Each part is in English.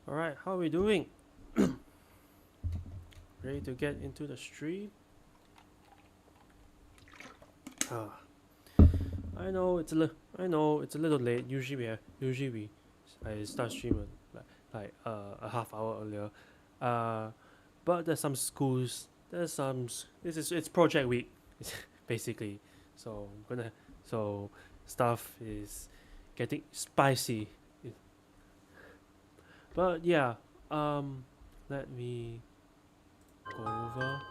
Alright, how are we doing? Ready to get into the stream? Ah, I know it's a little late. Usually I start streaming a half hour earlier. But there's some schools. It's project week, basically. So stuff is getting spicy. But yeah, let me go over.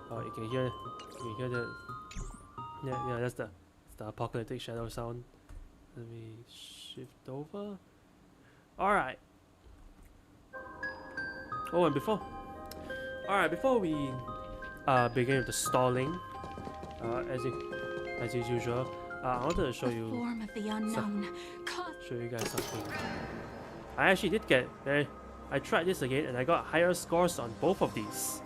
Oh, you can hear that. Yeah, that's the apocalyptic shadow sound. Let me shift over. All right. Oh, and before we begin with the stalling, as usual, I wanted to show you Form of the unknown. show you guys something. I actually did get I tried this again and I got higher scores on both of these.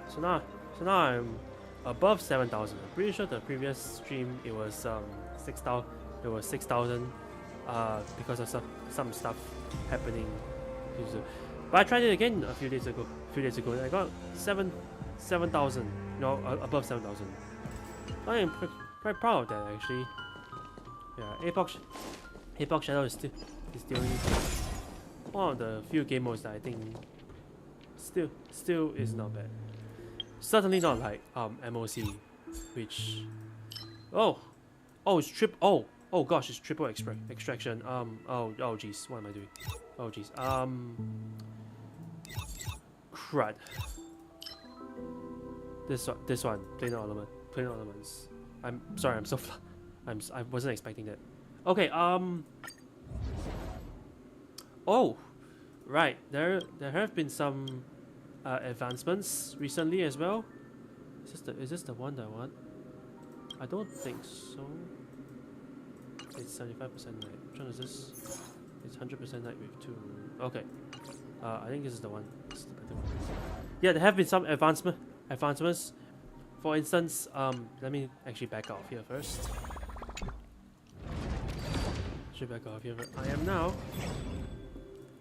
So now I'm above 7,000. I'm pretty sure the previous stream it was 6,000. It was 6,000 because of some stuff happening. But I tried it again a few days ago. And I got 7,000. No, above 7,000. I am quite proud of that actually. Yeah, Epoch Shadow is the only one of the few game modes that I think still is not bad. Certainly not like MOC, which it's gosh, it's triple extraction. Oh jeez, what am I doing? Oh jeez. Crud. This one, plain elements. I'm sorry, I'm so I wasn't expecting that. Okay, oh, right. There have been some advancements recently as well. Is this the one that I want? I don't think so. It's 75% night. Which one is this? It's 100% night with 2. Okay. I think this is the one. This is the better one. Yeah, there have been some advancements. For instance, let me actually back out here first.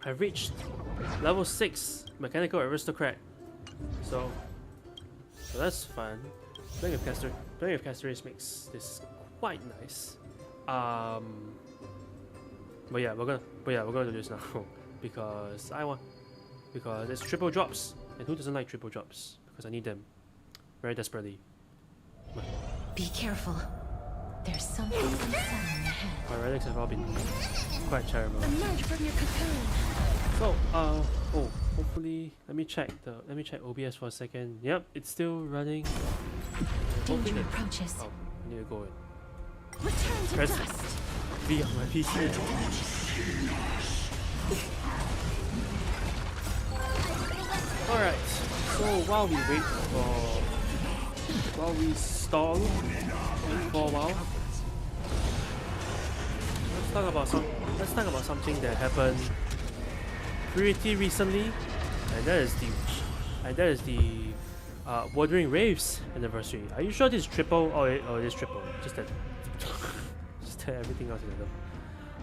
I've reached level 6 mechanical aristocrat. So that's fun. Playing with Castoris makes this quite nice. But yeah, we're gonna do this now because it's triple drops, and who doesn't like triple drops? Because I need them very desperately. Be careful. There's something inside your head. My relics have all been quite terrible. Emerge from your cocoon. So hopefully let me check OBS for a second. Yep, it's still running. Danger approaches. Oh, I need to go in. Return to Press dust. V on my PC. Alright, so while we stall for a while, let's talk about something that happened pretty recently, and that is the Wuthering Waves anniversary. Are you sure this is triple? Oh, it is triple. Just that everything else is random.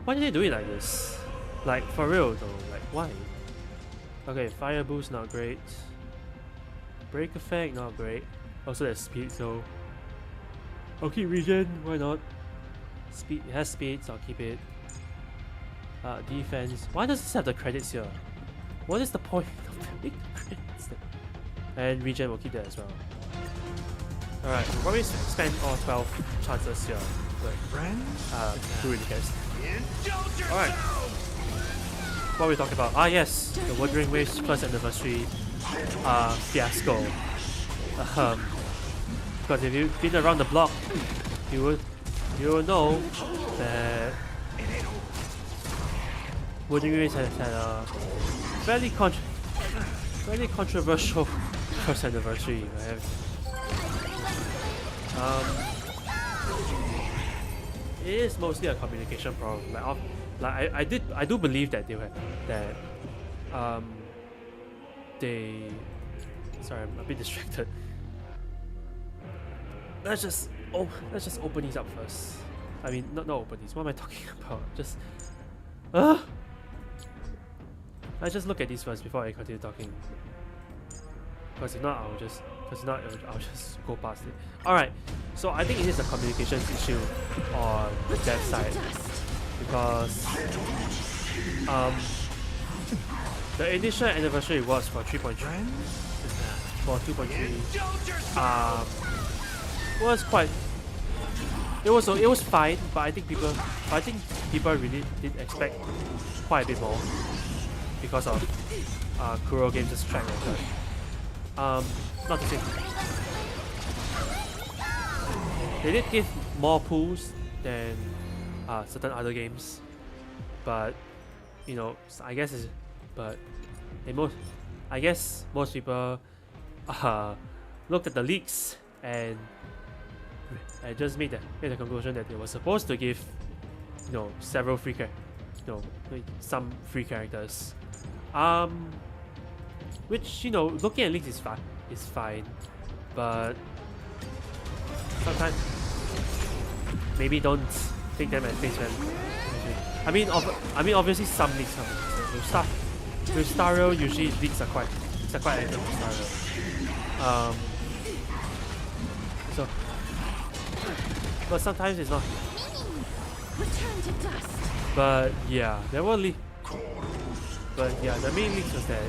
Why did they do it like this? Like for real though, like why? Okay, fire boost not great. Break effect not great. Also there's speed, so I'll keep regen, why not? Speed, it has speed, so I'll keep it. Defense. Why does this have the credits here? What is the point of the credits? And regen, we'll keep that as well. Alright, we'll probably spend all 12 chances here. But who really cares? Alright. What are we talking about? Ah yes, the Wuthering Waves first anniversary fiasco. Because if you've been around the block, you will know that Wuthering Waves had a fairly controversial first anniversary. It is mostly a communication problem. I do believe that sorry, I'm a bit distracted. Let's just open these up first. I mean, not open these. What am I talking about? Let's just look at these first before I continue talking. Because if not, I'll just go past it. Alright, So I think it is a communications issue on the dev side because the initial anniversary was for 3.3, for 2.3. Was quite. It was fine, but I think people really did expect quite a bit more because of Kuro Games' track record. Not to say they did give more pools than certain other games, but you know, I guess most people looked at the leaks and just made the conclusion that they were supposed to give, you know, several free some free characters, which, you know, looking at leaks is fine, but sometimes maybe don't take them at face value. I mean, obviously some leaks have with Star Rail. Usually leaks are quite active with Star Rail. So, but sometimes it's not. Return to dust. But yeah, there were leaks. But yeah, the main leaks was that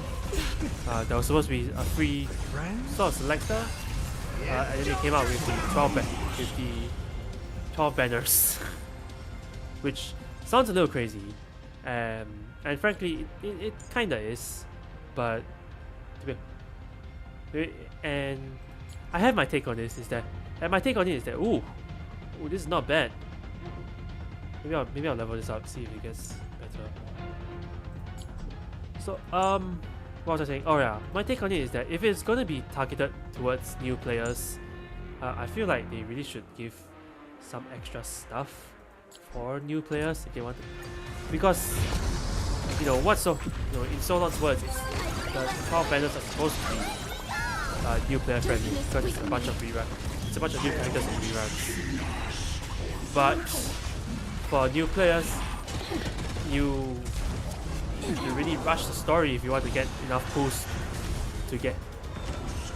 there was supposed to be a free sort of selector, and then they came out with the 12 banners, which sounds a little crazy, and frankly, it kinda is, but and I have my take on this. Ooh, this is not bad. Maybe I'll level this up, see if it gets better. So what was I saying? Oh yeah, my take on it is that if it's gonna be targeted towards new players, I feel like they really should give some extra stuff for new players if they want to, because you know in Solon's words, the 12 banners are supposed to be new player friendly because it's a bunch of reruns. It's a bunch of new characters and reruns. But for new players, you really rush the story if you want to get enough pools to get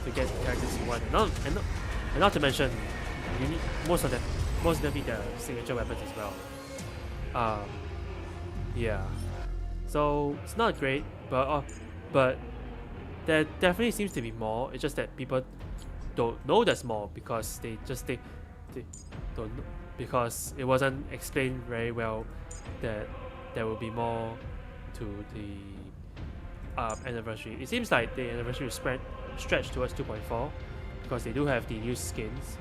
the characters you want. And not to mention, you need most of them need their signature weapons as well. Yeah. So it's not great, but there definitely seems to be more. It's just that people don't know there's more because they don't know, because it wasn't explained very well that there will be more to the anniversary. It seems like the anniversary is stretched towards 2.4 because they do have the new skins,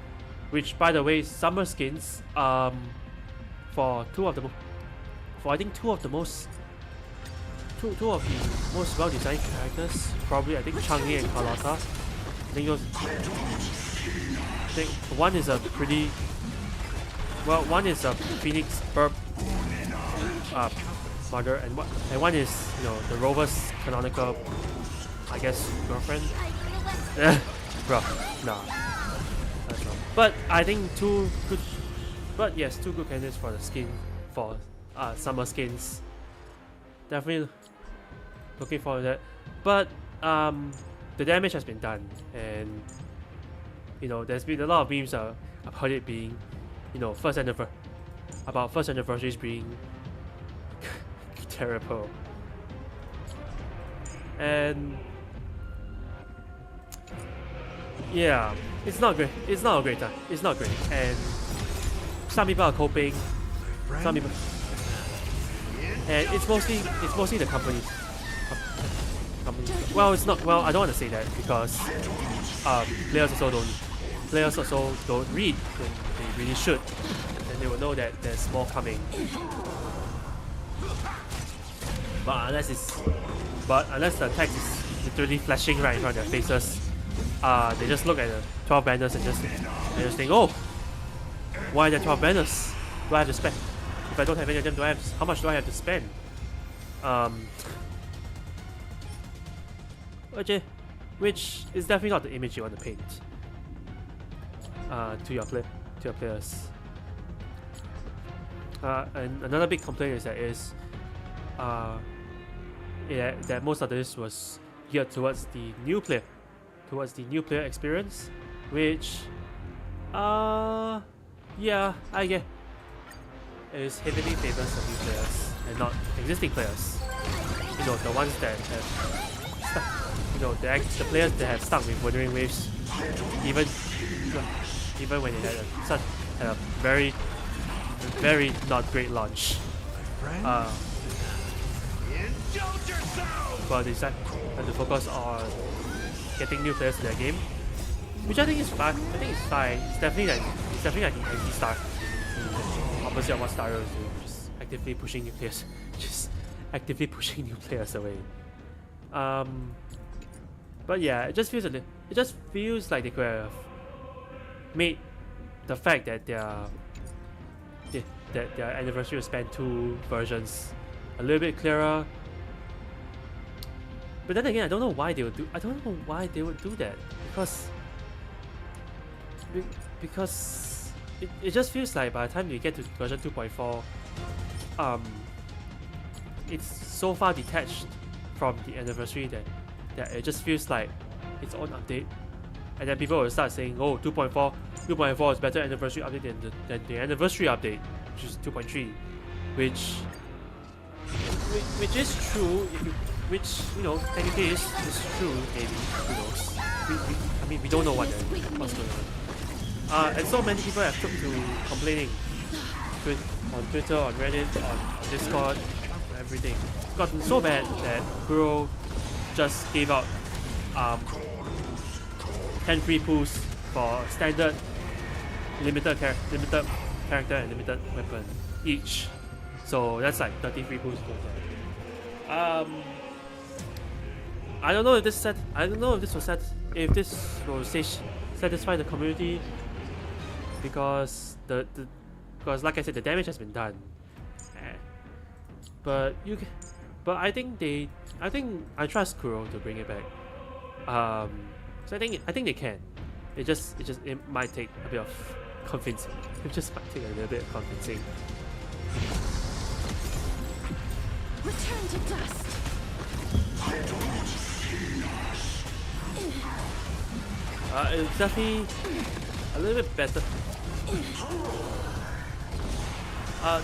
which, by the way, summer skins for two of the most well-designed characters, probably I think Chang'e and Carlotta. I think one is a Phoenix Burp mother, and one is, you know, the Rover's canonical, I guess, girlfriend. Bro, nah, that's wrong. But I think two good candidates for the skin, for summer skins. Definitely looking forward to that. But the damage has been done, and you know, there's been a lot of memes about it being, you know, first anniversaries being terrible, and yeah, it's not great. It's not a great time. It's not great, and some people are coping. Some people, and it's mostly the companies. Well, it's not. Well, I don't want to say that because players also don't read when they really should, and they will know that there's more coming. But unless the text is literally flashing right in front of their faces, they just look at the 12 banners and just think, oh, why are there 12 banners? Do I have to spend? If I don't have any of them, how much do I have to spend? Which is definitely not the image you want to paint to your players. And another big complaint is that most of this was geared towards the new player experience, which Yeah, I get. It heavily favors the new players and not existing players. You know, the ones that have stuck. You know, the players that have stuck with Wuthering Waves, even when they had a very not great launch. But they decided to focus on getting new players to their game, which I think is fine. It's definitely like an anti-star. Opposite of what Star is doing, just actively pushing new players, away. But yeah, it just feels like they could have made the fact that their anniversary was spanned 2 versions a little bit clearer. But then again, I don't know why they would do that, because it just feels like by the time you get to version 2.4, it's so far detached from the anniversary that it just feels like its own update. And then people will start saying, oh, 2.4 is better anniversary update than the anniversary update, which is 2.3, which is true. Which you know technically is true. Maybe, who knows? We don't know what's going on. And so many people have took to complaining on Twitter, on Reddit, on Discord, everything. It's gotten so bad that Kuro just gave out 10 free pools for standard, limited character and limited weapon each. So that's like 30 free pools total. I don't know if this will satisfy the community, because because like I said, the damage has been done. But I think I trust Kuro to bring it back. So I think they can. It might take a bit of convincing. It just might take a little bit of convincing. Return to dust. It's definitely a little bit better.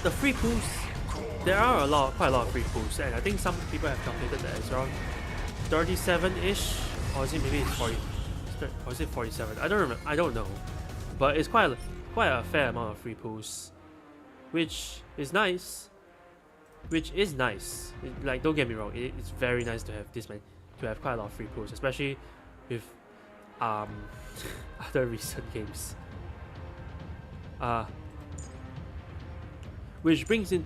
The free pools, there are quite a lot of free pools, and I think some people have calculated that it's around 37-ish, or is it maybe it's 40, or is it 47? I don't remember. I don't know, but it's quite a fair amount of free pools, which is nice. Like, don't get me wrong, it's very nice to have quite a lot of free pools, especially with other recent games. Which brings the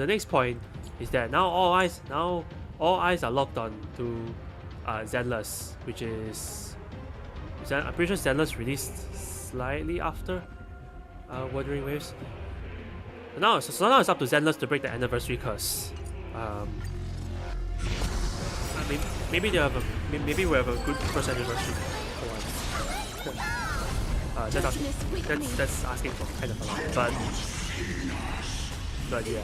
next point is that now all eyes are locked on to Zenless, which is I'm pretty sure Zenless released slightly after Wuthering Waves. So now it's up to Zenless to break the anniversary curse. Maybe we have a good first anniversary for once. That's asking for kind of a lot, but yeah.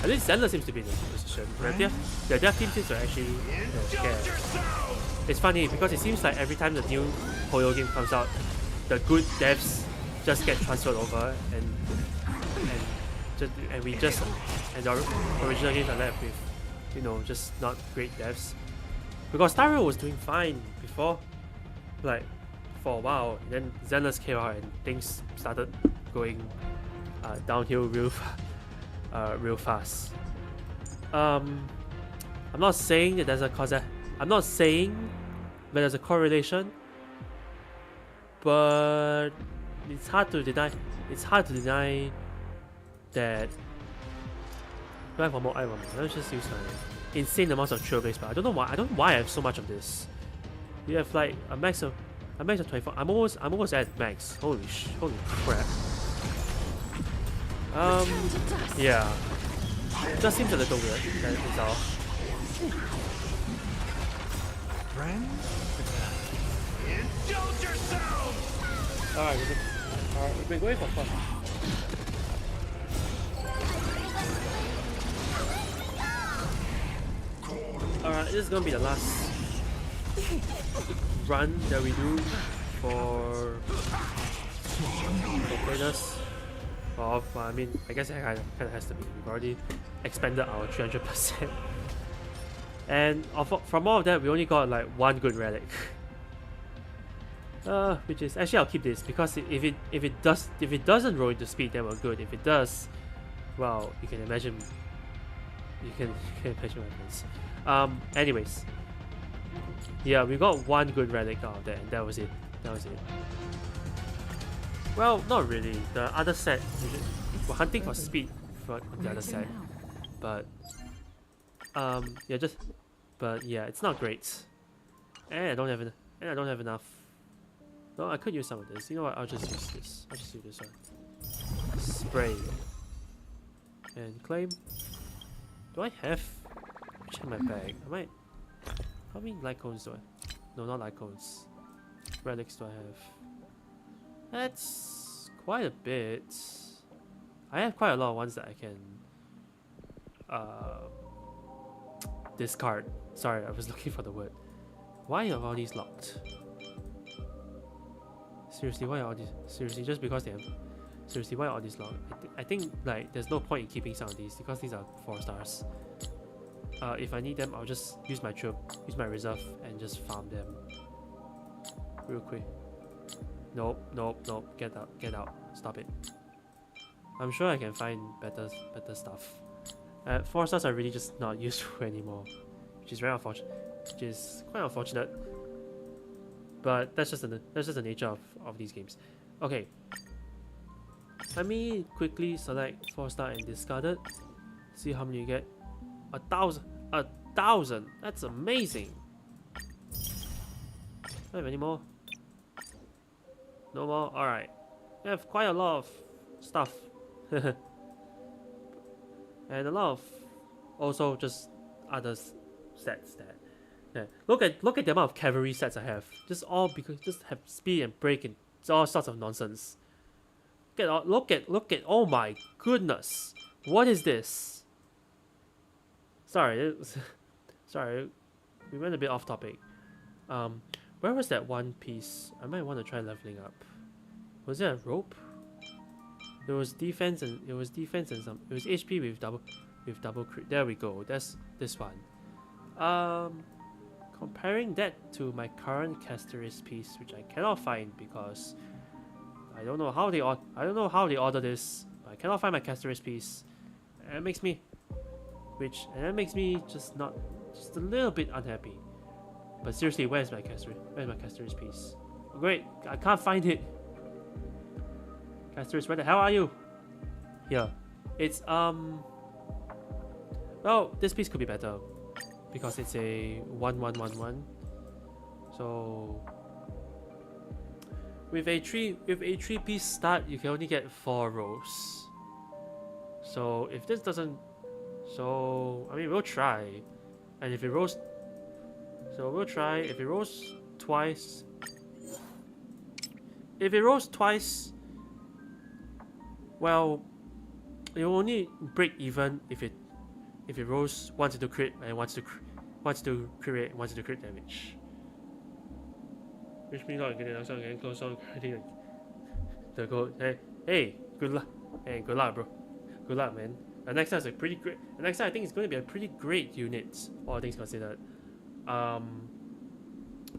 At least Zenless seems to be in a good position. Their dev team seems to actually care. It's funny because it seems like every time the new Hoyo game comes out, the good devs just get transferred over, and the original games are left with, you know, just not great devs. Because Star Rail was doing fine before, like for a while, and then Zenless came out and things started going downhill real fast. I'm not saying that there's a correlation, but it's hard to deny that. I have one more. Let's just use my insane amounts of trailblaze, but I don't know why I have so much of this. You have like a max of 24. I'm almost at max. Holy crap. Yeah. It just seems a little weird. That is all. Indulge yourself! Alright, we've been going for fun. Alright, this is gonna be the last run that we do for Petals. Well, I mean, I guess it kind of has to be. We've already expended our 300%, and from all of that, we only got like one good relic. Which is actually I'll keep this because if it doesn't roll into speed, then we're good. If it does, well, you can imagine. You can imagine what happens. Anyways, yeah, we got one good relic out of that, and that was it. That was it. Well, not really. The other set, we're hunting for speed for the other set, but yeah, it's not great. And I don't have enough. No, I could use some of this. You know what? I'll just use this. I'll just use this one. Spray and claim. Do I have? Check my bag. I might. How many light cones do I? No, not light cones. Relics do I have? That's quite a bit. I have quite a lot of ones that I can discard. Sorry, I was looking for the word. Why are all these locked? Seriously, why are all these? Seriously, just because they have. Seriously, why are all these locked? I think like there's no point in keeping some of these because these are 4 stars. If I need them, I'll just use my reserve and just farm them real quick. Nope, nope, nope. Get out, get out. Stop it. I'm sure I can find better stuff. 4 stars are really just not useful anymore, which is very unfortunate. Which is quite unfortunate. But that's just the nature of these games. Okay. Let me quickly select 4 star and discard it. See how many you get. 1,000. 1,000. That's amazing. Don't have any more. No more. All right. We have quite a lot of stuff, and a lot of also just other sets that. Yeah. Look at the amount of cavalry sets I have. Just have speed and break and all sorts of nonsense. Look at oh my goodness. What is this? Sorry, sorry, we went a bit off topic. Where was that one piece? I might want to try leveling up. Was there a rope? It was defense and some. It was HP with double crit. There we go. That's this one. Comparing that to my current Casterist piece, which I cannot find because I don't know how they order this. I cannot find my Casterist piece. And that makes me just a little bit unhappy. But seriously, where's my Casterist piece? Oh, great, I can't find it. Casterist, where the hell are you? Here. It's well, this piece could be better because it's a 1-1-1-1. So with a 3-piece start, you can only get 4 rows. So if this doesn't, I mean, we'll try, and if it rolls, we'll try. If it rolls twice, well, it will only break even if it rolls once into crit and once to crit damage. Which means not getting Anaxa getting close on hitting the goal. Hey, good luck. Hey, good luck, bro. Good luck, man. Anaxa is a pretty great. Anaxa, I think it's going to be a pretty great unit, all things considered. Oh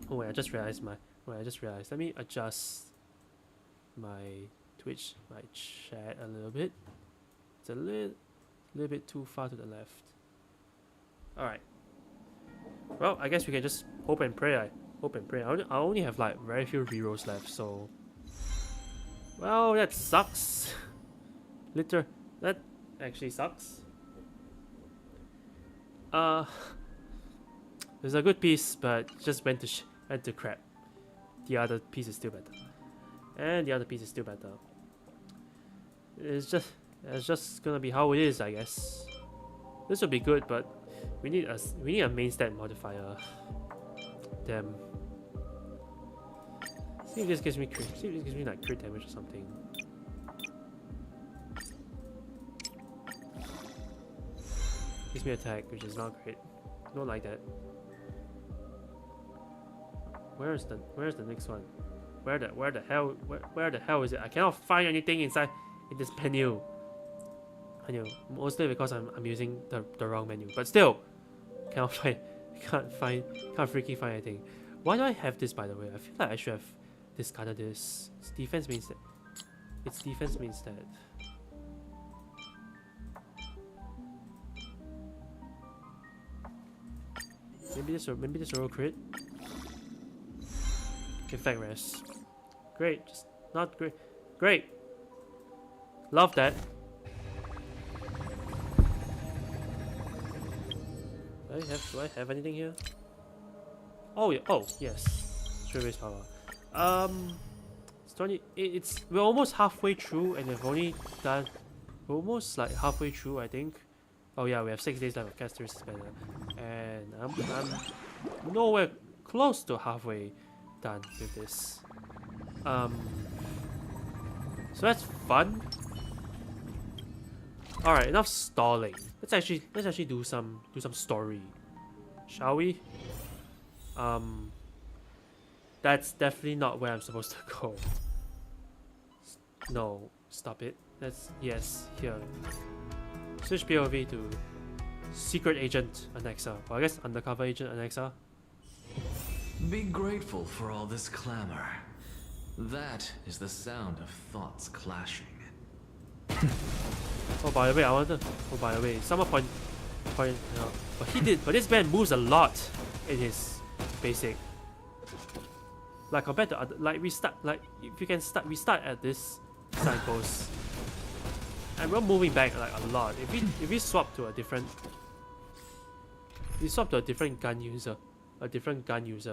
wait, I just realized. Let me adjust my Twitch, my chat a little bit. It's a little bit too far to the left. All right. Well, I guess we can just hope and pray. I only have like very few rerolls left, so. Well, that sucks. That actually sucks. It's a good piece, but just went to crap. The other piece is still better, and the other piece is still better. It's just gonna be how it is, I guess. This will be good, but we need a main stat modifier. Damn. See if this gives me like crit damage or something. Gives me attack, which is not great. Don't like that. Where's the next one? Where the hell is it? I cannot find anything inside in this menu. I know, mostly because I'm using the wrong menu, but still can't freaking find anything. Why do I have this, by the way? I feel like I should have discarded this. It's defense means that. It's defense means that. Maybe this a roll crit. Effect rest. Great, just not great. Great. Love that. Do I have anything here? Oh yeah. Oh yes. Straight base power. It's 20. We're almost halfway through, and we've only done. We're almost like halfway through, I think. Oh yeah, we have 6 days left of caster banner, and I'm nowhere close to halfway done with this. So that's fun. All right, enough stalling. Let's actually do some story, shall we? That's definitely not where I'm supposed to go. No, stop it. Yes, here. Switch POV to Secret Agent Anaxa. Well, I guess Undercover Agent Anaxa. Be grateful for all this clamor. That is the sound of thoughts clashing. Oh, by the way, someone point. No, but this man moves a lot in his basic. Like compared to other, like we start at this signpost, and we're moving back like a lot. If we swap to a different gun user,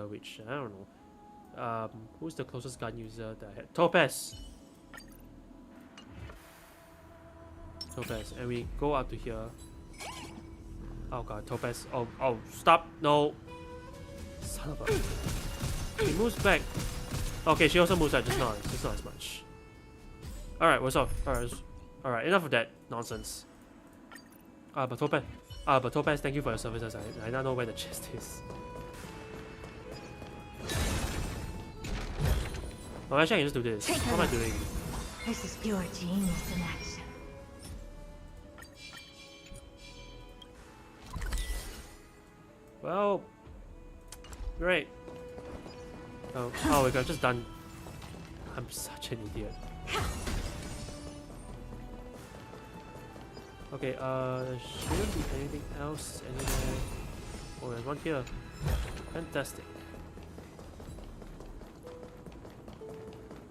which I don't know. Who's the closest gun user that I had? Topaz, and we go up to here. Oh god, Topaz. Oh, stop! No, son of a. She moves back. Okay, she also moves back, just not as much. All right, what's up? All right, enough of that nonsense. But Topaz, thank you for your services. I now know where the chest is. Oh, actually, I can just do this. What am I doing? This is pure genius in action. Well, great. Oh, we got just done. I'm such an idiot. Okay, there shouldn't be anything else anywhere. Oh, there's one here. Fantastic.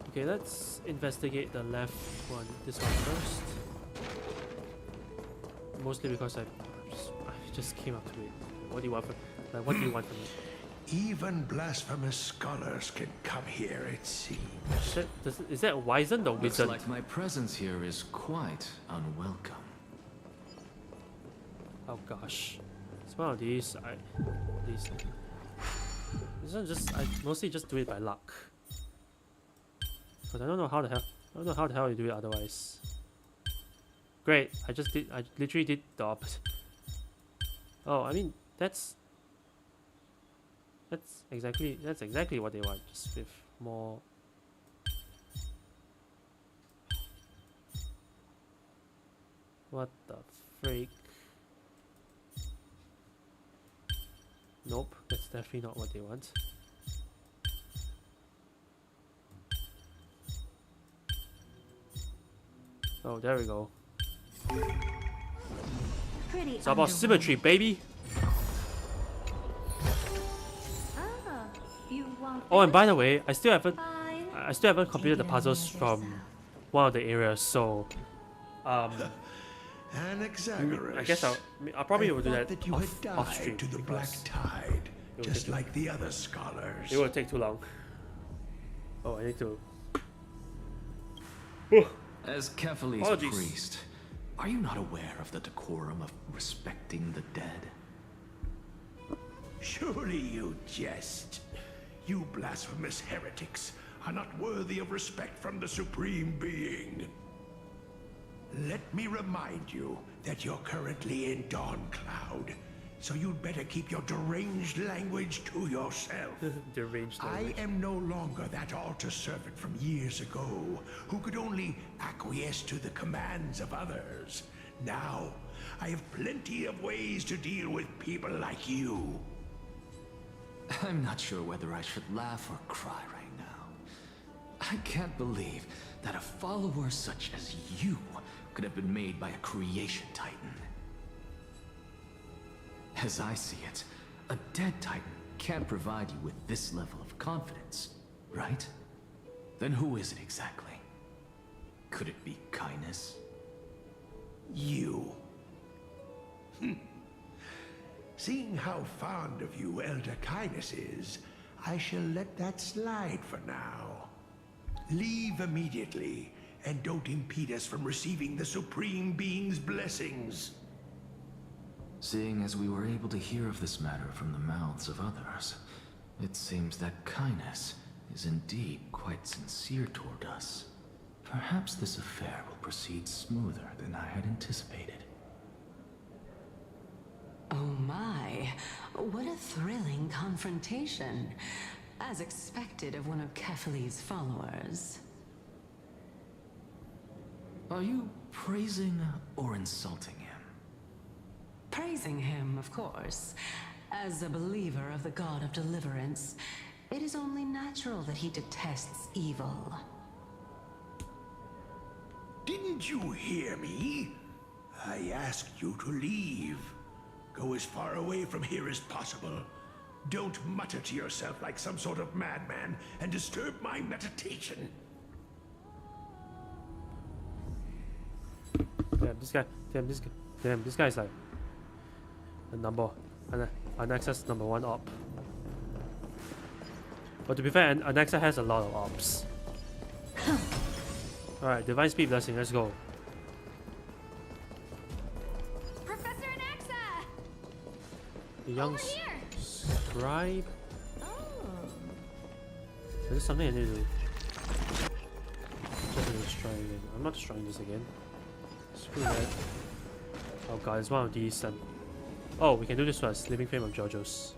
Okay, let's investigate the left one, this one first. Mostly because I just came up to it. What do you want from me? Even blasphemous scholars can come here, it seems. Is that wizened or Looks wizened? like my presence here is quite unwelcome. Oh gosh, it's one of these. This one I mostly just do it by luck. But I don't know how the hell you do it otherwise. Great, I literally did the opposite. Oh, I mean that's exactly what they want, just with more. What the freak? Nope, that's definitely not what they want. Oh, there we go. Pretty It's about symmetry, baby. You want Oh, and by the way, I still haven't fine. completed the puzzles from one of the areas, so Anaxagoras. I guess I'll probably will do thought that you off had died stream to the black because tide, will just take- like the other scholars. it will take too long. Oh, I need to. As Kephales's Apologies. priest, are you not aware of the decorum of respecting the dead? Surely you jest. You blasphemous heretics are not worthy of respect from the Supreme Being. Let me remind you that you're currently in Dawn Cloud, So you'd better keep your deranged language to yourself. Deranged I language. am no longer that altar servant from years ago, who could only acquiesce to the commands of others. Now, I have plenty of ways to deal with people like you. I'm not sure whether I should laugh or cry right now. I can't believe that a follower such as you could have been made by a creation titan. As I see it, a dead titan can't provide you with this level of confidence, right? Then who is it exactly? Could it be kindness? You. Seeing how fond of you Elder Kindness is, I shall let that slide for now. Leave immediately, and don't impede us from receiving the Supreme Being's blessings. Seeing as we were able to hear of this matter from the mouths of others, it seems that kindness is indeed quite sincere toward us. Perhaps this affair will proceed smoother than I had anticipated. Oh my, what a thrilling confrontation. As expected of one of Kefali's followers. Are you praising or insulting him? Praising him, of course. As a believer of the God of Deliverance, it is only natural that he detests evil. Didn't you hear me? I asked you to leave. Go as far away from here as possible. Don't mutter to yourself like some sort of madman and disturb my meditation. Damn, this guy is like a number, Anaxa's number 1 op. But to be fair, Anaxa has a lot of ops. Alright, Divine Speed Blessing, let's go. Professor Anaxa! The young Over here! scribe? Oh. Is this something I need to do? Just need to try again. I'm not trying this again. Screw that. Oh god, it's one of these and oh, we can do this first. Living Flame of JoJo's.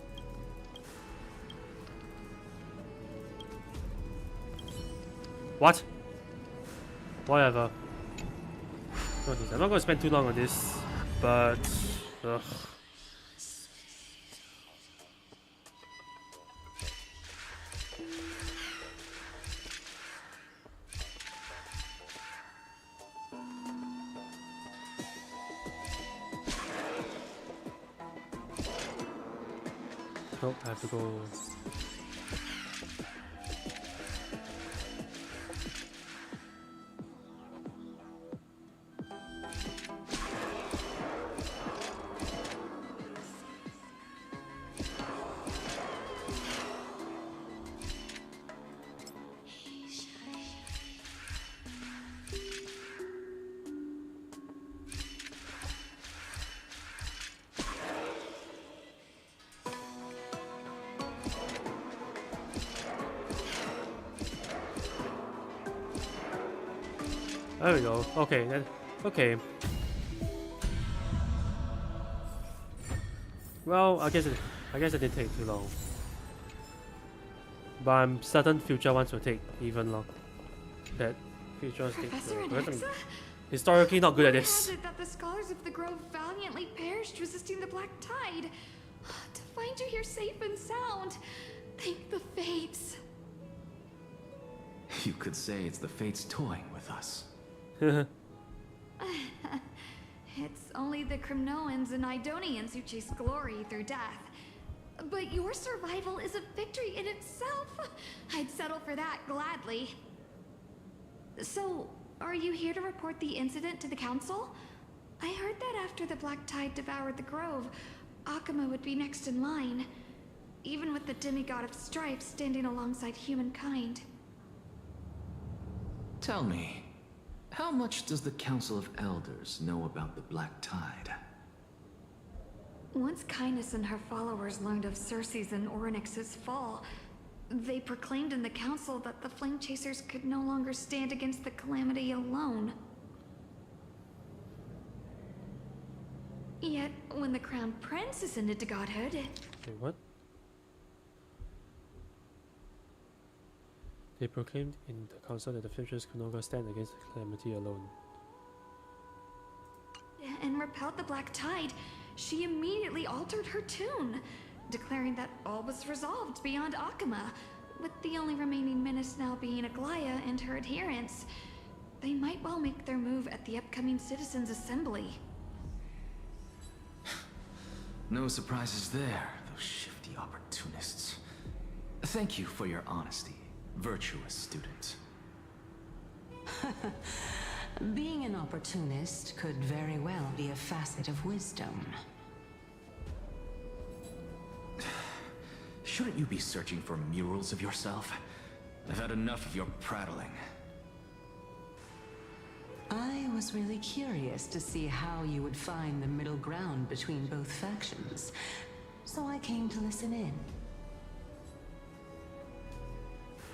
What? Whatever. Okay, I'm not gonna spend too long on this, but ugh. Nope, I have to go. There we go. Okay, then. Okay. Well, I guess it didn't take too long. But I'm certain future ones will take even long. That future ones take Professor too long. Anaxa? Historically not good at Word this. has it that the scholars of the Grove valiantly perished resisting the Black Tide. To find you here safe and sound, thank the fates. You could say it's the fates toying with us. It's only the Kremnoans and Idonians who chase glory through death. But your survival is a victory in itself. I'd settle for that gladly. So, are you here to report the incident to the council? I heard that after the Black Tide devoured the Grove, Akuma would be next in line, even with the demigod of strife standing alongside humankind. Tell me, how much does the Council of Elders know about the Black Tide? Once Kindness and her followers learned of Circe's and Orynyx's fall, they proclaimed in the council that the Flame Chasers could no longer stand against the calamity alone. Yet, when the crown prince ascended to godhood, Wait, what? They proclaimed in the council that the futures could no longer stand against calamity alone. and repelled the black tide, she immediately altered her tune, declaring that all was resolved beyond Akama, with the only remaining menace now being Aglaya and her adherents. They might well make their move at the upcoming Citizens' Assembly. No surprises there, those shifty opportunists. Thank you for your honesty, virtuous student. Being an opportunist could very well be a facet of wisdom. Shouldn't you be searching for murals of yourself? I've had enough of your prattling. I was really curious to see how you would find the middle ground between both factions, so I came to listen in.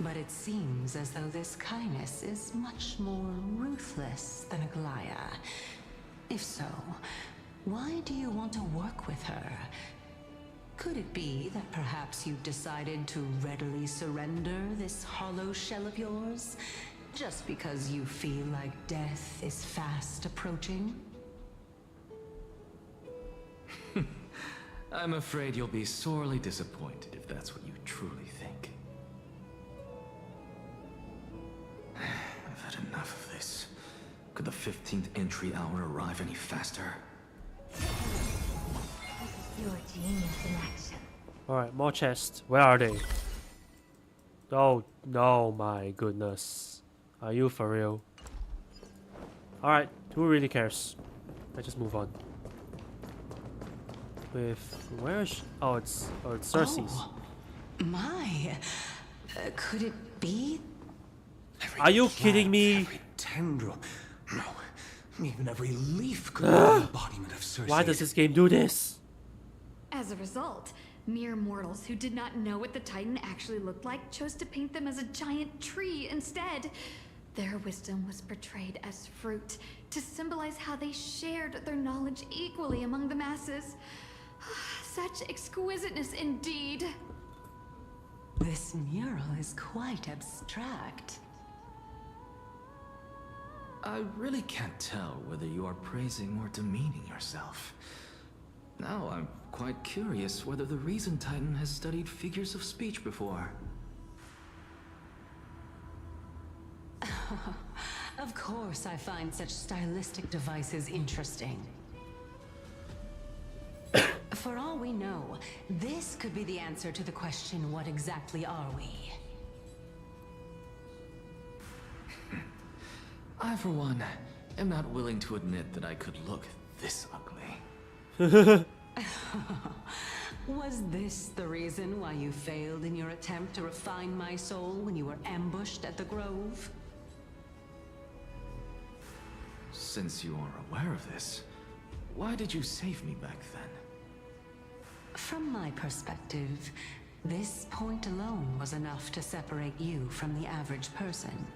But it seems as though this Kindness is much more ruthless than Aglaya. If so, why do you want to work with her? Could it be that perhaps you've decided to readily surrender this hollow shell of yours, just because you feel like death is fast approaching? I'm afraid you'll be sorely disappointed if that's what you truly think. I've had enough of this. Could the 15th entry hour arrive any faster? Your genius in action. Alright, more chests. Where are they? Oh, no, my goodness. Are you for real? Alright, who really cares? Let's just move on. With... where is she? Oh, it's Cersei's. Oh, my. Could it be? Are you kidding me? Every tendril, no, even every leaf could be the embodiment of Cersei. Why does this game do this? As a result, mere mortals who did not know what the Titan actually looked like chose to paint them as a giant tree instead. Their wisdom was portrayed as fruit, to symbolize how they shared their knowledge equally among the masses. Such exquisiteness indeed. This mural is quite abstract. I really can't tell whether you are praising or demeaning yourself. Now I'm quite curious whether the Reason Titan has studied figures of speech before. Of course I find such stylistic devices interesting. For all we know, this could be the answer to the question, what exactly are we? I, for one, am not willing to admit that I could look this ugly. Was this the reason why you failed in your attempt to refine my soul when you were ambushed at the Grove? Since you are aware of this, why did you save me back then? From my perspective, this point alone was enough to separate you from the average person.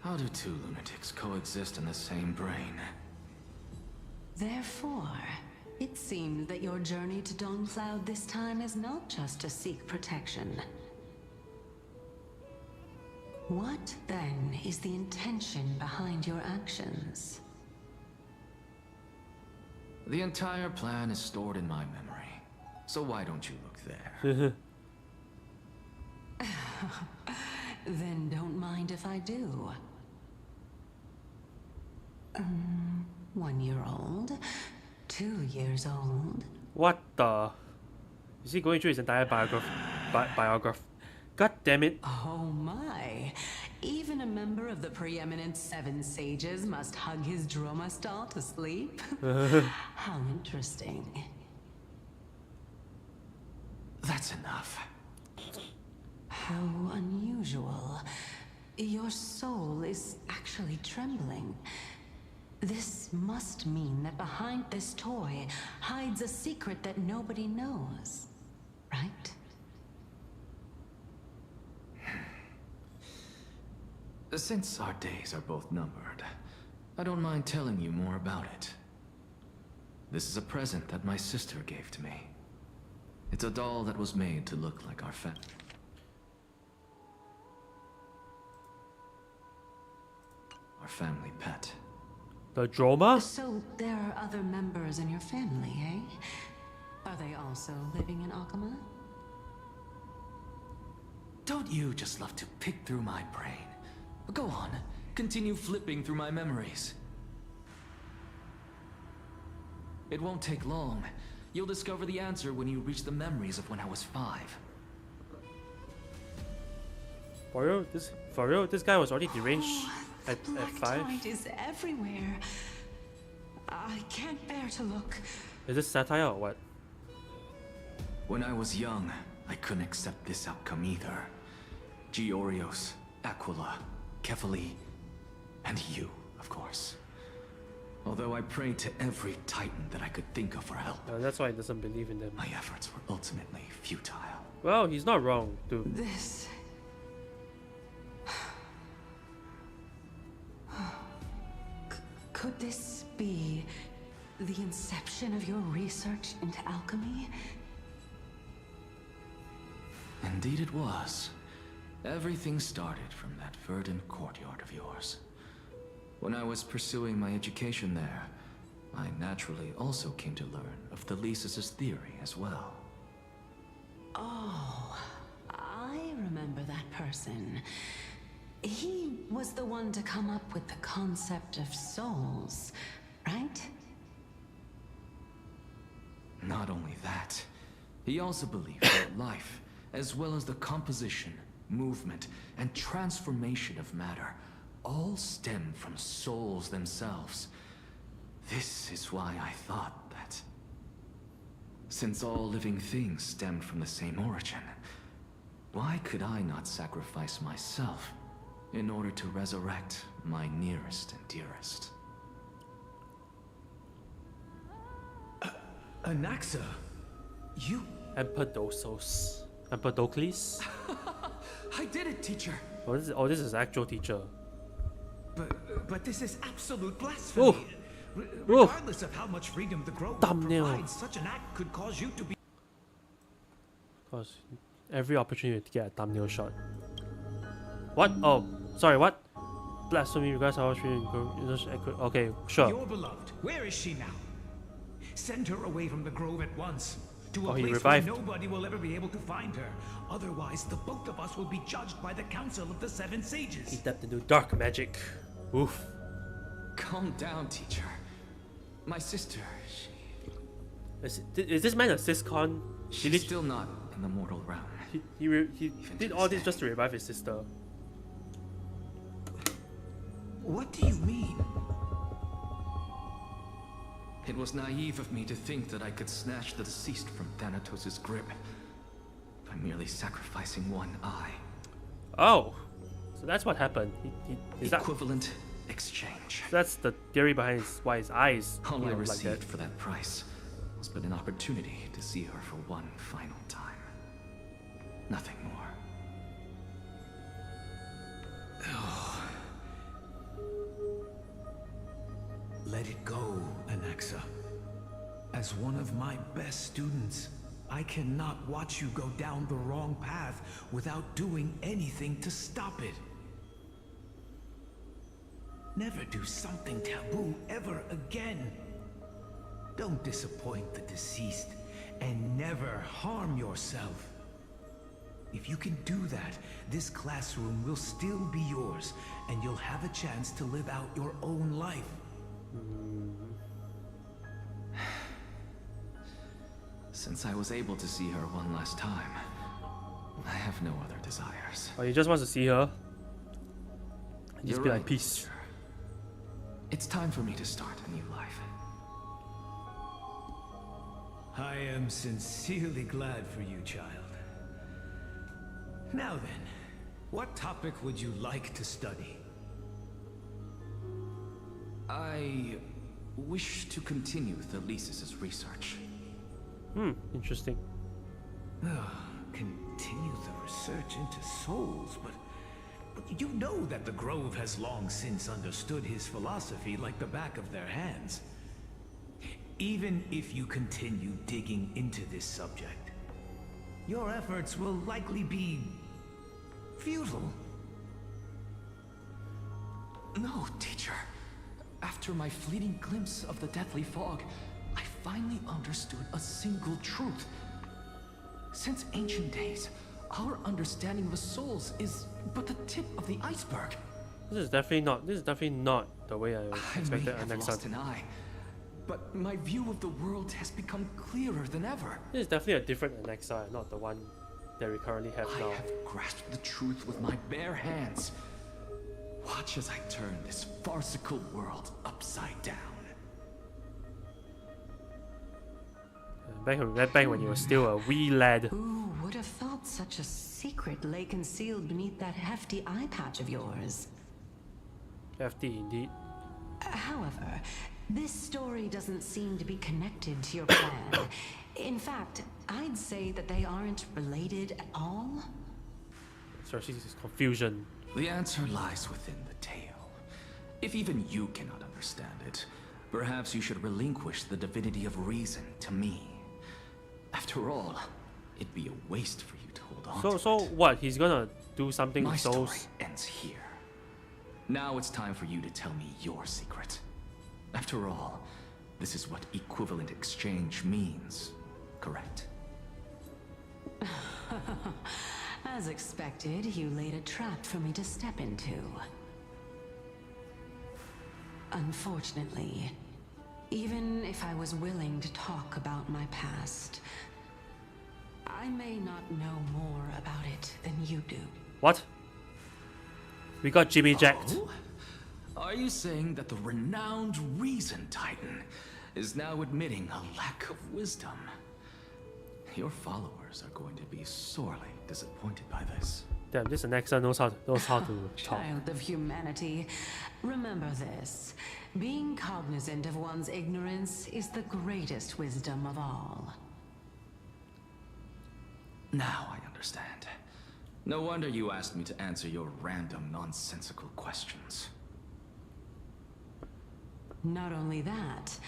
How do two lunatics coexist in the same brain? Therefore, it seems that your journey to Dawn-Cloud this time is not just to seek protection. What, then, is the intention behind your actions? The entire plan is stored in my memory, so why don't you look there? Then don't mind if I do. 1 year old? 2 years old? What the? Is he going through his entire biography? God damn it. Oh my. Even a member of the preeminent 7 sages must hug his droma stall to sleep? How interesting. That's enough. How unusual. Your soul is actually trembling. This must mean that behind this toy hides a secret that nobody knows, right? Since our days are both numbered, I don't mind telling you more about it. This is a present that my sister gave to me. It's a doll that was made to look like our family pet. The Droma? So there are other members in your family, eh? Are they also living in Akama? Don't you just love to pick through my brain? Go on, continue flipping through my memories. It won't take long. You'll discover the answer when you reach the memories of when I was 5. For real, this guy was already deranged at Black 5. tide is everywhere. I can't bear to look. Is this satire or what? When I was young, I couldn't accept this outcome either. Georios, Aquila, Kefali, and you, of course. Although I prayed to every titan that I could think of for help, That's why he doesn't believe in them. my efforts were ultimately futile. Well, he's not wrong, dude. This... Could this be the inception of your research into alchemy? Indeed it was. Everything started from that verdant courtyard of yours. When I was pursuing my education there, I naturally also came to learn of Thelesis' theory as well. Oh, I remember that person. He was the one to come up with the concept of souls, right? Not only that, he also believed that life, as well as the composition, movement, and transformation of matter, all stem from souls themselves. This is why I thought that, since all living things stemmed from the same origin, why could I not sacrifice myself in order to resurrect my nearest and dearest? Anaxa, you... Empedocles. Empedocles? I did it, teacher. This is actual teacher. But this is absolute blasphemy. Oof. Regardless of how much freedom the Grove Thumbnail. provides, such an act could cause you to be... Cause every opportunity to get a thumbnail shot. What? Oh, sorry, what? Blasphemy, you guys are okay, sure. Your beloved, where is she now? Send her away from the Grove at once. To a he place revived. where nobody will ever be able to find her. Otherwise, the both of us will be judged by the Council of the Seven He Sages. tapped into dark magic. Oof. Calm down, teacher. My sister, Is this man a syscon? she's still not in the mortal realm. He did all this just to revive his sister. What do you mean? It was naive of me to think that I could snatch the deceased from Thanatos' grip by merely sacrificing one eye. Oh, so that's what happened. Is that, Equivalent exchange. that's the theory behind why his eyes All I like received that. for that price was but an opportunity to see her for one final time. Nothing more. Let it go, Anaxa. As one of my best students, I cannot watch you go down the wrong path without doing anything to stop it. Never do something taboo ever again. Don't disappoint the deceased, and never harm yourself. If you can do that, this classroom will still be yours, and you'll have a chance to live out your own life. Since I was able to see her one last time, I have no other desires. Oh, he just wants to see her. And just You're be right, like, peace. teacher. It's time for me to start a new life. I am sincerely glad for you, child. Now then, what topic would you like to study? I wish to continue Thelesis' research. Interesting. Continue the research into souls, but You know that the Grove has long since understood his philosophy like the back of their hands. Even if you continue digging into this subject, your efforts will likely be futile. No, teacher. After my fleeting glimpse of the deathly fog, I finally understood a single truth. Since ancient days, our understanding of the souls is but the tip of the iceberg. This is definitely not the way I I may expected have Anaxa. lost an eye, but my view of the world has become clearer than ever. This is definitely a different Anaxa, not the one that we currently have I now. have grasped the truth with my bare hands. Watch as I turn this farcical world upside down. Back when you were still a wee lad. Who would have thought such a secret lay concealed beneath that hefty eye patch of yours? FD indeed. However, this story doesn't seem to be connected to your plan. In fact, I'd say that they aren't related at all. So this is confusion. The answer lies within the tale. If even you cannot understand it, perhaps you should relinquish the divinity of reason to me. After all, it'd be a waste for you to hold on to So it. what? He's gonna do something My with story souls? ends here. Now it's time for you to tell me your secret. After all, this is what equivalent exchange means, correct? As expected, you laid a trap for me to step into. Unfortunately, even if I was willing to talk about my past, I may not know more about it than you do. What? We got Jimmy jacked. Oh? Are you saying that the renowned Reason Titan is now admitting a lack of wisdom? Your followers are going to be sorely disappointed by this. Damn, this Anaxa knows how to talk. Child of humanity, remember this. Being cognizant of one's ignorance is the greatest wisdom of all. Now I understand. No wonder you asked me to answer your random, nonsensical questions. Not only that,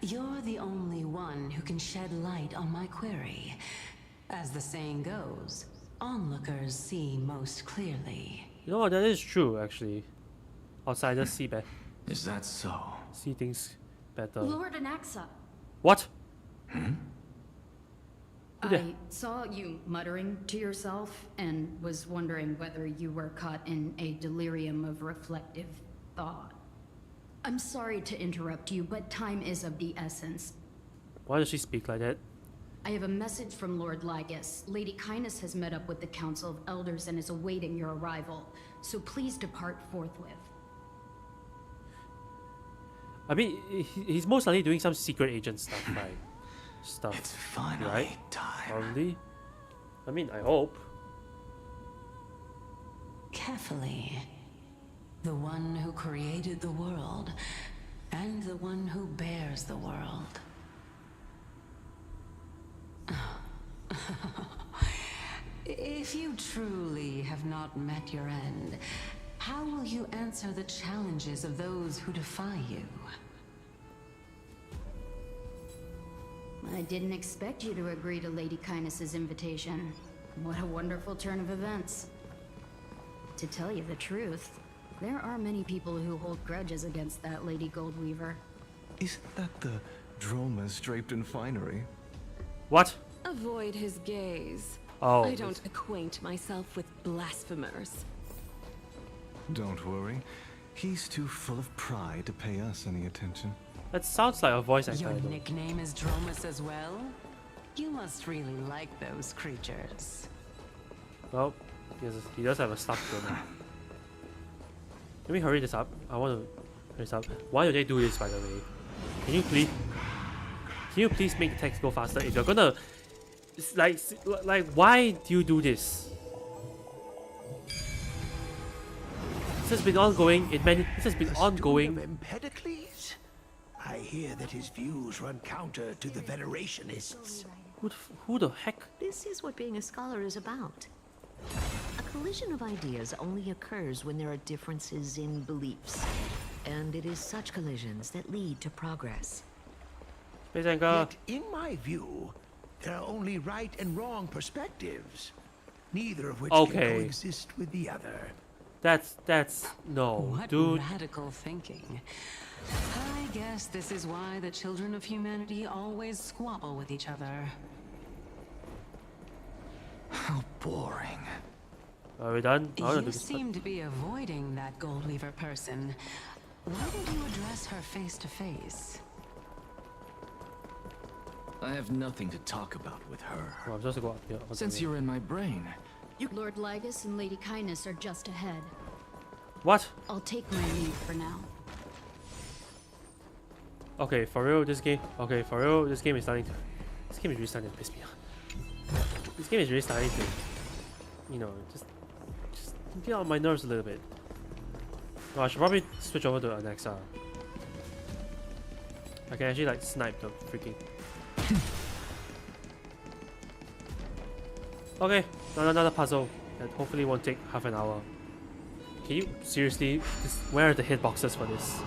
you're the only one who can shed light on my query. As the saying goes, onlookers see most clearly. You know what? That is true, actually. Outsiders see Is that so? see things better. Lord Anaxa, What? I saw you muttering to yourself and was wondering whether you were caught in a delirium of reflective thought. I'm sorry to interrupt you, but time is of the essence. Why does she speak like that? I have a message from Lord Lygus. Lady Kindness has met up with the Council of Elders and is awaiting your arrival, so please depart forthwith. I mean, he's most likely doing some secret agent stuff, right? It's finally right? time. Probably. I mean, I hope. Carefully. The one who created the world, and the one who bears the world. If you truly have not met your end, how will you answer the challenges of those who defy you? I didn't expect you to agree to Lady Kindness's invitation. What a wonderful turn of events. To tell you the truth, there are many people who hold grudges against that Lady Goldweaver. Isn't that the Dromas draped in finery? What? Avoid his gaze. Oh. I don't acquaint myself with blasphemers. Don't worry. He's too full of pride to pay us any attention. That sounds like a voice actor. Your though. nickname is Dromas as well? You must really like those creatures. Well, he does have a stuffed drone. Let me hurry this up. I want to hurry this up. Why do they do this, by the way? Can you please make the text go faster? If you're gonna, it's like, why do you do this? This has been ongoing in many. This has been A ongoing. student of Empedocles? I hear that his views run counter to the Venerationists. Who the heck? This is what being a scholar is about. A collision of ideas only occurs when there are differences in beliefs. And it is such collisions that lead to progress. Space Anchor. Yet, in my view, there are only right and wrong perspectives, neither of which can coexist with the other. That's no, What dude. radical thinking. I guess this is why the children of humanity always squabble with each other. How boring. Are we done? I wanna do You this seem to be avoiding that Goldweaver person. Why don't you address her face to face? I have nothing to talk about with her. Oh, I'm supposed to go up here. Since you're in my brain, Lord Lygus and Lady Kindness are just ahead. What? I'll take my leave for now. Okay, for real, this game. Okay, for real, this game is starting to. This game is really starting to piss me off. This game is really starting to, you know, just get on my nerves a little bit. No, I should probably switch over to Anaxa. I can actually like snipe the freaking. Okay, another puzzle that hopefully won't take half an hour. Can you seriously? Where are the hitboxes for this?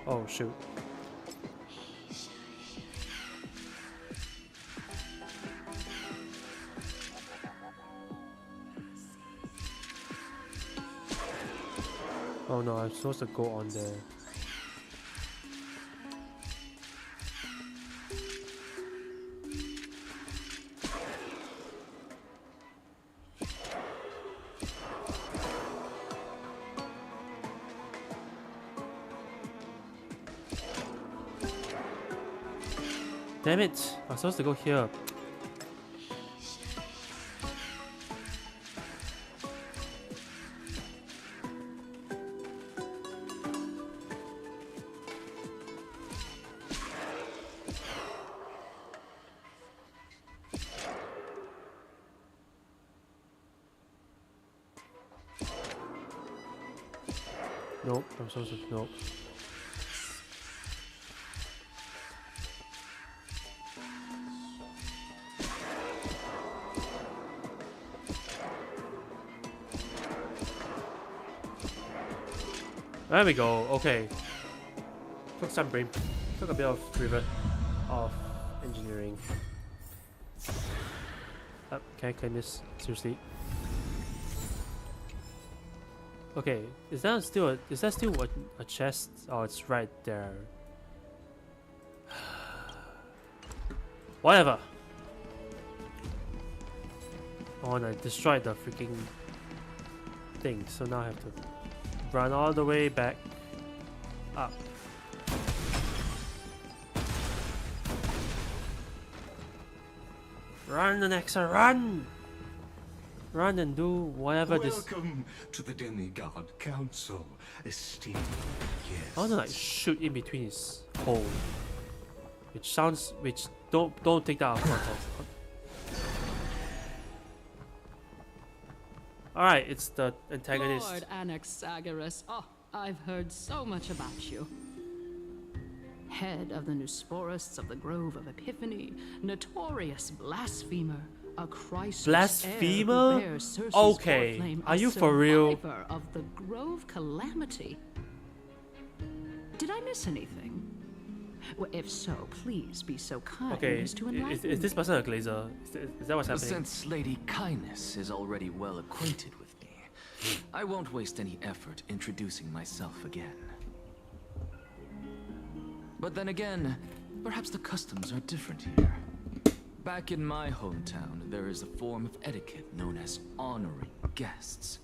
Oh shoot. Oh no, I'm supposed to go on there. Damn it! I'm supposed to go here. Nope, I'm supposed to. Nope. There we go. Okay. Took some brain. Took a bit of rivet of engineering. Can I claim this? Seriously. Okay. Is that still a chest? Oh, it's right there. Whatever. Oh, and I destroyed the freaking thing. So now I have to run all the way back up. Run, Anaxa, run! Run and do whatever this. Welcome to the Demigod Council, esteemed guests. I want to like shoot in between his hole, which don't take that out of context. All right, it's the antagonist. Lord Anaxagoras. Oh, I've heard so much about you. Head of the Newsporists of the Grove of Epiphany, notorious blasphemer, a Christ Blasphemer? Okay, are you for real? Of the Grove calamity. Did I miss anything? Well, if so, please be so kind Okay, as to enlighten is this me. person a glazer? Is that what's happening? Since Lady Kindness is already well acquainted with me, I won't waste any effort introducing myself again. But then again, perhaps the customs are different here. Back in my hometown, there is a form of etiquette known as honoring guests.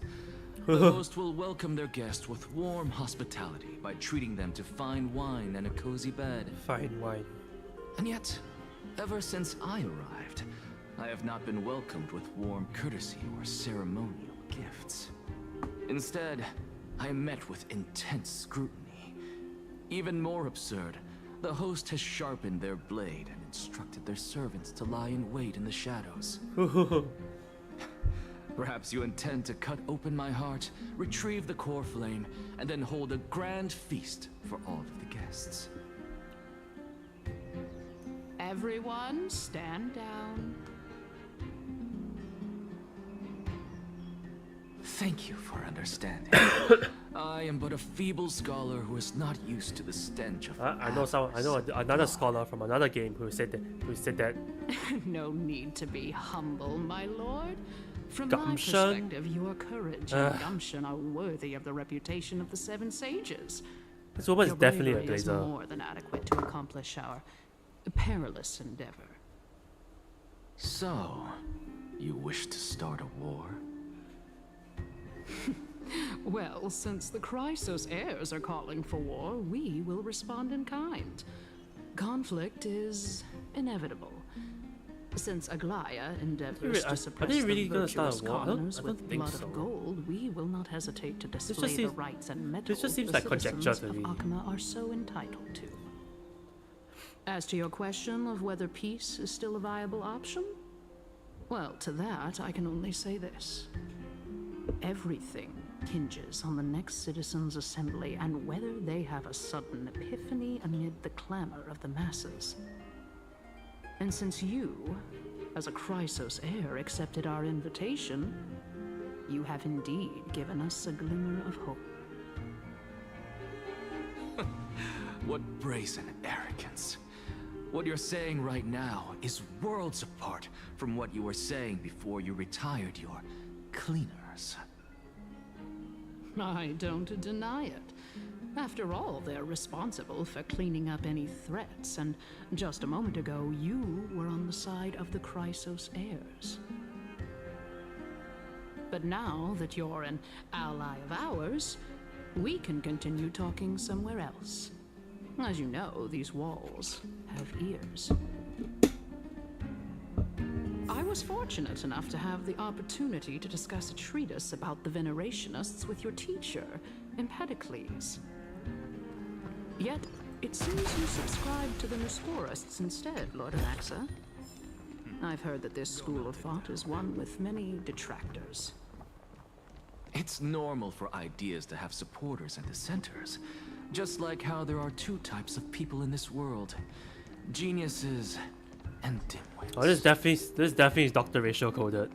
The host will welcome their guest with warm hospitality by treating them to fine wine and a cozy bed. Fine wine. And yet, ever since I arrived, I have not been welcomed with warm courtesy or ceremonial gifts. Instead, I am met with intense scrutiny. Even more absurd, The host has sharpened their blade and instructed their servants to lie in wait in the shadows. Perhaps you intend to cut open my heart, retrieve the core flame, and then hold a grand feast for all of the guests. Everyone, stand down. Thank you for understanding. I am but a feeble scholar who is not used to the stench of I know another scholar from another game who said that. No need to be humble, my lord. From my Gumption. perspective, your courage and gumption are worthy of the reputation of the Seven Sages. This woman is Your definitely a bravery is blazer. more than adequate to accomplish our perilous endeavor. So, you wish to start a war? Well, since the Chrysos heirs are calling for war, we will respond in kind. Conflict is inevitable. Since Aglaya endeavors to suppress they the really gonna virtuous start a war? I commoners don't with think blood so. of gold, we will not hesitate to display the seems- rights and metals just seems the like conjecture citizens to me. of Akama are so entitled to. As to your question of whether peace is still a viable option, well, to that I can only say this. Everything hinges on the next citizens' assembly and whether they have a sudden epiphany amid the clamor of the masses. And since you, as a Chrysos heir, accepted our invitation, you have indeed given us a glimmer of hope. What brazen arrogance. What you're saying right now is worlds apart from what you were saying before you retired your cleaners. I don't deny it. After all, they're responsible for cleaning up any threats, and just a moment ago, you were on the side of the Chrysos heirs. But now that you're an ally of ours, we can continue talking somewhere else. As you know, these walls have ears. I was fortunate enough to have the opportunity to discuss a treatise about the Venerationists with your teacher, Empedocles. Yet, it seems you subscribe to the Nusporists instead, Lord Anaxa. I've heard that this school of thought is one with many detractors. It's normal for ideas to have supporters and dissenters. Just like how there are two types of people in this world. Geniuses and dimwits. Oh, this definitely is Dr. Ratio coded.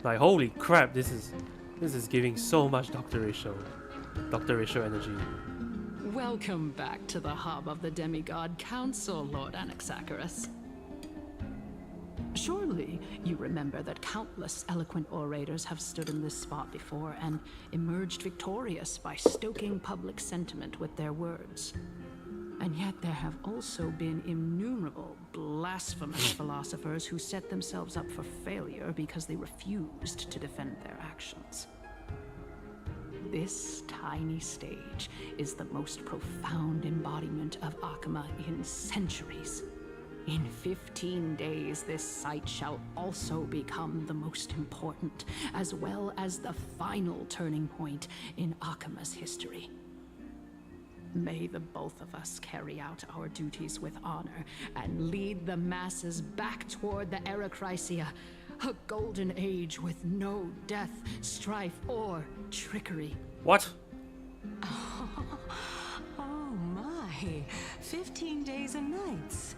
Like holy crap, this is giving so much Dr. Ratio energy. Welcome back to the hub of the Demigod Council, Lord Anaxagoras. Surely you remember that countless eloquent orators have stood in this spot before and emerged victorious by stoking public sentiment with their words. And yet there have also been innumerable blasphemous philosophers who set themselves up for failure because they refused to defend their actions. This tiny stage is the most profound embodiment of Akama in centuries. In 15 days, this site shall also become the most important, as well as the final turning point in Akama's history. May the both of us carry out our duties with honor and lead the masses back toward the Era Chrysia, a golden age with no death, strife, or trickery. What? Oh my, 15 days and nights.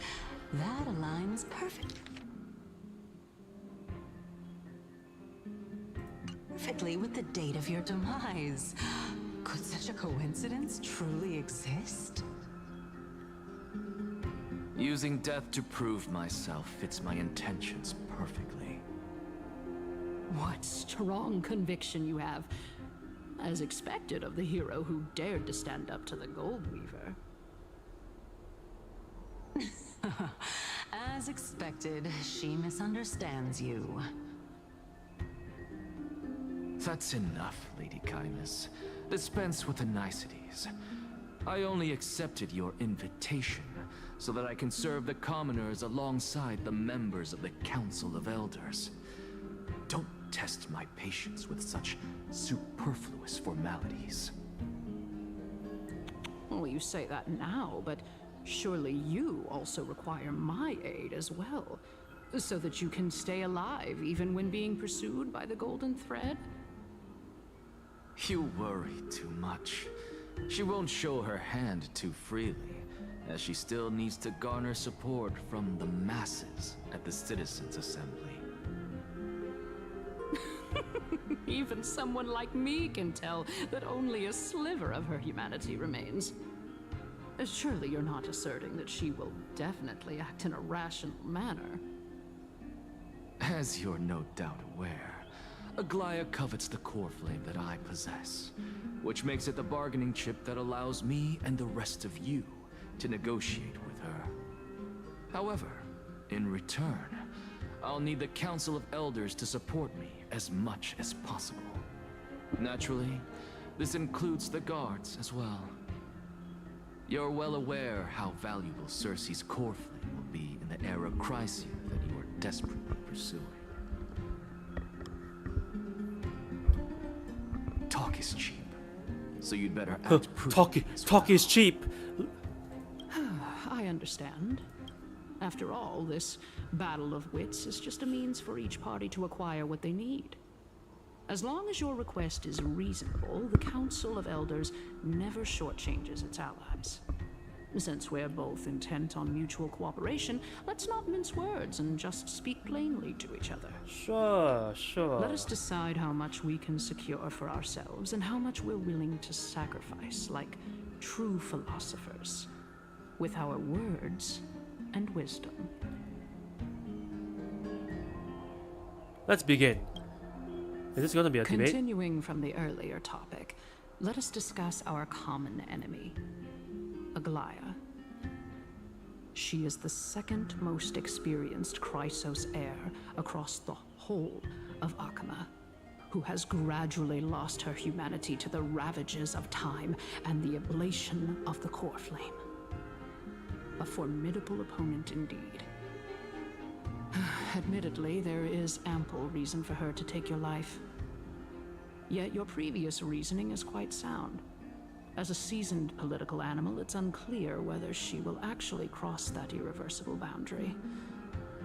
That aligns perfectly with the date of your demise. Could such a coincidence truly exist? Using death to prove myself fits my intentions perfectly. What strong conviction you have, as expected of the hero who dared to stand up to the Gold Weaver. As expected, she misunderstands you. That's enough, Lady Kindness. Dispense with the niceties. I only accepted your invitation so that I can serve the commoners alongside the members of the Council of Elders. Don't test my patience with such superfluous formalities. Well, you say that now, but surely you also require my aid as well, so that you can stay alive even when being pursued by the Golden Thread? You worry too much. She won't show her hand too freely, as she still needs to garner support from the masses at the Citizens' Assembly. Even someone like me can tell that only a sliver of her humanity remains. Surely you're not asserting that she will definitely act in a rational manner. As you're no doubt aware, Aglaya covets the core flame that I possess, which makes it the bargaining chip that allows me and the rest of you to negotiate with her. However, in return, I'll need the Council of Elders to support me as much as possible. Naturally, this includes the guards as well. You're well aware how valuable Cersei's core flame will be in the era Chrysia that you are desperately pursuing. Talk is cheap, so you'd better act prudently as Talk well. is cheap. I understand. After all, this battle of wits is just a means for each party to acquire what they need. As long as your request is reasonable, the Council of Elders never shortchanges its allies. Since we're both intent on mutual cooperation, let's not mince words and just speak plainly to each other. Sure. Let us decide how much we can secure for ourselves and how much we're willing to sacrifice, like true philosophers, with our words and wisdom. Let's begin. Is this going to be a debate? Continuing from the earlier topic, let us discuss our common enemy, Aglaya. She is the second most experienced Chrysos heir across the whole of Akama, who has gradually lost her humanity to the ravages of time and the ablation of the core flame. A formidable opponent indeed. Admittedly, there is ample reason for her to take your life. Yet your previous reasoning is quite sound. As a seasoned political animal, it's unclear whether she will actually cross that irreversible boundary.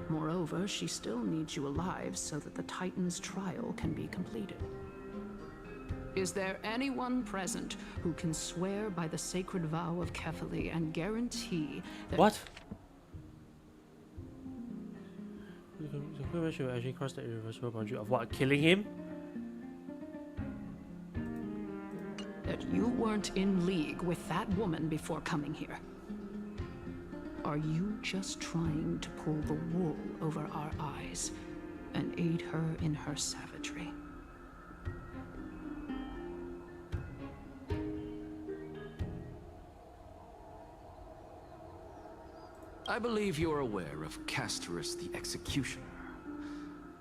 Moreover, she still needs you alive so that the Titan's trial can be completed. Is there anyone present who can swear by the sacred vow of Kefali and guarantee that— What? The Queen should actually cross the irreversible boundary of what? Killing him? that you weren't in league with that woman before coming here? Are you just trying to pull the wool over our eyes and aid her in her savagery? I believe you're aware of Castorus the Executioner.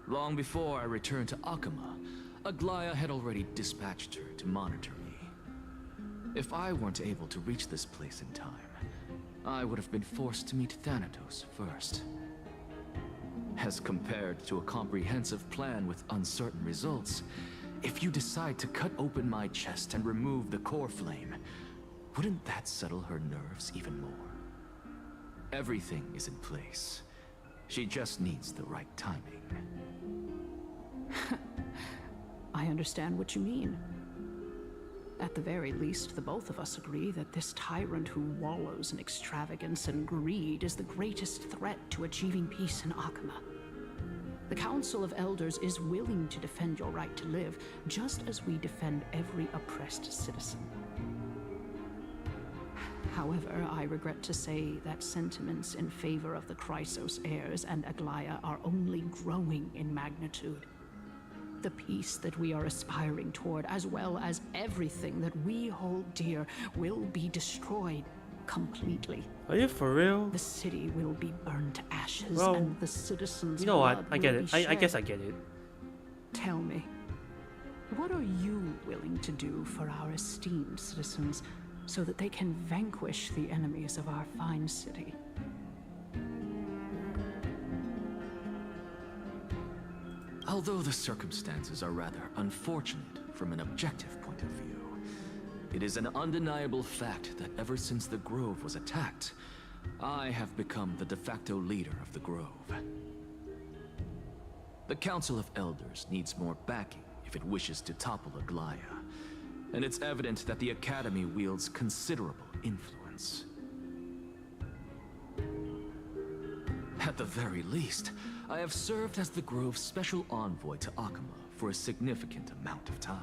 Long before I returned to Akama, Aglaya had already dispatched her to monitor me. If I weren't able to reach this place in time, I would have been forced to meet Thanatos first. As compared to a comprehensive plan with uncertain results, if you decide to cut open my chest and remove the core flame, wouldn't that settle her nerves even more? Everything is in place. She just needs the right timing. I understand what you mean. At the very least, the both of us agree that this tyrant who wallows in extravagance and greed is the greatest threat to achieving peace in Akama. The Council of Elders is willing to defend your right to live, just as we defend every oppressed citizen. However, I regret to say that sentiments in favor of the Chrysos heirs and Aglaya are only growing in magnitude. The peace that we are aspiring toward, as well as everything that we hold dear, will be destroyed completely. Are you for real? The city will be burned to ashes, Well, and the citizens' you know what? blood I get will it. be I guess I shed. get it. Tell me, what are you willing to do for our esteemed citizens so that they can vanquish the enemies of our fine city? Although the circumstances are rather unfortunate from an objective point of view, it is an undeniable fact that ever since the Grove was attacked, I have become the de facto leader of the Grove. The Council of Elders needs more backing if it wishes to topple Aglaya, and it's evident that the Academy wields considerable influence. At the very least, I have served as the Grove's special envoy to Akama for a significant amount of time.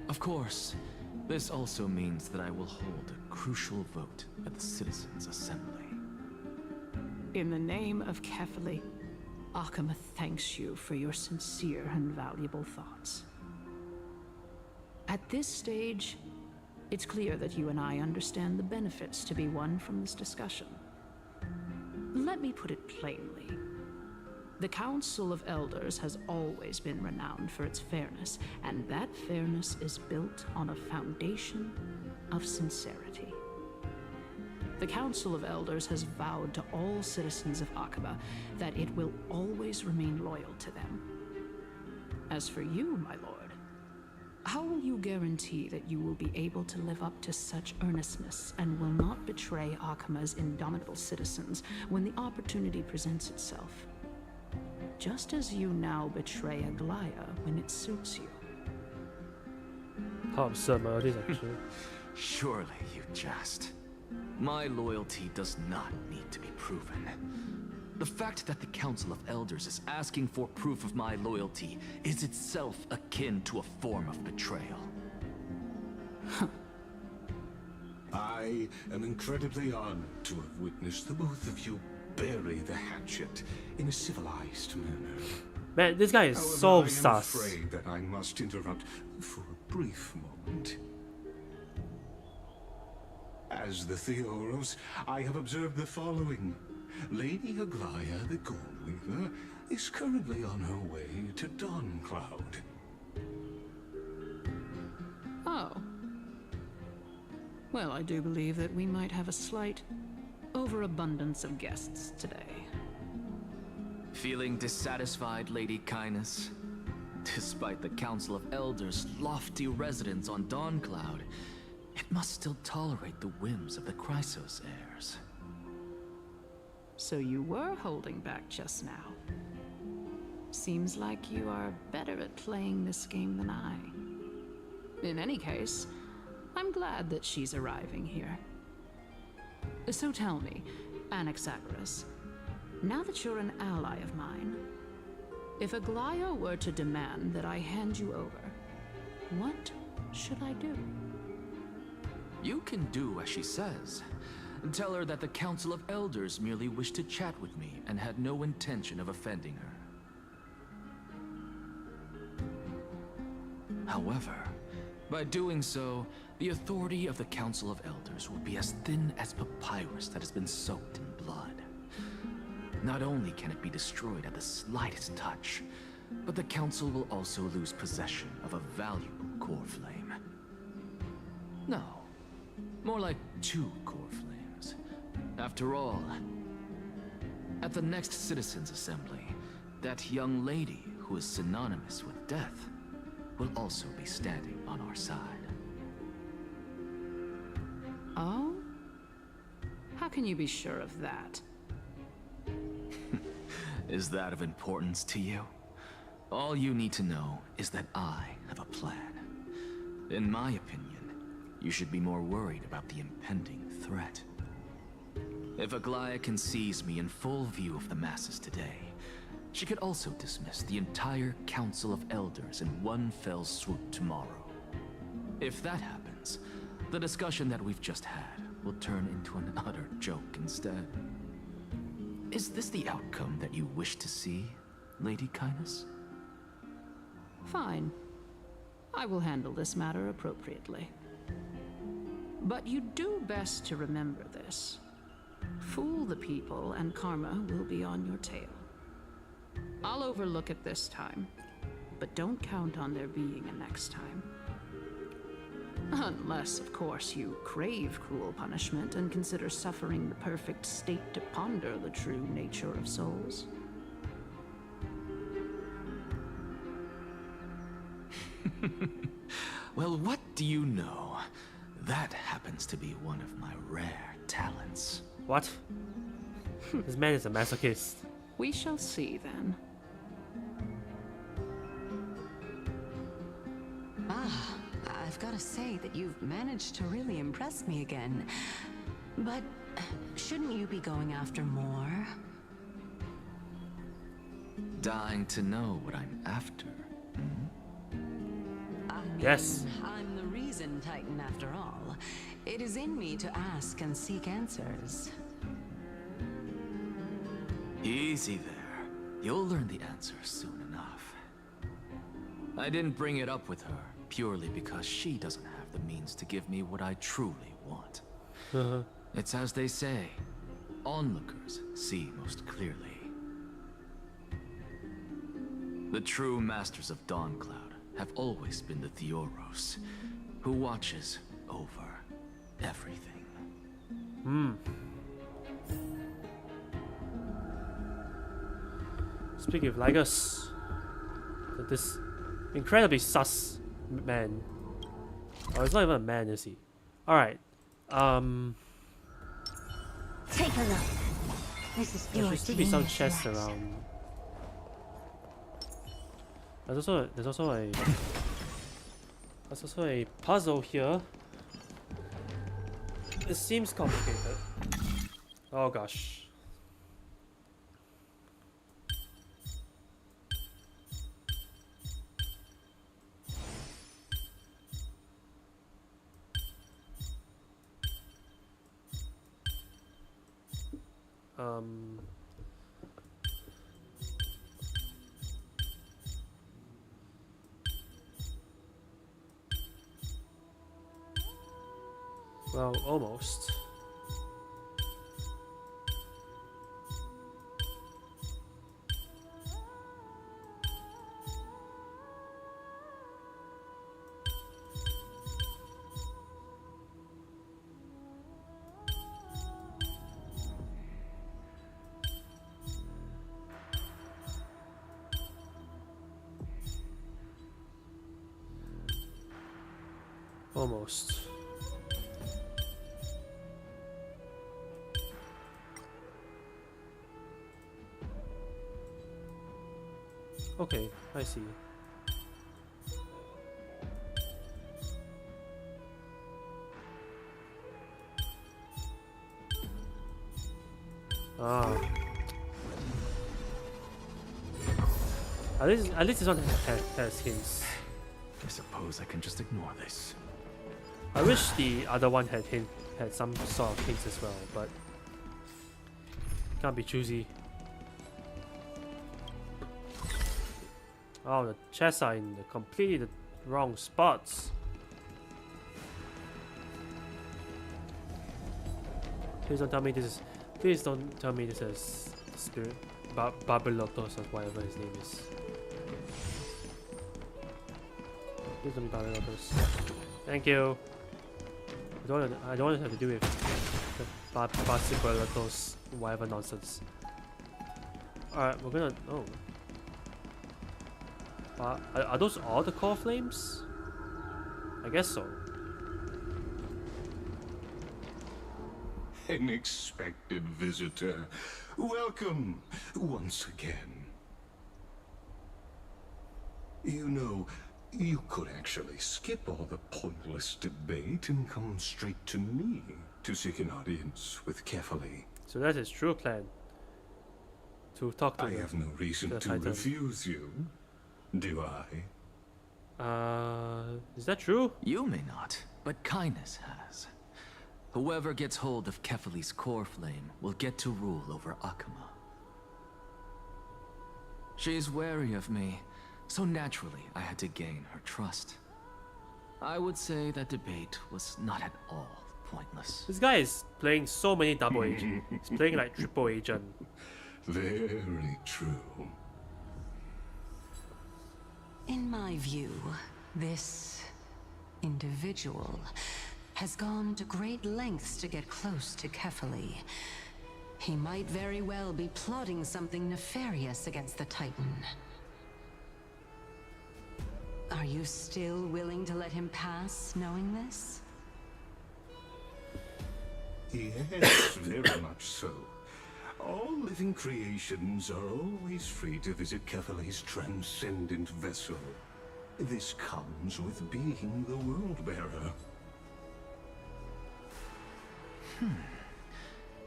Of course, this also means that I will hold a crucial vote at the Citizens' Assembly. In the name of Kefali, Akama thanks you for your sincere and valuable thoughts. At this stage, it's clear that you and I understand the benefits to be won from this discussion. Let me put it plainly. The Council of Elders has always been renowned for its fairness, and that fairness is built on a foundation of sincerity. The Council of Elders has vowed to all citizens of Akaba that it will always remain loyal to them. As for you, my lord, how will you guarantee that you will be able to live up to such earnestness and will not betray Akama's indomitable citizens when the opportunity presents itself? Just as you now betray Aglaya when it suits you. How absurd my idea is actually. Surely you jest. My loyalty does not need to be proven. The fact that the Council of Elders is asking for proof of my loyalty is itself akin to a form of betrayal. I am incredibly honored to have witnessed the both of you bury the hatchet in a civilized manner. Man, this guy is However, so I am sus. afraid that I must interrupt for a brief moment. As the Theoros, I have observed the following. Lady Aglaya, the Goldweaver, is currently on her way to Dawncloud. Oh. Well, I do believe that we might have a slight overabundance of guests today. Feeling dissatisfied, Lady Kindness? Despite the Council of Elders' lofty residence on Dawncloud, it must still tolerate the whims of the Chrysos heirs. So you were holding back just now. Seems like you are better at playing this game than I. In any case, I'm glad that she's arriving here. So tell me, Anaxagoras, now that you're an ally of mine, if Aglaya were to demand that I hand you over, what should I do? You can do as she says. Tell her that the Council of Elders merely wished to chat with me and had no intention of offending her. However, by doing so, the authority of the Council of Elders will be as thin as papyrus that has been soaked in blood. Not only can it be destroyed at the slightest touch, but the Council will also lose possession of a valuable core flame. No, more like 2 core flames. After all, at the next Citizens' Assembly, that young lady who is synonymous with death will also be standing on our side. Oh? How can you be sure of that? Is that of importance to you? All you need to know is that I have a plan. In my opinion, you should be more worried about the impending threat. If Aglaya can seize me in full view of the masses today, she could also dismiss the entire Council of Elders in one fell swoop tomorrow. If that happens, the discussion that we've just had will turn into an utter joke instead. Is this the outcome that you wish to see, Lady Kindness? Fine. I will handle this matter appropriately. But you do best to remember this. Fool the people and karma will be on your tail. I'll overlook it this time, but don't count on there being a next time. Unless, of course, you crave cruel punishment and consider suffering the perfect state to ponder the true nature of souls. Well, what do you know? That happens to be one of my rare talents. What? This man is a masochist. We shall see then. Ah, I've got to say that you've managed to really impress me again. But shouldn't you be going after more? Dying to know what I'm after. I mean, Yes. I'm the reason Titan after all. It is in me to ask and seek answers. Easy there. You'll learn the answer soon enough. I didn't bring it up with her purely because she doesn't have the means to give me what I truly want. It's as they say, onlookers see most clearly. The true masters of Dawncloud have always been the Theoros, who watches over everything. Speaking of Lygus, this incredibly sus man. Oh, it's not even a man, is he? Alright. Take a look. This is There your should still be some genius chests selection. around. There's also a puzzle here. It seems complicated. Oh gosh. Well, almost. Almost. Okay, I see. Ah. At least this one has hints. I suppose I can just ignore this. I wish the other one had some sort of hints as well, but can't be choosy. Oh, the chests are in the completely wrong spots. Please don't tell me this is. Please don't tell me this is Spirit Barbelotos or whatever his name is. Please don't be Barbelotos. Thank you. I don't want to have to do with the Barbelotos whatever nonsense. Alright, we're gonna. Oh. Are those all the core flames? I guess so. An expected visitor. Welcome once again. You know, you could actually skip all the pointless debate and come straight to me to seek an audience with Kefali. So that is true plan. To talk to I have no reason to Titan. refuse you, do I? Is that true? You may not, but kindness has. Whoever gets hold of Kefali's core flame will get to rule over Akama. She's wary of me, so naturally I had to gain her trust. I would say that debate was not at all pointless. This guy is playing so many double agent. He's playing like triple agent. Very true. In my view, this individual has gone to great lengths to get close to Kefali. He might very well be plotting something nefarious against the Titan. Are you still willing to let him pass, knowing this? Yes, very much so. All living creations are always free to visit Kefale's transcendent vessel. This comes with being the world-bearer.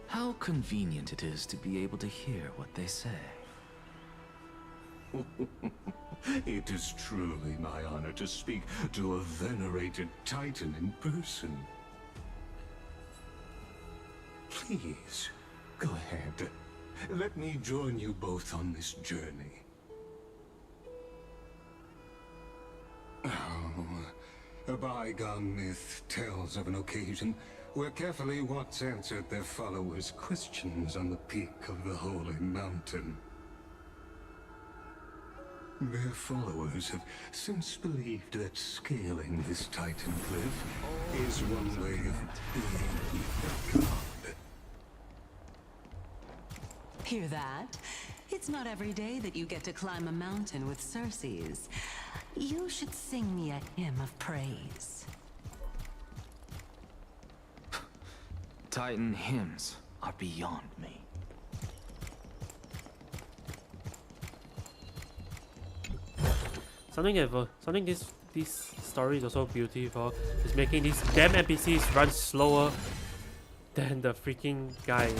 How convenient it is to be able to hear what they say. It is truly my honor to speak to a venerated Titan in person. Please, go ahead. Let me join you both on this journey. Oh, a bygone myth tells of an occasion where Kefale once answered their followers' questions on the peak of the Holy Mountain. Their followers have since believed that scaling this Titan cliff is one way of being God. Hear that? It's not every day that you get to climb a mountain with Circes. You should sing me a hymn of praise. Titan hymns are beyond me. Something this story is also beautiful is making these damn NPCs run slower than the freaking guy.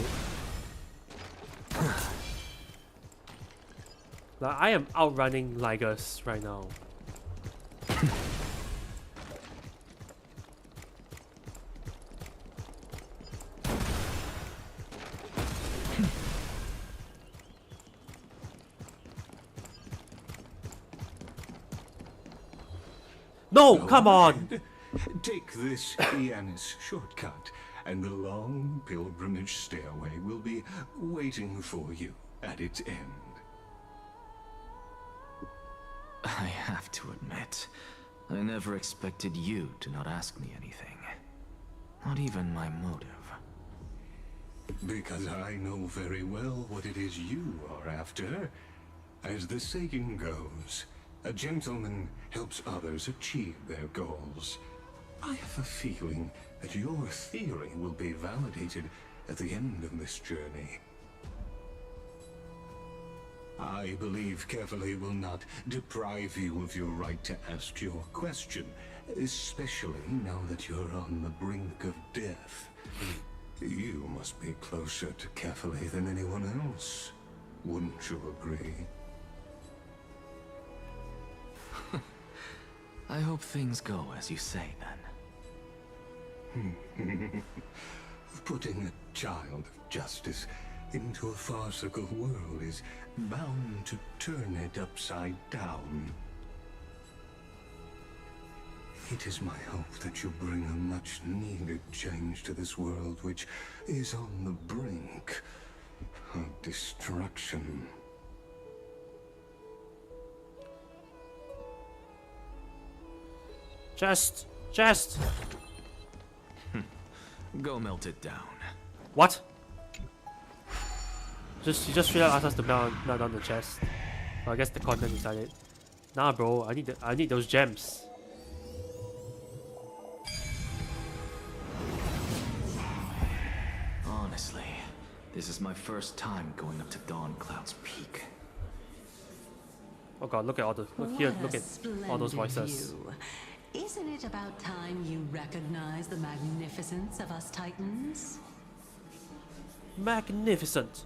Like, I am outrunning Ligus right now. No, come on! Take this Iannis shortcut, and the long pilgrimage stairway will be waiting for you at its end. I have to admit, I never expected you to not ask me anything. Not even my motive. Because I know very well what it is you are after. As the saying goes, a gentleman helps others achieve their goals. I have a feeling that your theory will be validated at the end of this journey. I believe Kefale will not deprive you of your right to ask your question, especially now that you're on the brink of death. You must be closer to Kefale than anyone else. Wouldn't you agree? I hope things go as you say, then. Putting a child of justice into a farcical world is bound to turn it upside down. It is my hope that you bring a much-needed change to this world, which is on the brink of destruction. Chest! Go melt it down. What? You just straight up asked us to melt down the chest. Well, I guess the content inside it. Nah, bro, I need those gems. Honestly, this is my first time going up to Dawn Cloud's peak. Oh god, look at all the look at all those voices. View. Isn't it about time you recognize the magnificence of us Titans? Magnificent.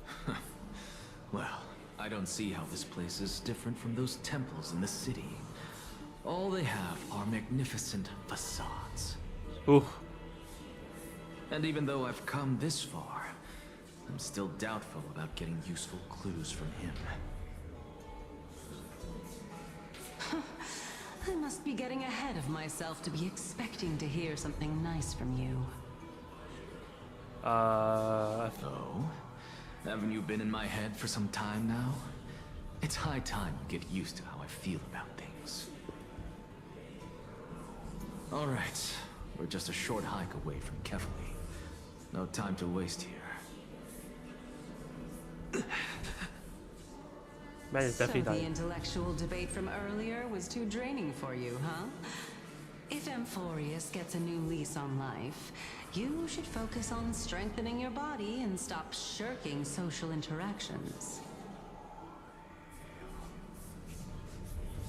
Well, I don't see how this place is different from those temples in the city. All they have are magnificent facades. Ooh. And even though I've come this far, I'm still doubtful about getting useful clues from him. I must be getting ahead of myself to be expecting to hear something nice from you. Oh? Haven't you been in my head for some time now? It's high time you get used to how I feel about things. Alright, we're just a short hike away from Kefale. No time to waste here. Man, it's definitely so the dying. intellectual debate from earlier was too draining for you, huh? If Amphorius gets a new lease on life, you should focus on strengthening your body and stop shirking social interactions.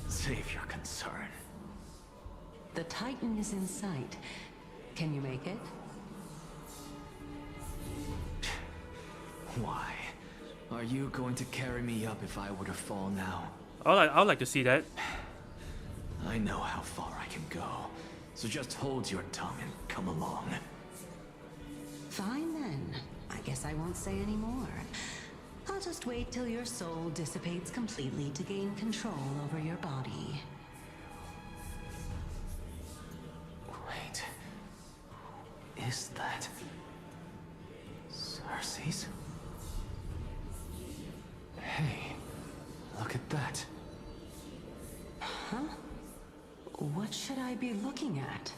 Save your concern. The Titan is in sight. Can you make it? Why? Are you going to carry me up if I were to fall now? I would like to see that. I know how far I can go, so just hold your tongue and come along. Fine then. I guess I won't say any more. I'll just wait till your soul dissipates completely to gain control over your body. Wait. Who is that? Cersei's? Hey, look at that. Huh? What should I be looking at?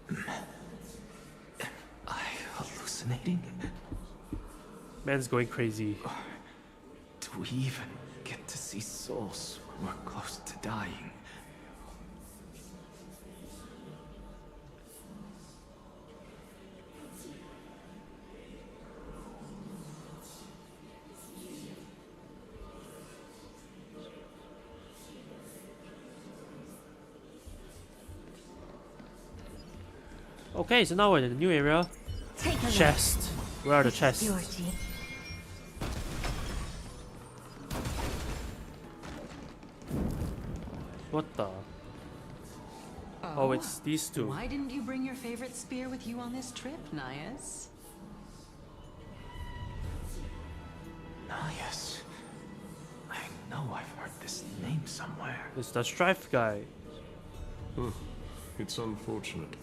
Am I hallucinating? Man's going crazy. Do we even get to see souls when we're close to dying? Okay, so now we're in the new area. Take a Chest. Where are the chests? Purity. What the? Oh, it's these two. Why didn't you bring your favorite spear with you on this trip, Nias? Nias. I know I've heard this name somewhere. It's the Strife guy. It's unfortunate.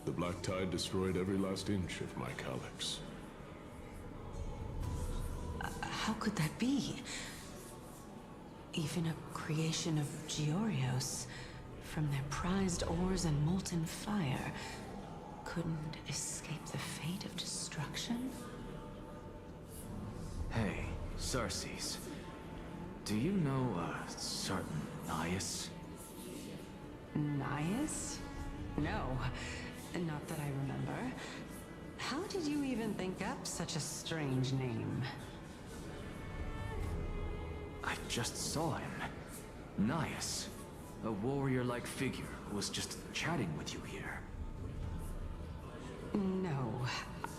The Black Tide destroyed every last inch of my calyx. How could that be? Even a creation of Georios, from their prized ores and molten fire, couldn't escape the fate of destruction? Hey, Cersei's. Do you know a certain Nias? Nias? No, not that I remember. How did you even think up such a strange name? I just saw him. Nias. A warrior-like figure who was just chatting with you here. No,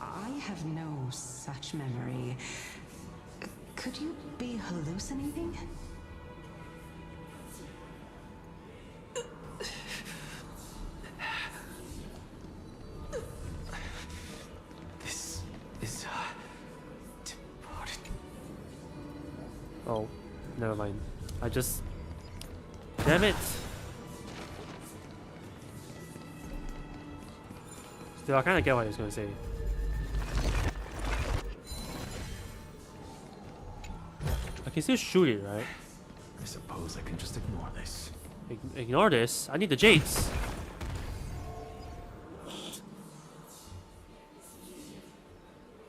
I have no such memory. Could you be hallucinating? This is departed. Oh, never mind. I just... Damn it! Still, I kind of get what he was going to say. I can still shoot it, right? I suppose I can just ignore this. Ignore this? I need the jades.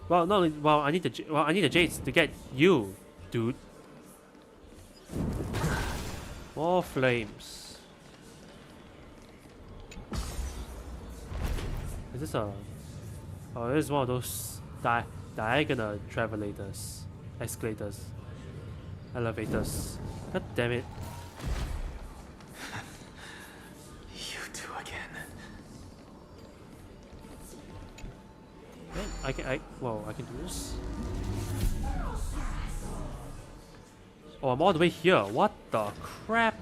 Well, no. Well, I need the jades to get you, dude. More flames. Is this a? Oh, this is one of those diagonal travelators, escalators, elevators. God damn it! You two again. Well, I can do this. Oh, I'm all the way here. What the crap?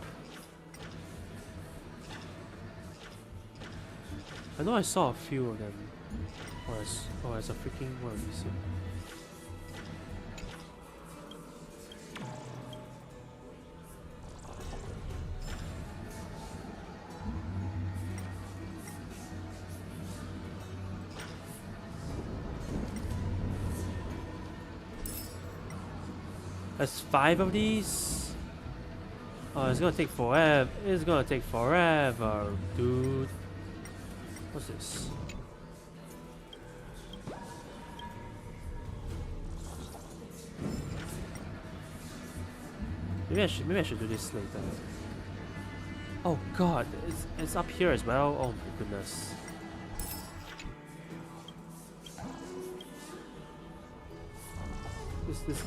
I know I saw a few of them. Oh, there's a freaking one of these here. There's 5 of these. Oh, it's gonna take forever. It's gonna take forever, dude. What's this? Maybe I should do this later. Oh god, it's up here as well. Oh my goodness.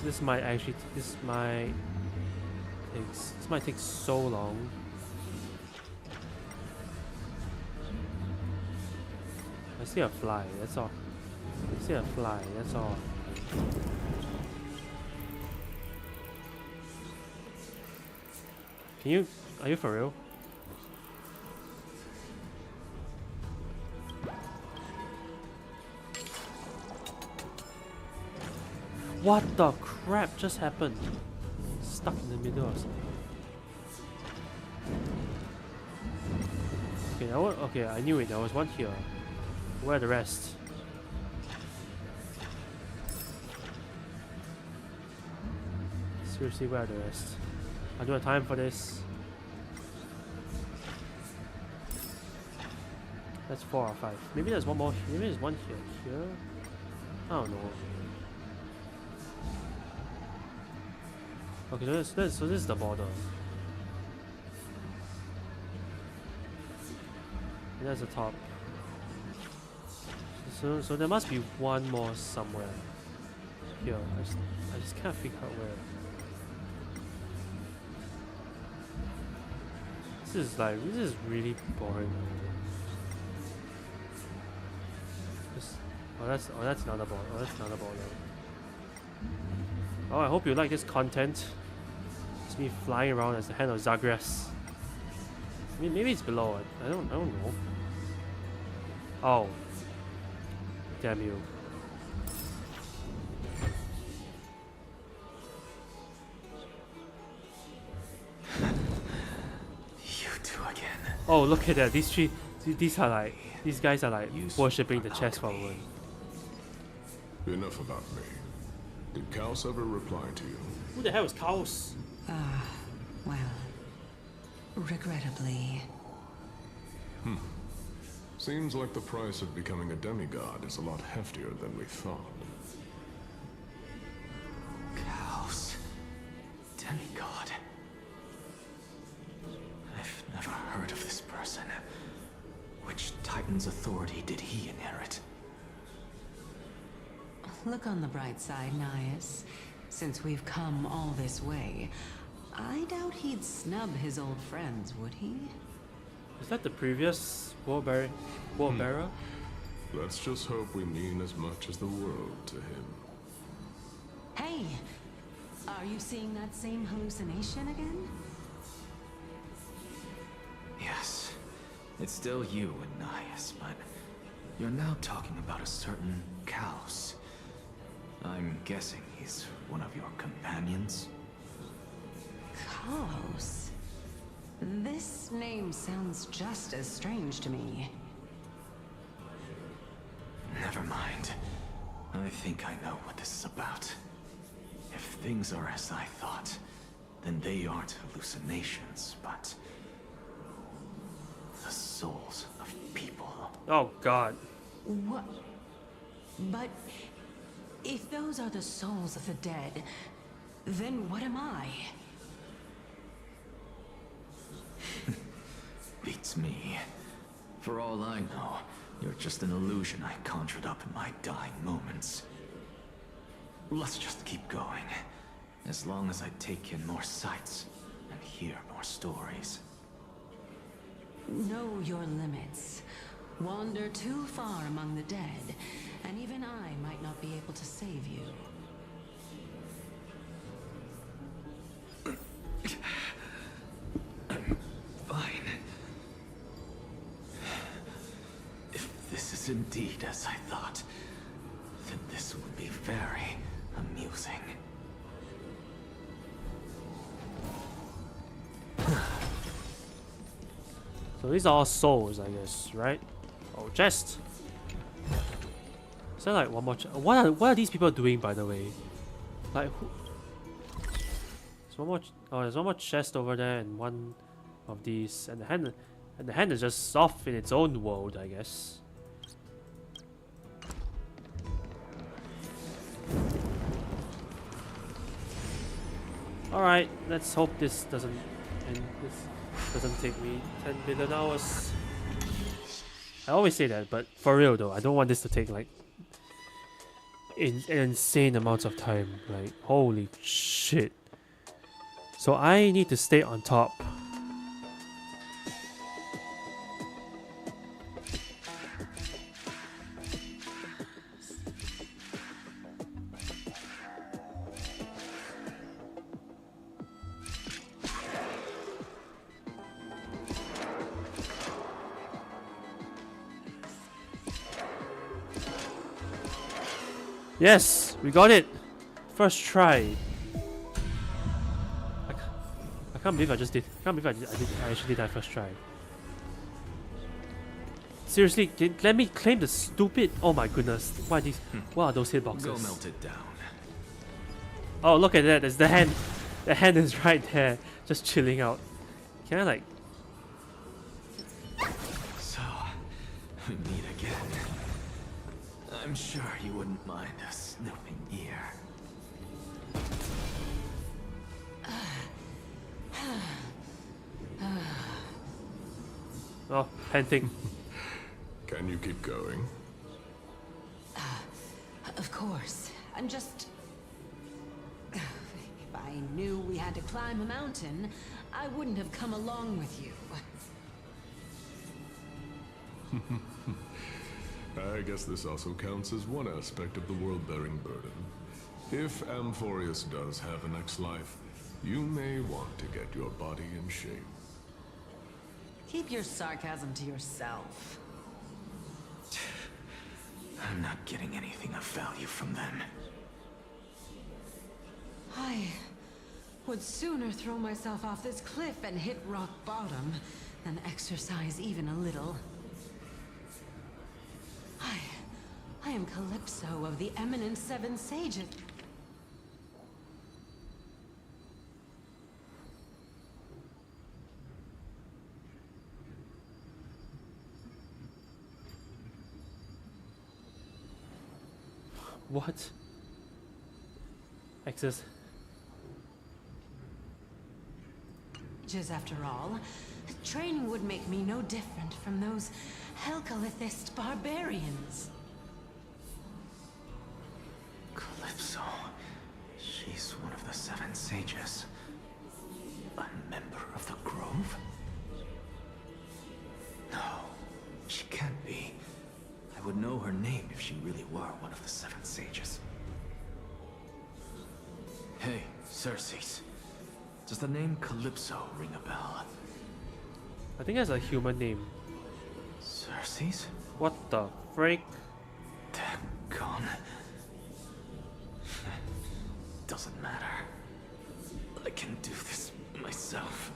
This might actually this might take so long. I see a fly, that's all. I see a fly, that's all. Are you for real? What the crap just happened? Stuck in the middle of something. Okay, I knew it. There was one here. Where are the rest? Seriously, where are the rest? I don't have time for this. That's 4 or 5. Maybe there's one more. Maybe there's one here. I don't know. Okay, so this is the border. And that's the top. So there must be one more somewhere. Here, I just can't figure out where. This is really boring. That's another border. Oh, I hope you like this content. It's me flying around as the hand of Zagreus. I mean, maybe it's below it. I don't know. Oh, damn you! You two again. Oh, look at that! These guys are like worshipping the chest forward. Enough about me. Did Kaos ever reply to you? Who the hell is Kaos? Well, regrettably. Seems like the price of becoming a demigod is a lot heftier than we thought. Kaos. Demigod. I've never heard of this person. Which Titan's authority did he inherit? Look on the bright side, Nias. Since we've come all this way, I doubt he'd snub his old friends, would he? Is that the previous war bearer? Let's just hope we mean as much as the world to him. Hey! Are you seeing that same hallucination again? Yes. It's still you and Nias, but you're now talking about a certain Kaos. I'm guessing he's one of your companions? Kaos? This name sounds just as strange to me. Never mind. I think I know what this is about. If things are as I thought, then they aren't hallucinations, but the souls of people. Oh god. What? But if those are the souls of the dead, then what am I? Beats me. For all I know, you're just an illusion I conjured up in my dying moments. Let's just keep going. As long as I take in more sights and hear more stories. Know your limits. Wander too far among the dead, and even I might not be able to save you. Fine. If this is indeed as I thought, then this would be very amusing. So these are all souls, I guess, right? Oh, chest. Is there like one more? What are these people doing, by the way? Like, who? There's one more. Oh, there's one more chest over there, and one of these, and the hand is just off in its own world, I guess. Alright, let's hope this doesn't end. This doesn't take me 10 billion hours. I always say that, but for real though, I don't want this to take like insane amounts of time. Like, holy shit. So I need to stay on top. Yes, we got it. First try. I can't believe I just did. I can't believe I actually did that first try. Seriously, let me claim the stupid. Oh my goodness! What are these? What are those hitboxes? Go melt it down. Oh, look at that! There's the hand. The hand is right there, just chilling out. Can I like? So, we meet again. I'm sure you wouldn't mind a snooping ear. Oh, panting. Can you keep going? Of course. I'm just... If I knew we had to climb a mountain, I wouldn't have come along with you. I guess this also counts as one aspect of the world-bearing burden. If Amphorius does have a next life, you may want to get your body in shape. Keep your sarcasm to yourself. I'm not getting anything of value from them. I would sooner throw myself off this cliff and hit rock bottom than exercise even a little. I am Calypso of the eminent Seven Sages. What? Access. Just after all, training would make me no different from those Helcalithist barbarians. Calypso. She's one of the Seven Sages. A member of the Grove? No, she can't be. I would know her name if she really were one of the Seven Sages. Hey, Circes. Does the name Calypso ring a bell? I think that's a human name. Circes? What the freak? Daggone. Doesn't matter. I can do this myself.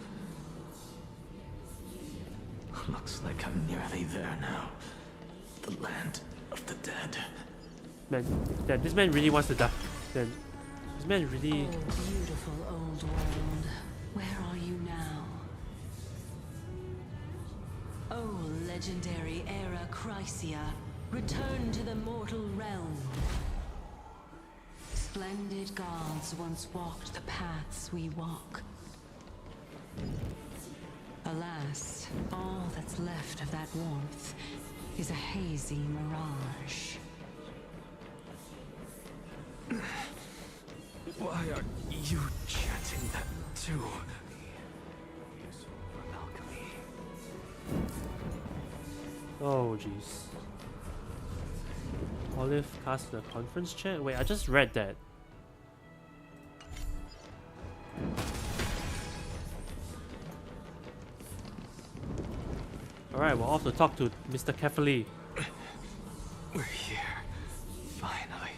Looks like I'm nearly there now. The land of the dead. Man, yeah, this man really wants to die. Man, this man really. Oh, beautiful old world. Where are you now? Oh, legendary era Chrysia, return to the mortal realm. Splendid gods once walked the paths we walk. Alas, all that's left of that warmth is a hazy mirage. Why are you chanting that too? Oh jeez. Olive cast the conference chat? Wait, I just read that. Alright, we're off to talk to Mr. Kefali. We're here. Finally.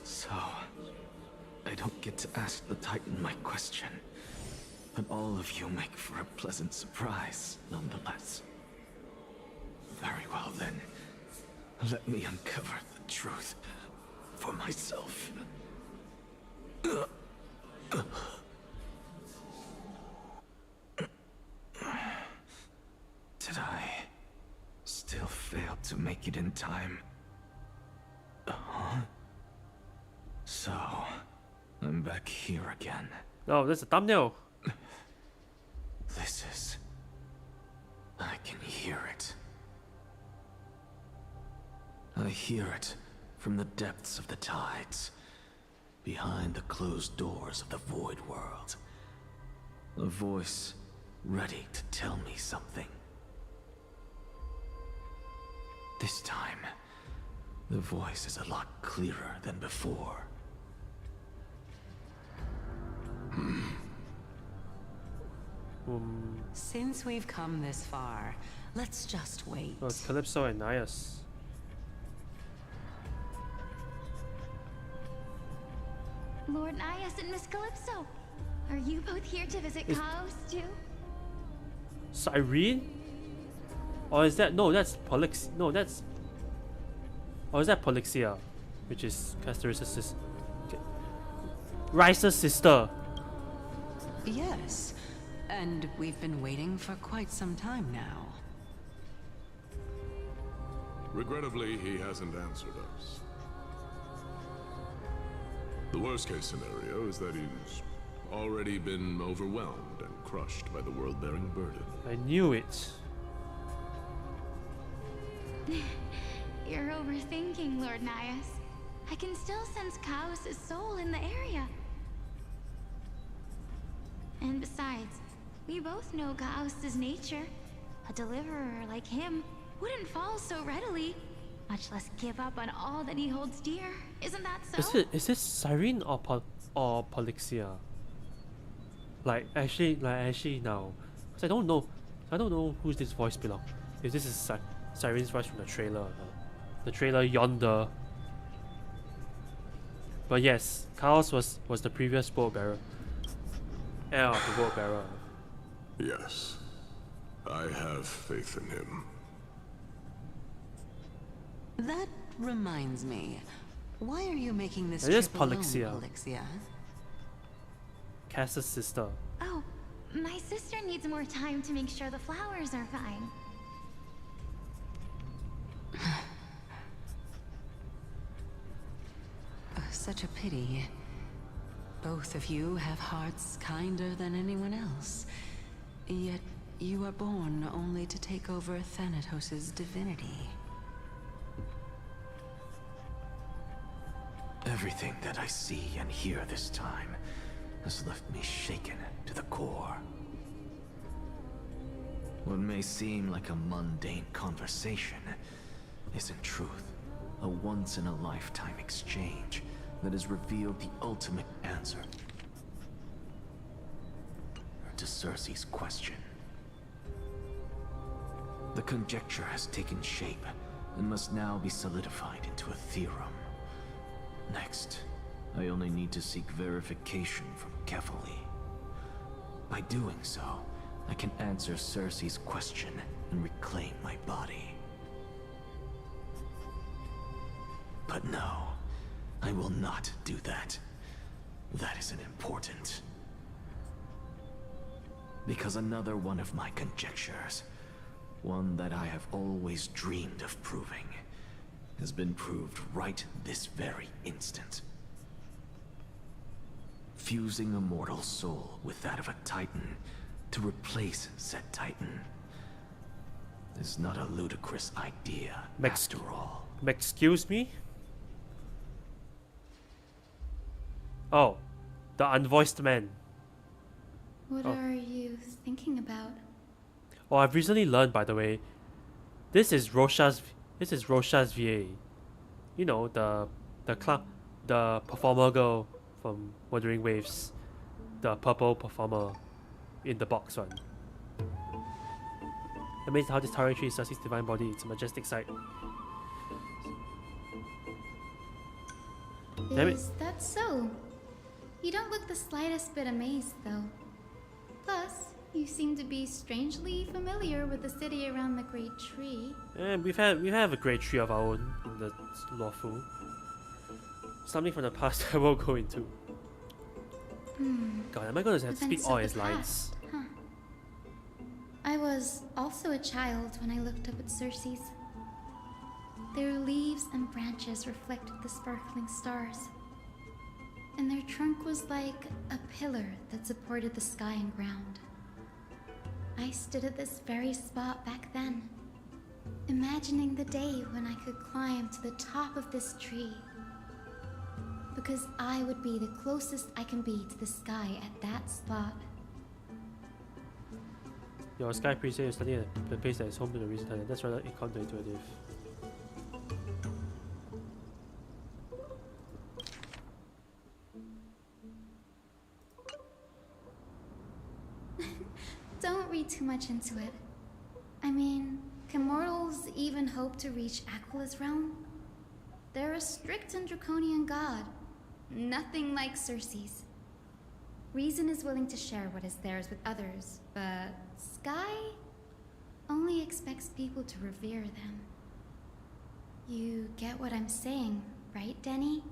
So, I don't get to ask the Titan my question. But all of you make for a pleasant surprise, nonetheless. Very well then. Let me uncover the truth for myself. Did I still fail to make it in time? Huh? So, I'm back here again. No, that's a thumbnail. This is... I can hear it. I hear it from the depths of the tides, behind the closed doors of the void world. A voice ready to tell me something. This time, the voice is a lot clearer than before. Since we've come this far, let's just wait. Oh, it's Calypso and Nias. Lord Nias and Miss Calypso, are you both here to visit Chaos too? Cyrene? Or is that... No, that's Polix... No, that's... Or is that Polixia? Which is Casteris's sister. Okay. Rice's sister. Yes, and we've been waiting for quite some time now. Regrettably, he hasn't answered us. The worst case scenario is that he's already been overwhelmed and crushed by the world-bearing burden. I knew it. You're overthinking, Lord Nias. I can still sense Chaos' soul in the area. And besides, we both know Chaos' nature. A deliverer like him wouldn't fall so readily, much less give up on all that he holds dear. Isn't that so? Is this Cyrene or Polixia? Like actually now, because I don't know who's this voice belong. If this is Cyrene's voice from the trailer yonder. But yes, Chaos was the previous boat bearer. Heir of the boat bearer. Yes, I have faith in him. That reminds me. Why are you making this It is trip alone, Polixia. Polixia? Cass's sister. Oh, my sister needs more time to make sure the flowers are fine. Such a pity. Both of you have hearts kinder than anyone else. Yet you are born only to take over Thanatos' divinity. Everything that I see and hear this time has left me shaken to the core. What may seem like a mundane conversation is in truth a once-in-a-lifetime exchange that has revealed the ultimate answer to Cersei's question. The conjecture has taken shape and must now be solidified into a theorem. Next, I only need to seek verification from Kefali. By doing so, I can answer Cersei's question and reclaim my body. But no, I will not do that. That isn't important. Because another one of my conjectures, one that I have always dreamed of proving, has been proved right this very instant. Fusing a mortal soul with that of a Titan to replace said Titan is not a ludicrous idea after all. Excuse me? Oh, the unvoiced man. What are you thinking about? Oh, I've recently learned, by the way, this is Rosha's VA. You know, the performer girl from Wuthering Waves, the purple performer in the box one. Amazing how this towering tree is Cersei's divine body. It's a majestic sight. Damn it. Is that so? You don't look the slightest bit amazed, though. Plus, you seem to be strangely familiar with the city around the Great Tree. And we have a great tree of our own in the lawful. Something from the past I won't go into. God, am I going to have to speak all his lines? Huh. I was also a child when I looked up at Cersei's. Their leaves and branches reflected the sparkling stars. and their trunk was like a pillar that supported the sky and ground. I stood at this very spot back then, imagining the day when I could climb to the top of this tree. Because I would be the closest I can be to the sky at that spot. Your Sky Priest is studying at the place that is home to the recent Titan. That's rather counterintuitive. Don't read too much into it. I mean, can mortals even hope to reach Aquila's realm? They're a strict and draconian god. Nothing like Circe's. Reason is willing to share what is theirs with others, but Sky only expects people to revere them. You get what I'm saying, right, Denny?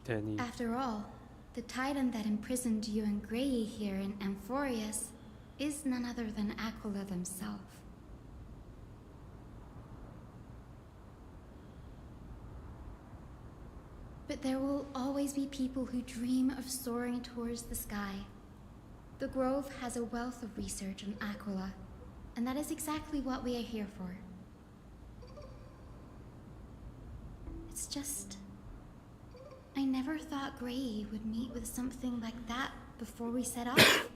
Denny. After all, the Titan that imprisoned you and Grey here in Amphorius is none other than Aquila themselves. But there will always be people who dream of soaring towards the sky. The Grove has a wealth of research on Aquila, and that is exactly what we are here for. It's just... I never thought Grey would meet with something like that before we set off.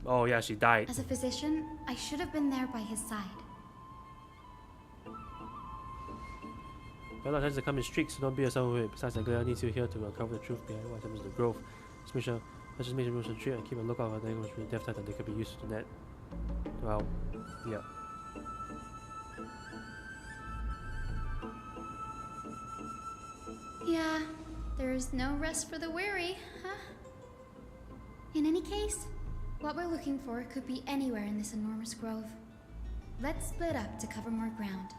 Oh yeah, she died. As a physician, I should have been there by his side. Bella tends to come in streaks, so don't be a self-aware. Besides, Anguilla needs you here to uncover the truth behind what happens to the Grove. Let's just make sure rules retreat and keep a lookout for language with the Death Titan. They could be used to net. Well, yeah. Yeah, there's no rest for the weary, huh? In any case, what we're looking for could be anywhere in this enormous grove. Let's split up to cover more ground.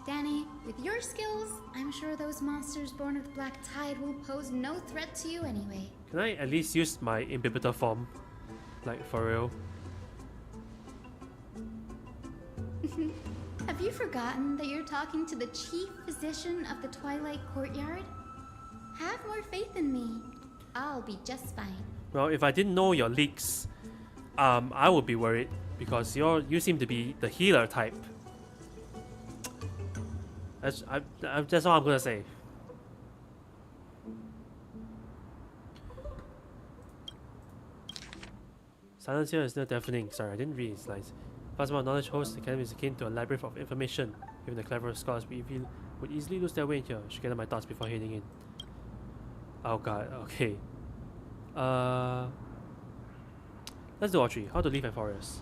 Danny, with your skills, I'm sure those monsters born of the Black Tide will pose no threat to you anyway. Can I at least use my inhibitor form? Like, for real? Have you forgotten that you're talking to the chief physician of the Twilight Courtyard? Have more faith in me. I'll be just fine. Well, if I didn't know your leaks, I would be worried because you seem to be the healer type. That's all I'm gonna say. Silence here is still deafening. Sorry, I didn't read its lines. Plasma of Knowledge hosts the academy is akin to a labyrinth of information. Even the clever scholars would easily lose their way in here. I should gather my thoughts before heading in. Oh god, okay. Let's do all three. How to leave Amphorius.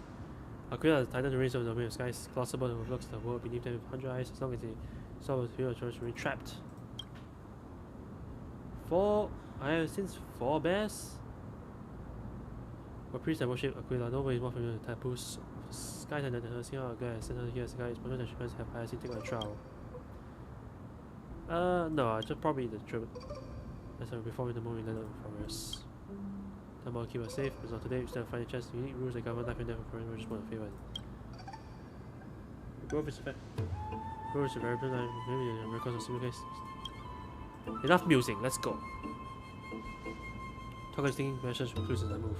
Aquila, the Titan who reigns over the domain of skies, colossal who overlooks the world beneath them with 100 eyes, as long as they solve the field of choice remain trapped. I have since 4 bears. For priests that worship Aquila, nobody is more familiar with taboos. Sky Titan and her seeing how a guy has sent her here as a guy is potential that she must have highest take on a trial. No, I just probably the tribute. As I'm reforming the moment in the Amphorius. Time will keep us safe, but not today. We still find a chance to unique rules that govern life and death for foreign just want to favor. The growth is a fact. Growth is a very good line. Maybe the records of similar cases. Enough musing, let's go. Talk is thinking measures concludes as I move.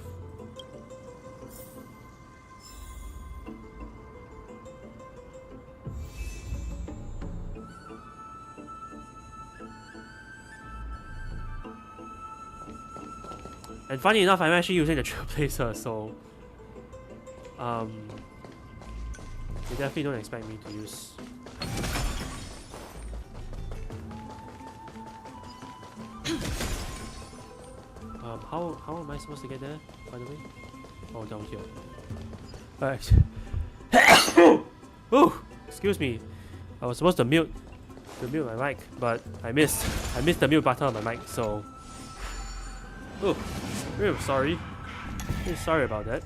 And funny enough, I'm actually using the Trailblazer, so they definitely don't expect me to use. How am I supposed to get there, by the way? Oh, down here. Alright. Oh, excuse me. I was supposed to mute my mic, but I missed the mute button on my mic, so. Oh, really sorry. Really sorry about that.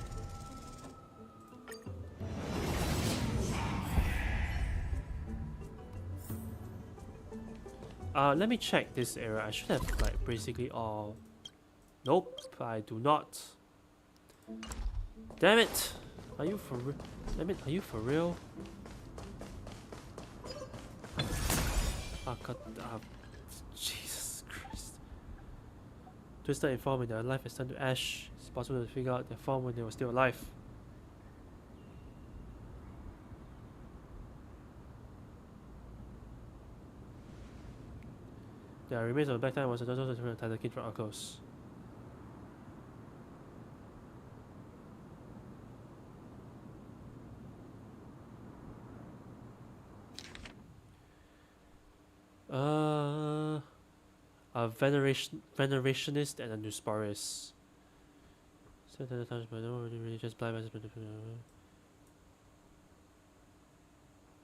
Let me check this area. I should have like basically all. Nope, I do not. Damn it! Are you for real? Damn it! Are you for real? Oh God! Jesus Christ! Twisted in form when their life has turned to ash. It's possible to figure out their form when they were still alive. There are remains of a black time was a total different title kid from Arcos. A venerationist and a Nusporis. Spent at the times, but no really just blind as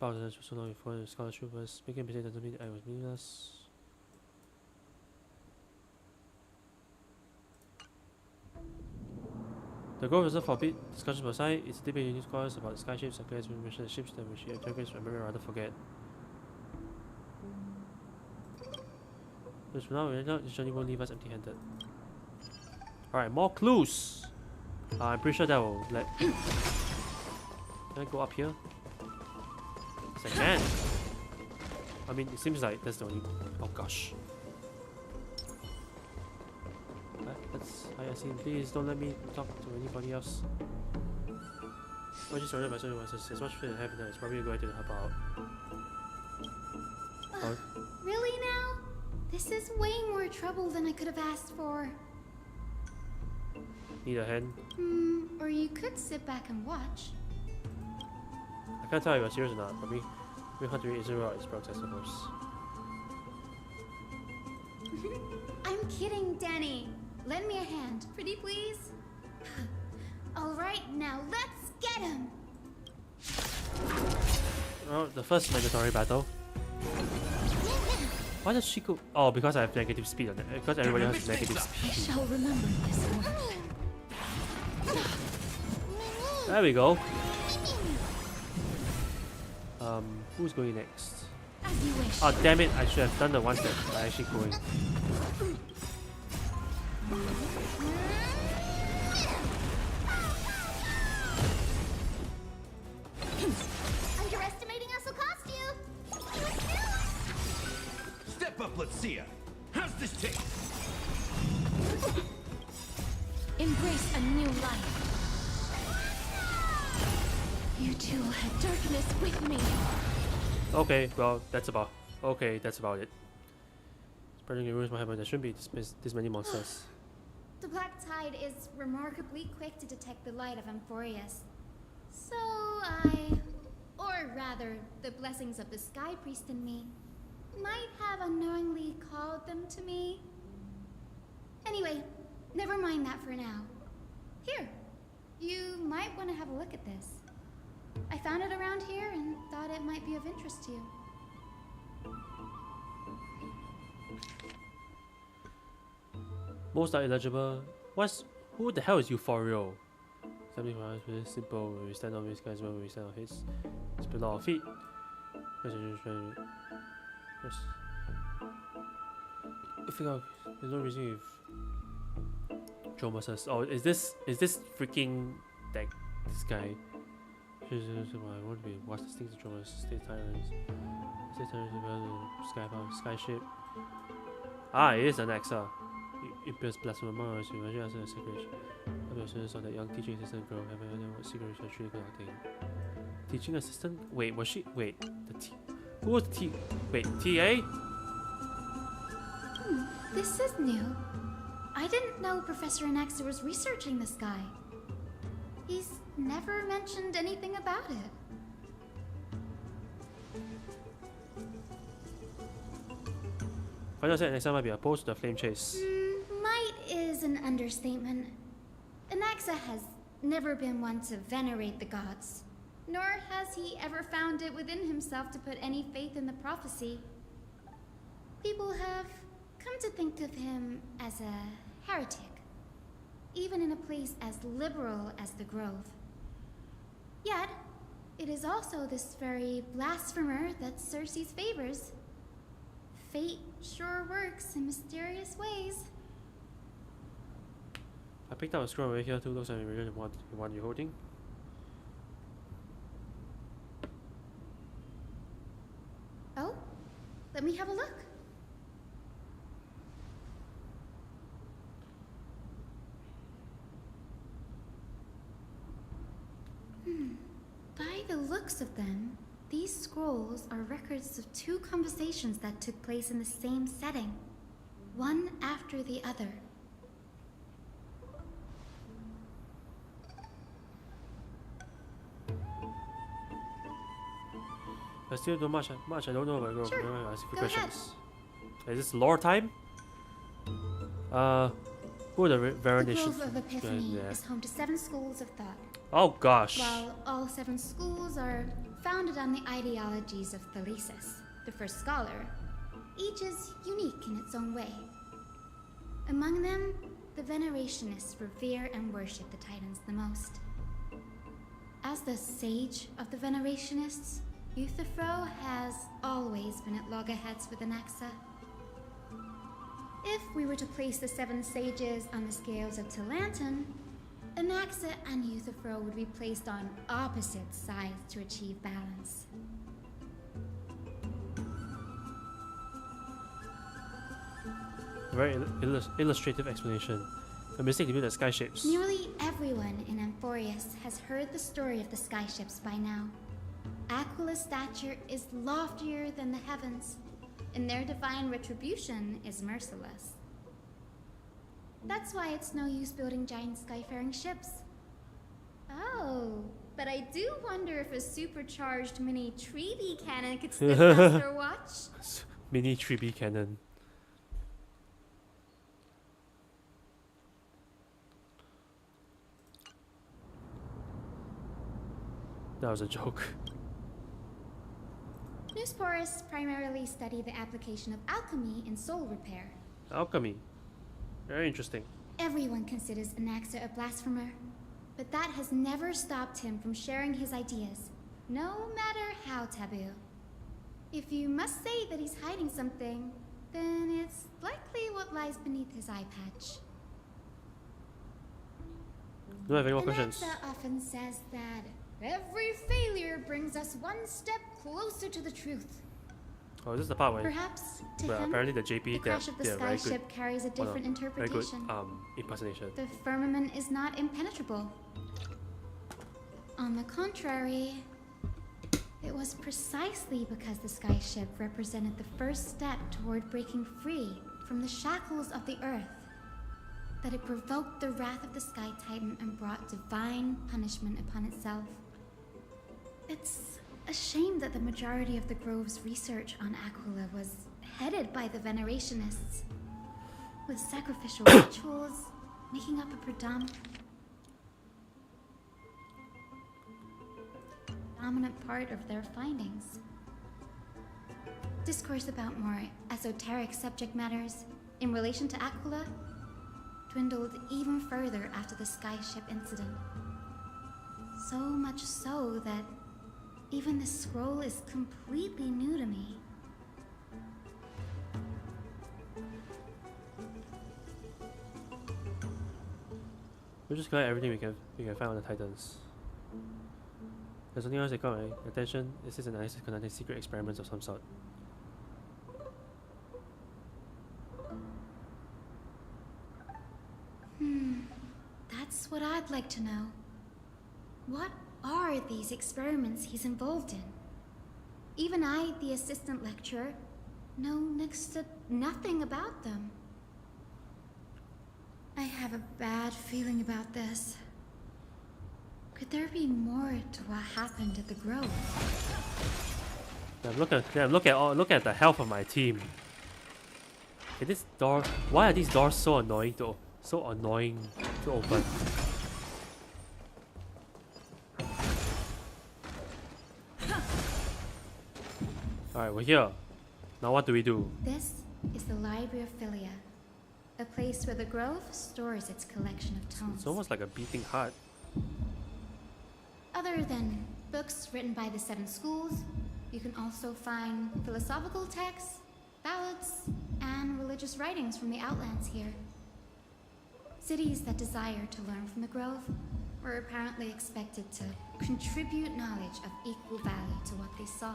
Powers for so long before the scholarship was making a mistake doesn't mean I was meaningless. The growth doesn't forbid discussions aside. It's a debate in new scholars about the sky ships and players who mention the ships that which she interprets from memory rather forget. Because for now, this journey won't leave us empty-handed. Alright, more clues! I'm pretty sure that will let... Can I go up here? Yes, I can! I mean, it seems like that's the only... Oh gosh. That's Hyacinth. Please don't let me talk to anybody else. I'm just surrounded by so many monsters. As much fun as I have now, it's probably going to help out. Really now? This is way more trouble than I could have asked for. Need a hand? Or you could sit back and watch. I can't tell if you're serious or not, but me hunting isn't right, it's broke, I suppose. I'm kidding, Danny. Lend me a hand, pretty please. Alright, now let's get him! Oh, the first mandatory battle. Why does she go? Oh, because I have negative speed on it. Because everybody has negative speed. I shall remember this one. There we go. Who's going next? As you wish. Oh, damn it! I should have done the ones that are actually going. Underestimating us will cost you. Step up, let's see ya. How's this taste? Embrace a new life. You two had darkness with me. Okay, well, that's about it. Spreading the rumors might happen. There shouldn't be this many monsters. The Black Tide is remarkably quick to detect the light of Amphorius. So or rather, the blessings of the Sky Priest in me, might have unknowingly called them to me. Anyway, never mind that for now. Here, you might want to have a look at this. I found it around here and thought it might be of interest to you. Most are illegible. Who the hell is Euphorio? Something for us very simple. When we stand on these guys, when we stand on heads, spin our feet. Yes. I figure out there's no reason if Jomas says, oh, is this freaking this guy? I want to be watch the things of Jomas, stay tyrants about the skyship. Ah, it is Anaxa. It bears blasphemy among us. You imagine as a secret. I saw that young teaching assistant girl having idea what secret research really conducting. Teaching assistant? Wait, was she? Wait, who was the T? Wait, TA? This is new. I didn't know Professor Anaxa was researching this guy. He's never mentioned anything about it. I just said Anaxa might be opposed to the flame chase. Might is an understatement. Anaxa has never been one to venerate the gods, nor has he ever found it within himself to put any faith in the prophecy. People have come to think of him as a heretic, even in a place as liberal as the Grove. Yet, it is also this very blasphemer that Circe favors. Fate sure works in mysterious ways. I picked up a scroll right here too. Looks like the one you're holding. Oh, let me have a look. By the looks of them, these scrolls are records of two conversations that took place in the same setting, one after the other. I still don't much I don't know about Grove. Sure. I ask you Go questions. Is this lore time? Who are the The variant Grove of Epiphany yeah. is home to 7 schools of thought. Oh gosh. While all 7 schools are founded on the ideologies of Thalesis, the first scholar, each is unique in its own way. Among them, the Venerationists revere and worship the Titans the most. As the sage of the Venerationists, Euthyphro has always been at loggerheads with Anaxa. If we were to place the 7 sages on the scales of Talanton, Anaxa and Euthyphro would be placed on opposite sides to achieve balance. Very illustrative explanation. A mistake to build the sky ships. Nearly everyone in Amphorius has heard the story of the sky ships by now. Aquila's stature is loftier than the heavens, and their divine retribution is merciless. That's why it's no use building giant skyfaring ships. Oh, but I do wonder if a supercharged mini Treevee cannon could stick past our watch. Mini Treevee cannon. That was a joke. Newsporists primarily study the application of alchemy in soul repair. Alchemy. Very interesting. Everyone considers Anaxa a blasphemer, but that has never stopped him from sharing his ideas, no matter how taboo. If you must say that he's hiding something, then it's likely what lies beneath his eye patch. Do I have any more questions? Anaxa often says that every failure brings us one step closer to the truth. Oh, is this the part where? Perhaps to well, him, apparently the JP the crash of the did a very skyship carries a different interpretation. Very good impersonation. The firmament is not impenetrable. On the contrary, it was precisely because the skyship represented the first step toward breaking free from the shackles of the earth that it provoked the wrath of the Sky Titan and brought divine punishment upon itself. It's a shame that the majority of the Grove's research on Aquila was headed by the Venerationists, with sacrificial rituals making up a predominant part of their findings. Discourse about more esoteric subject matters in relation to Aquila dwindled even further after the skyship incident. So much so that even this scroll is completely new to me. We'll just collect everything we can find on the Titans. There's something else that caught my attention. This is an Anaxa conducting secret experiments of some sort. That's what I'd like to know. What are these experiments he's involved in? Even I, the assistant lecturer, know next to nothing about them. I have a bad feeling about this. Could there be more to what happened at the Grove? Look at the health of my team. Okay, this door. Why are these doors so annoying to open? Alright, we're here. Now what do we do? This is the Library of Philia, a place where the Grove stores its collection of tomes. It's almost like a beating heart. Other than books written by the 7 schools, you can also find philosophical texts, ballads, and religious writings from the Outlands here. Cities that desire to learn from the Grove were apparently expected to contribute knowledge of equal value to what they saw.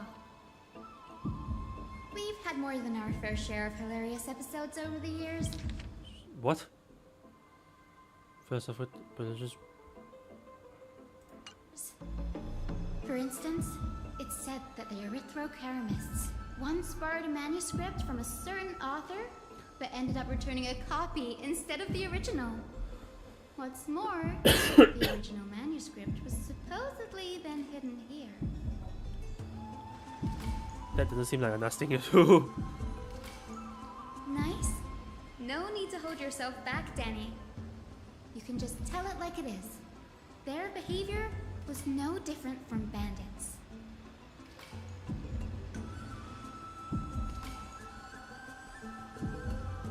We've had more than our fair share of hilarious episodes over the years. What? First of all, but it's just instance, it's said that the erythrocheramists once borrowed a manuscript from a certain author, but ended up returning a copy instead of the original. What's more, the original manuscript was supposedly then hidden here. That doesn't seem like a nice thing to do. Nice? No need to hold yourself back, Danny. You can just tell it like it is. Their behavior was no different from bandits.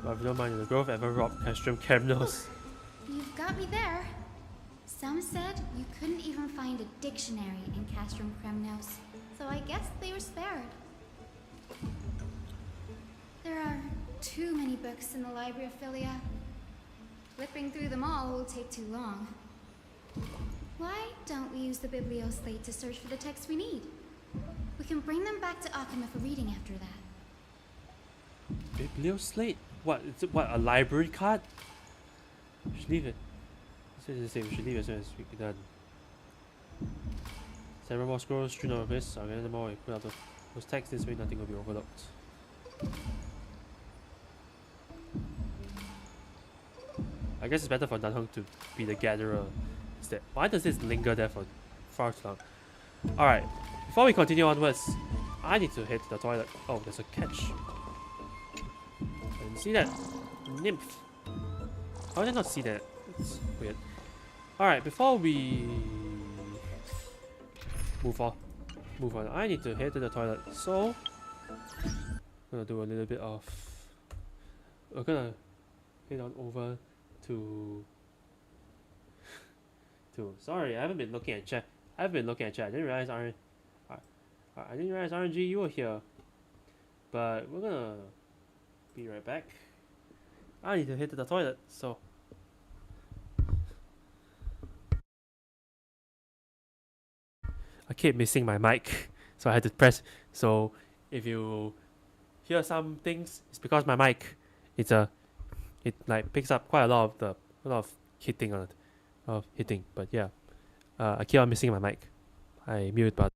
But if you don't mind, the Grove ever robbed Castrum Camnos? You've got me there. Some said you couldn't even find a dictionary in Castrum Kremnos, so I guess they were spared. There are too many books in the Library of Philia. Flipping through them all will take too long. Why don't we use the Biblioslate to search for the texts we need? We can bring them back to Akama for reading after that. Biblioslate? What? Is it what? A library card? We should leave it. It says we should leave it as soon as we get done. Several more scrolls strewn over this. I'll get them all. We put out those texts this way, nothing will be overlooked. I guess it's better for Nanhong to be the gatherer instead. Why does this linger there for far too long? Alright, before we continue onwards, I need to head to the toilet. Oh, there's a catch. I didn't see that. Nymph. How did I not see that? It's weird. Alright, before we move on, I need to head to the toilet. So, I'm gonna do a little bit of. We're gonna head on over to. Sorry, I haven't been looking at chat. I didn't realize I didn't realize RNG you were here. But we're gonna be right back. I need to head to the toilet, so. I keep missing my mic, so I had to press. So if you hear some things, it's because my mic, it like picks up quite a lot of hitting on it, But yeah, I keep on missing my mic. I mute, but.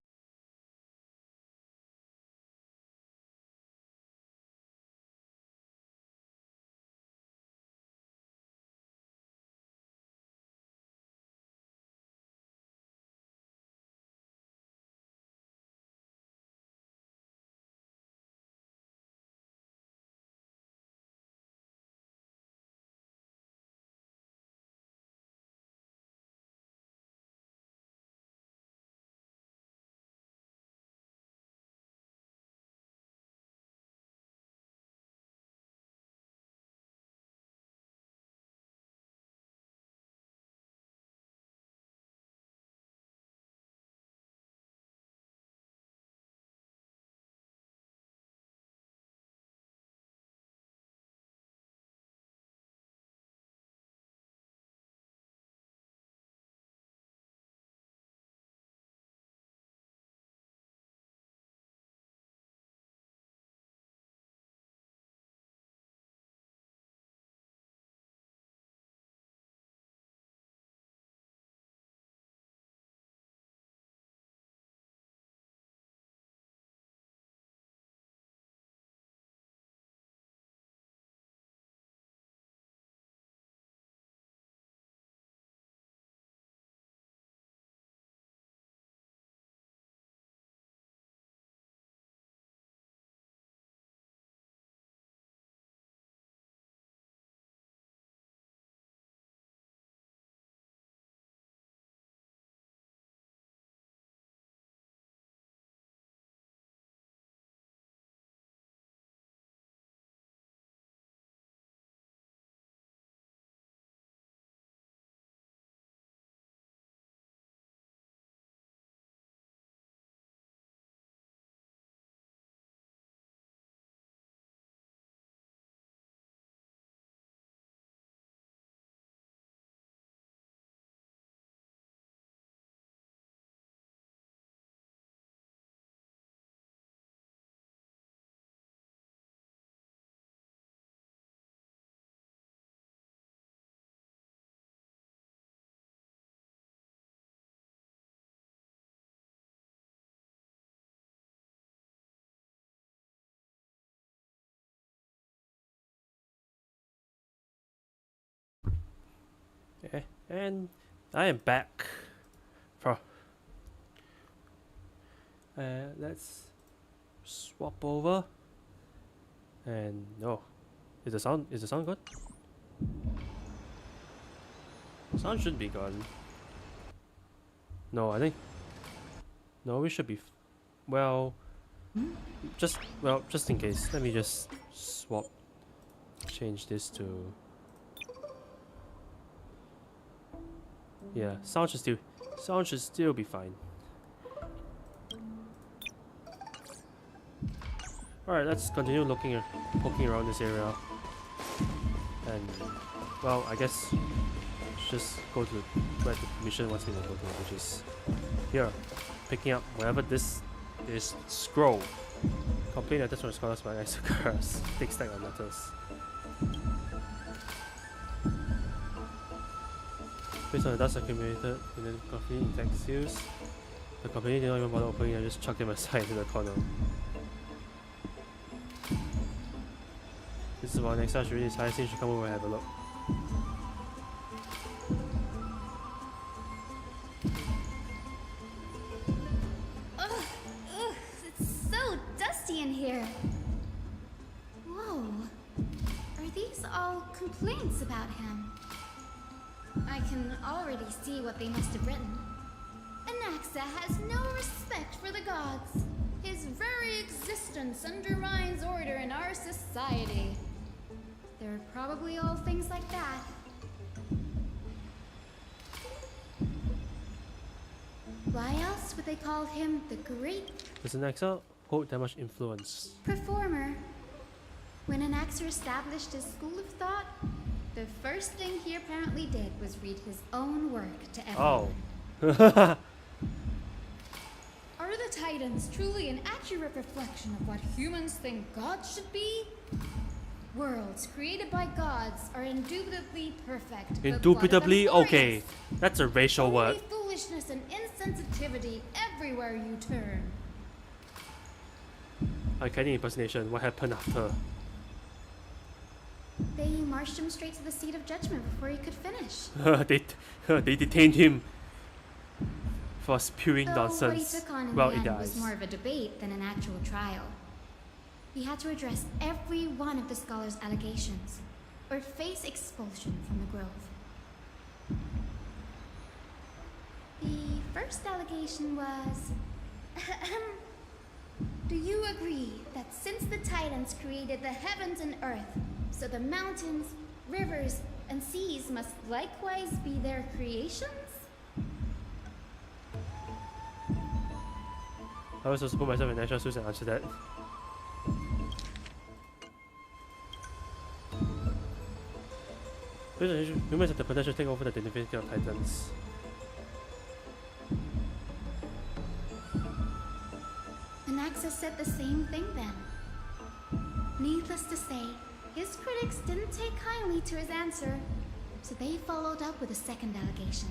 And I am back. Let's swap over. And no, is the sound good? Sound should be gone. No, I think no, we should be. Just in case, let me just change this to. Yeah, sound should still be fine. Alright, let's continue poking around this area. And well, I guess let's just go to where the mission wants me to go to, which is here, picking up wherever this is scroll. Complete letters from scholars by Anaxa. Thick stack of letters. Based on the dust accumulated in the coffee in text seals, the company did not even bother opening and just chucked them aside into the corner. This is about Anaxa should read his high, so you should come over and have a look. It's so dusty in here. Whoa. Are these all complaints about him? I can already see what they must have written. Anaxa has no respect for the gods. His very existence undermines order in our society. They're probably all things like that. Why else would they call him the Great Does Anaxa hold that much influence? Performer? When Anaxa established his school of thought, the first thing he apparently did was read his own work to everyone. Oh. Are the Titans truly an accurate reflection of what humans think gods should be? Worlds created by gods are indubitably perfect. Indubitably? Okay. That's a racial word. Only foolishness and insensitivity everywhere you turn. Uncanny impersonation. What happened after? They marched him straight to the seat of judgment before he could finish. they detained him for spewing Though nonsense. What he took on in Well, the it end was does. more of a debate than an actual trial. He had to address every one of the scholars' allegations, or face expulsion from the grove. The first allegation was... Do you agree that since the Titans created the heavens and earth, so the mountains, rivers, and seas must likewise be their creations? I was supposed to put myself in natural shoes and answer that. Humans have the potential to take over the divinity of Titans. Anaxa said the same thing then. Needless to say, his critics didn't take kindly to his answer, so they followed up with a second allegation.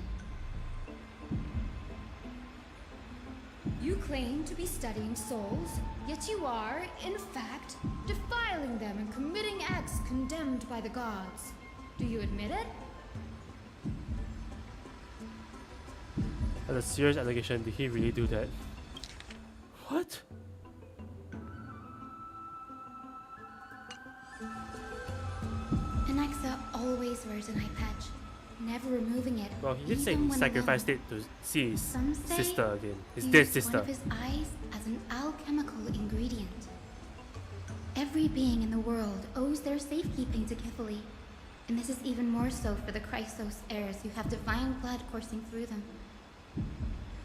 You claim to be studying souls, yet you are, in fact, defiling them and committing acts condemned by the gods. Do you admit it? That's a serious allegation. Did he really do that? What? Anaxa always wears an eye patch, never removing it. Well, he did say even he when sacrificed alone. it to see his Some say sister again. His he dead used sister. one of his eyes as an alchemical ingredient. Every being in the world owes their safekeeping to Kifili, and this is even more so for the Chrysos heirs who have divine blood coursing through them.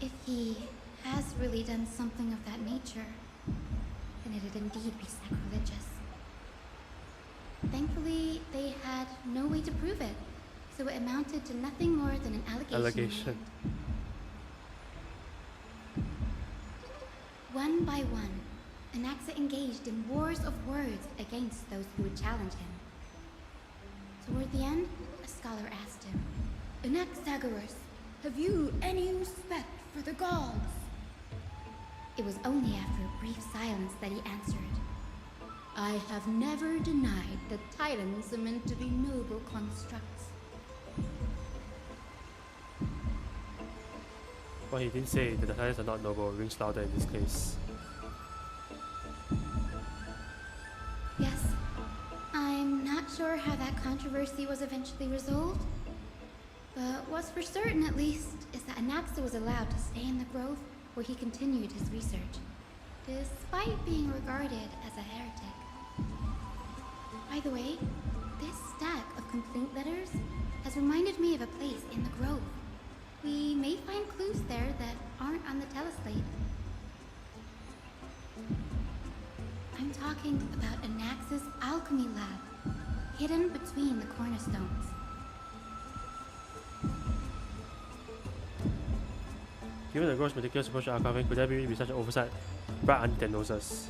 If he has really done something of that nature, then it'd indeed be sacrilegious. Thankfully, they had no way to prove it, so it amounted to nothing more than an allegation. One by one, Anaxa engaged in wars of words against those who would challenge him. Toward the end, a scholar asked him, Anaxagoras, have you any respect for the gods? It was only after a brief silence that he answered, I have never denied that Titans are meant to be noble constructs. But he didn't say that the Titans are not noble, rings louder in this case. Yes. I'm not sure how that controversy was eventually resolved. But what's for certain, at least, is that Anaxa was allowed to stay in the grove where he continued his research, despite being regarded as a heretic. By the way, this stack of complaint letters has reminded me of a place in the grove. We may find clues there that aren't on the teleslate. I'm talking about Anaxa's alchemy lab, hidden between the cornerstones. Given the gross meticulous approach to archiving, could there really be such an oversight right under their noses?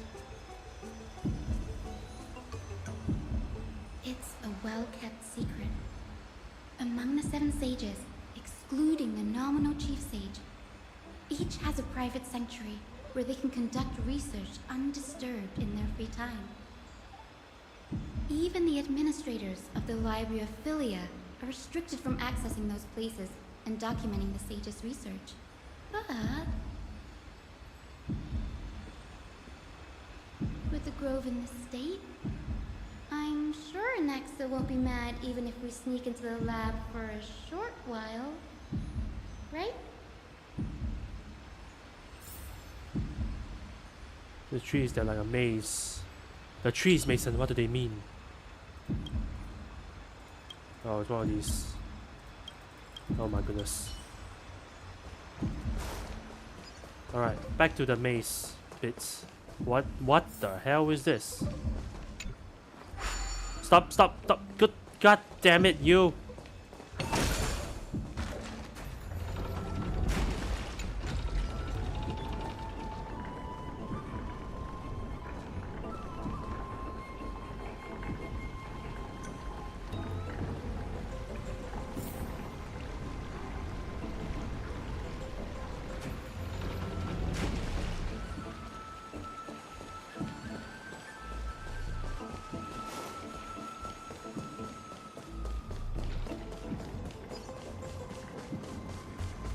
It's a well-kept secret. Among the 7 sages, excluding the nominal chief sage, each has a private sanctuary where they can conduct research undisturbed in their free time. Even the administrators of the Library of Philia are restricted from accessing those places and documenting the sage's research. But with the grove in this state, I'm sure Anaxa won't be mad even if we sneak into the lab for a short while, right? The trees, they're like a maze. The trees, Mason, what do they mean? Oh, it's one of these. Oh my goodness. Alright, back to the maze bits. What the hell is this? Stop. Good god damn it, you!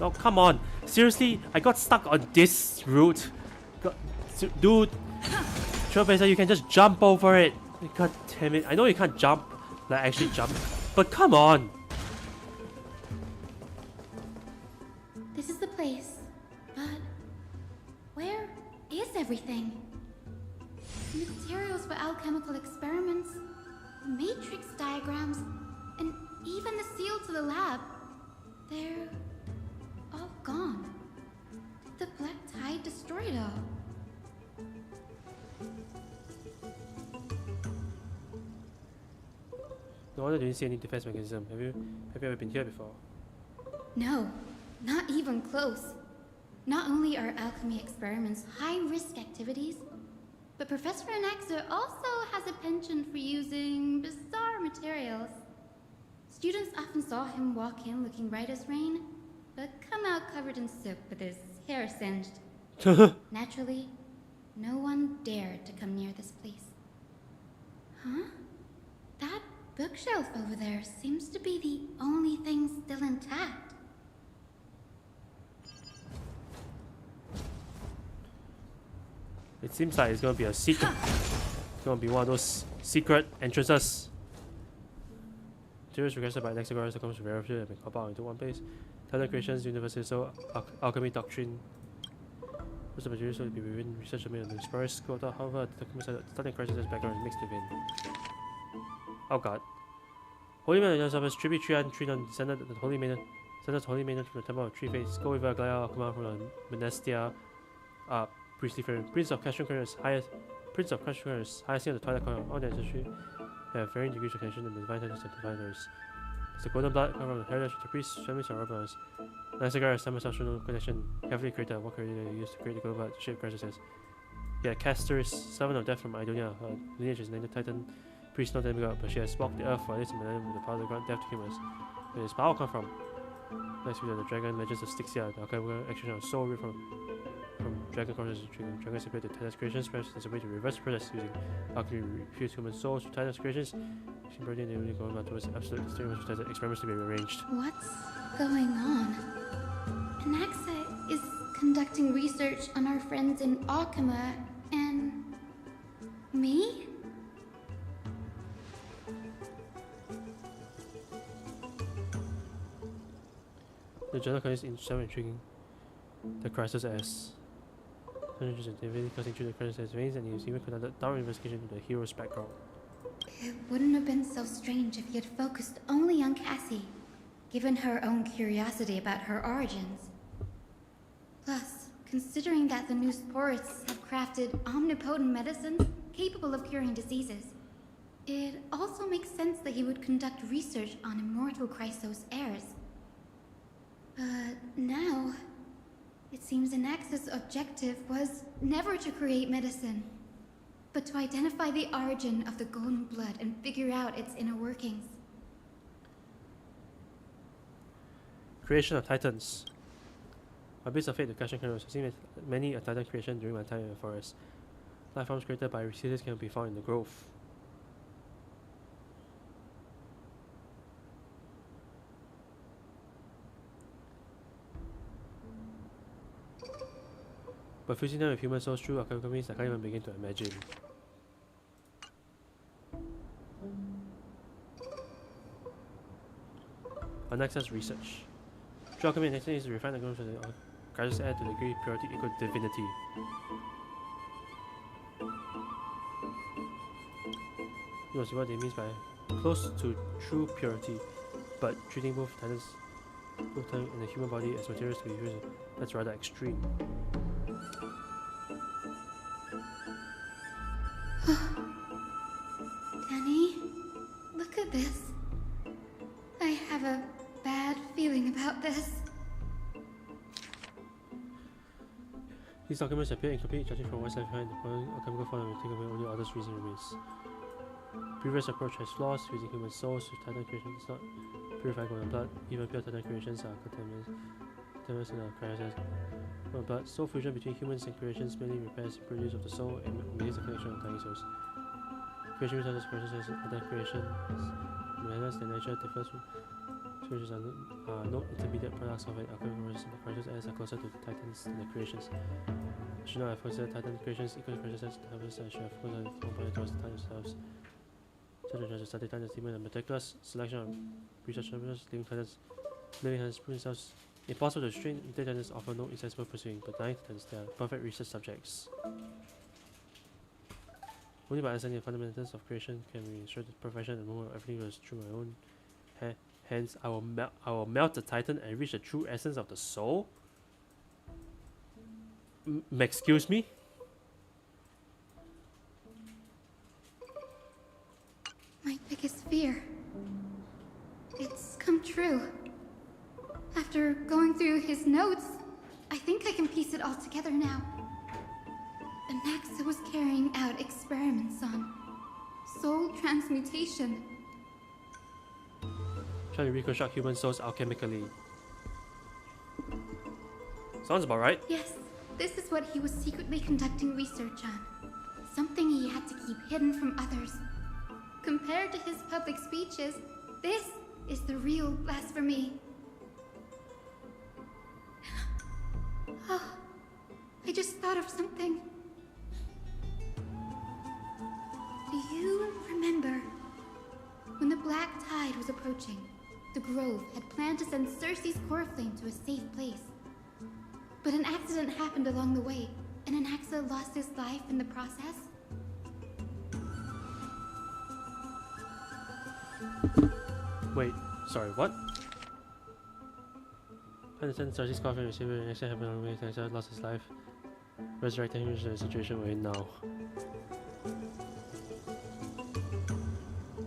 Oh, come on. Seriously? I got stuck on this route. Dude. Trailblazer, you can just jump over it. God damn it. I know you can't jump. Like, actually jump. But come on. This is the place. But where is everything? Materials for alchemical experiments, matrix diagrams, and even the seal to the lab. They're all gone. Did the black tide destroy it all? No wonder you didn't see any defense mechanism. Have you ever been here before? No, not even close. Not only are alchemy experiments high-risk activities, but Professor Anaxa also has a penchant for using bizarre materials. Students often saw him walk in looking bright as rain, but come out covered in soot with his hair singed. Naturally, no one dared to come near this place. Huh? That bookshelf over there seems to be the only thing still intact. It seems like it's gonna be a secret. It's gonna be one of those secret entrances. Materials requested by Anaxa Guards comes from Verified have been compiled into one place. Titan Creations, Universal Alchemy Doctrine. Most of the materials will be within research domain of the Spurs quota. However, the documents Titan Creations' background is mixed within. Oh god. Holy Man of the tribute tree and tree on descended the Holy Maiden. Descended Holy Maiden from the Temple of Tree Face. Go with Glaya Alchema from the Menestia. Priestly Friend. Prince of Castron Corners, highest in the Twilight Corner. All the ancestry have varying degrees of connection to the divine titles of diviners. It's the golden blood come from the heritage of the priests, families, and urbaners. Anaxa is some social connection carefully created. What created they used to create the golden blood shape crisis. Yeah, Castor's servant of death from Idonia. Her lineage is named the Titan priest, not demigod, but she has walked the earth for at least a millennium with the power to grant death to humans. Where does power come from? Next we have the dragon legends of Styxia, the alchemical extraction of soul root from dragon corners to dragon. Dragons separate the Titan's creations, perhaps there's a way to reverse the process using alchemy to refuse human souls to Titan's creations. She's burning the only going about towards absolute experiments to be arranged. What's going on? Anaxa is conducting research on our friends in Alchema and me? The general case is so intriguing. The crisis as activity cutting through the crisis veins, and he's even conducted a thorough investigation into the hero's background. It wouldn't have been so strange if he had focused only on Cassie, given her own curiosity about her origins. Plus, considering that the new sporists have crafted omnipotent medicines capable of curing diseases, it also makes sense that he would conduct research on immortal Chrysos heirs. But now, it seems Anaxa's objective was never to create medicine, but to identify the origin of the golden blood and figure out its inner workings. Creation of Titans. Abyss of Fate, the question can see many a Titan creation during my time in the forest. Life forms created by researchers can be found in the grove. But fusing them with human souls through alchemy, I can't even begin to imagine. Anaxa's research. Through alchemy, Anaxa is to refine the growth of the Chrysos heir to the degree purity equal to divinity. You must see what it means by close to true purity, but treating both Titans, both Titan and the human body as materials to be used. That's rather extreme. Danny, look at this. I have a bad feeling about this. These documents appear incomplete, judging from what's left behind. The alchemical form will take away only others' reason remains. Previous approach has flaws, using human souls with Titan creation does not purify golden blood. Even pure Titan creations are contaminated in the Chrysos blood. Soul fusion between humans and creations merely repairs the produce of the soul and maintains the connection of tiny souls. Creation without this process as other creation manners and nature differs from creations are no intermediate products of an alchemical process, and the Chrysos heirs are closer to the Titans than the creations. I should not have considered Titan creations equal to Chrysos heirs. I should have focused on the component towards the Titans themselves. Such as study Titans demon and meticulous selection of research members, living Titans prove themselves impossible to restrain. Dead Titans offer no insensible pursuing, but dying Titans, they are perfect research subjects. Only by understanding the fundamentals of creation can we ensure the perfection and moment of everything was through my own hands. I will melt the Titan and reach the true essence of the soul. Excuse me? My biggest fear. It's come true. After going through his notes, I think I can piece it all together now. Anaxa was carrying out experiments on soul transmutation. Trying to reconstruct human souls alchemically. Sounds about right. Yes, this is what he was secretly conducting research on. Something he had to keep hidden from others. Compared to his public speeches, this is the real blasphemy. Oh, I just thought of something. Do you remember when the Black Tide was approaching? The Grove had planned to send Cersei's core flame to a safe place. But an accident happened along the way, and Anaxa lost his life in the process? Wait, sorry, what? I understand Cersei's core flame receiver and accident happened along the way, and Anaxa lost his life. Resurrecting him is the situation we're in now.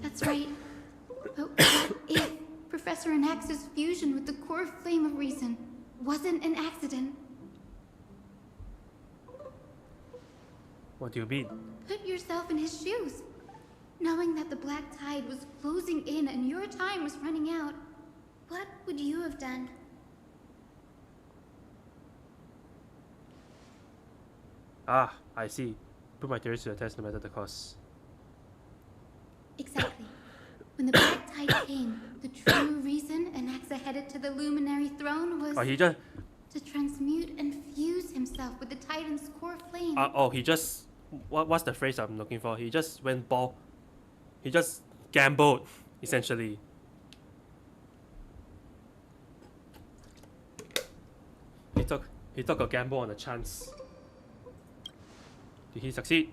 That's right. But what if Professor Anaxa's fusion with the core flame of reason wasn't an accident? What do you mean? Put yourself in his shoes. Knowing that the Black Tide was closing in and your time was running out, what would you have done? Ah, I see. Put my theories to the test no matter the cost. Exactly. When the Black Tide came, the true reason Anaxa headed to the Luminary Throne was... Oh, he just... to transmute and fuse himself with the Titan's core flame. Oh, he just... What's the phrase I'm looking for? He just went ball. He just gambled, essentially. He took a gamble on a chance. Did he succeed?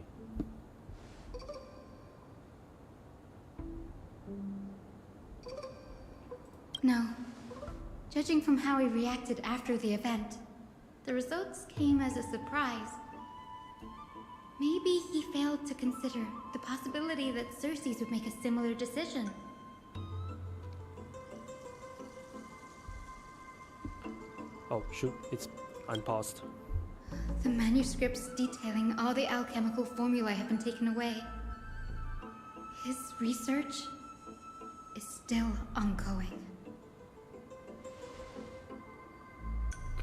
No. Judging from how he reacted after the event, the results came as a surprise. Maybe he failed to consider the possibility that Circes would make a similar decision. Oh shoot, it's unpaused. The manuscripts detailing all the alchemical formulae have been taken away. His research is still ongoing.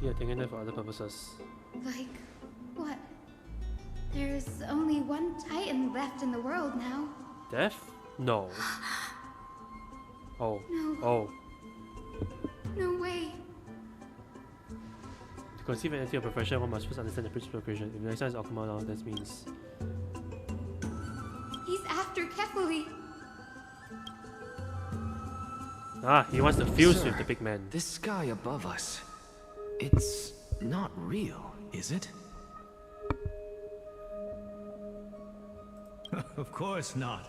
Yeah, taking it for other purposes. Like, what? There's only one Titan left in the world now. Death? No. Oh. No. Oh. No way. To conceive an entity of profession, one must first understand the principle of creation. If the next one is Alchema now, that means... He's after Kefali. Ah, he wants to fuse Sir, with the big man. This sky above us, it's not real, is it? Of course not.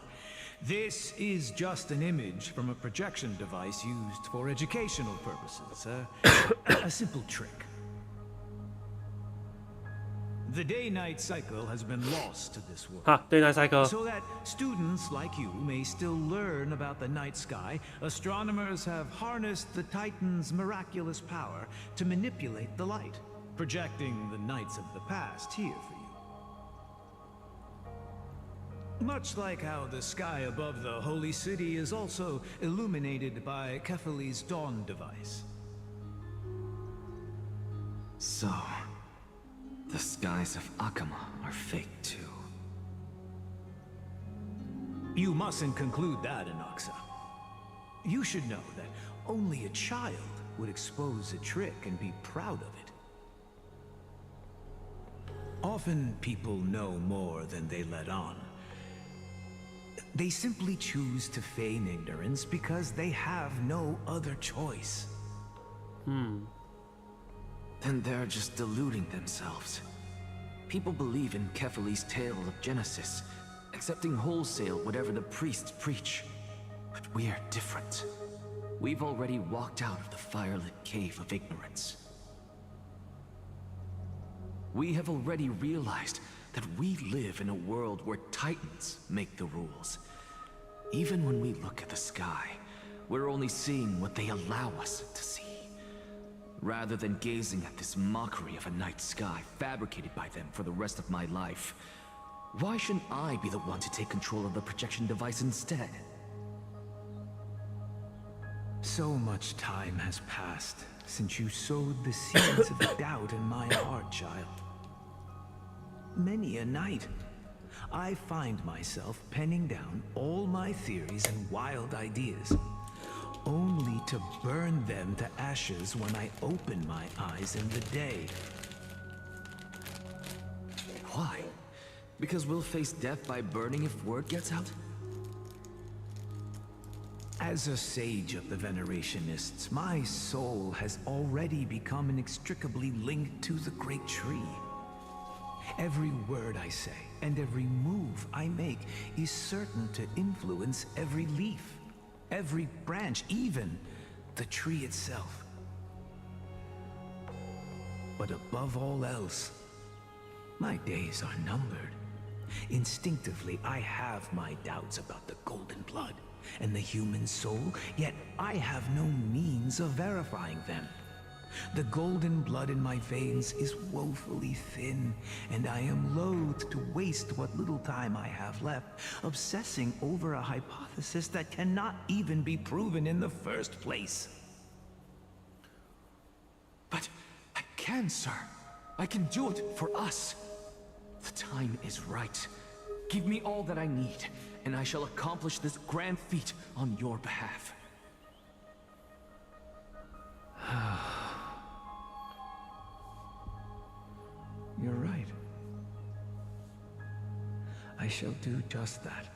This is just an image from a projection device used for educational purposes. A simple trick. The day-night cycle has been lost to this world. Ha, day-night cycle. So that students like you may still learn about the night sky, astronomers have harnessed the Titan's miraculous power to manipulate the light, projecting the nights of the past here for you. Much like how the sky above the Holy City is also illuminated by Kefali's dawn device. So, the skies of Akama are fake too. You mustn't conclude that, Anaxa. You should know that only a child would expose a trick and be proud of it. Often people know more than they let on. They simply choose to feign ignorance because they have no other choice. Then they're just deluding themselves. People believe in Kefali's tale of Genesis, accepting wholesale whatever the priests preach. But we're different. We've already walked out of the firelit cave of ignorance. We have already realized that we live in a world where Titans make the rules. Even when we look at the sky, we're only seeing what they allow us to see. Rather than gazing at this mockery of a night sky fabricated by them for the rest of my life, why shouldn't I be the one to take control of the projection device instead? So much time has passed since you sowed the seeds of doubt in my heart, child. Many a night, I find myself penning down all my theories and wild ideas, only to burn them to ashes when I open my eyes in the day. Why? Because we'll face death by burning if word gets out? As a sage of the Venerationists, my soul has already become inextricably linked to the great tree. Every word I say and every move I make is certain to influence every leaf, every branch, even the tree itself. But above all else, my days are numbered. Instinctively, I have my doubts about the golden blood and the human soul, yet I have no means of verifying them. The golden blood in my veins is woefully thin, and I am loath to waste what little time I have left obsessing over a hypothesis that cannot even be proven in the first place. But I can, sir. I can do it for us. The time is right. Give me all that I need, and I shall accomplish this grand feat on your behalf. I shall do just that.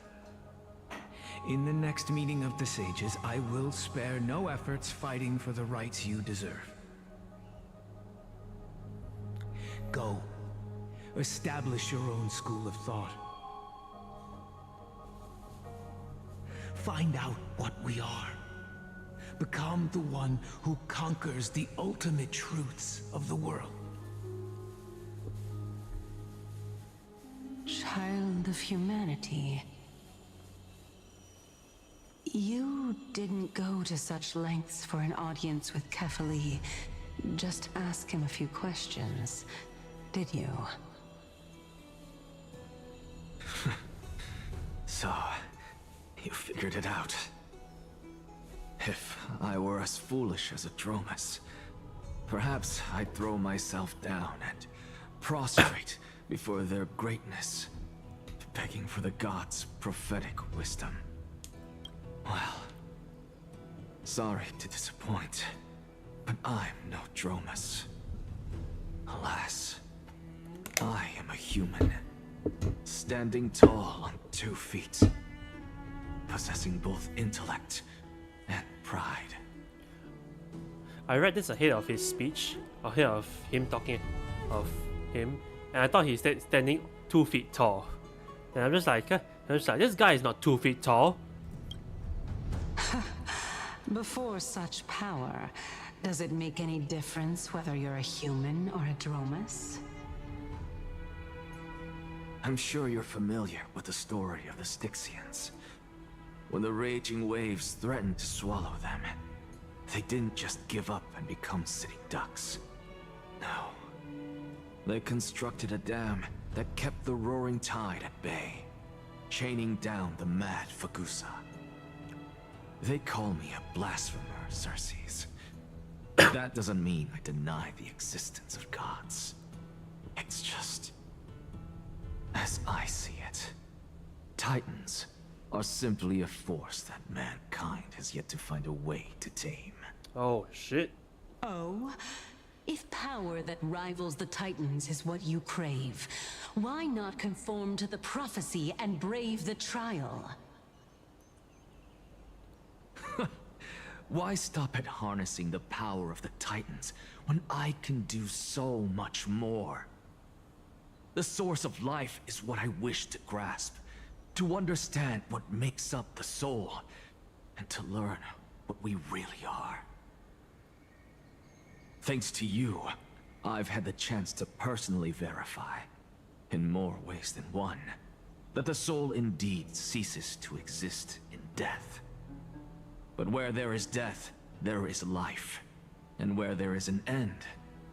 In the next meeting of the sages, I will spare no efforts fighting for the rights you deserve. Go. Establish your own school of thought. Find out what we are. Become the one who conquers the ultimate truths of the world. Child of humanity. You didn't go to such lengths for an audience with Kefali. Just ask him a few questions, did you? So, you figured it out. If I were as foolish as a Dromus, perhaps I'd throw myself down and prostrate before their greatness, begging for the gods' prophetic wisdom. Well, sorry to disappoint, but I'm no Dromus. Alas, I am a human, standing tall on 2 feet, possessing both intellect and pride. I read this ahead of his speech, ahead of him talking of him, and I thought he said standing 2 feet tall. And I'm just like, this guy is not 2 feet tall. Before such power, does it make any difference whether you're a human or a Dromus? I'm sure you're familiar with the story of the Styxians. When the raging waves threatened to swallow them, they didn't just give up and become city ducks. No. They constructed a dam that kept the roaring tide at bay, chaining down the mad Fagusa. They call me a blasphemer, Xerxes. That doesn't mean I deny the existence of gods. It's just, as I see it, Titans are simply a force that mankind has yet to find a way to tame. Oh, shit. Oh? If power that rivals the Titans is what you crave, why not conform to the prophecy and brave the trial? Why stop at harnessing the power of the Titans when I can do so much more? The source of life is what I wish to grasp, to understand what makes up the soul, and to learn what we really are. Thanks to you, I've had the chance to personally verify, in more ways than one, that the soul indeed ceases to exist in death. But where there is death, there is life. And where there is an end,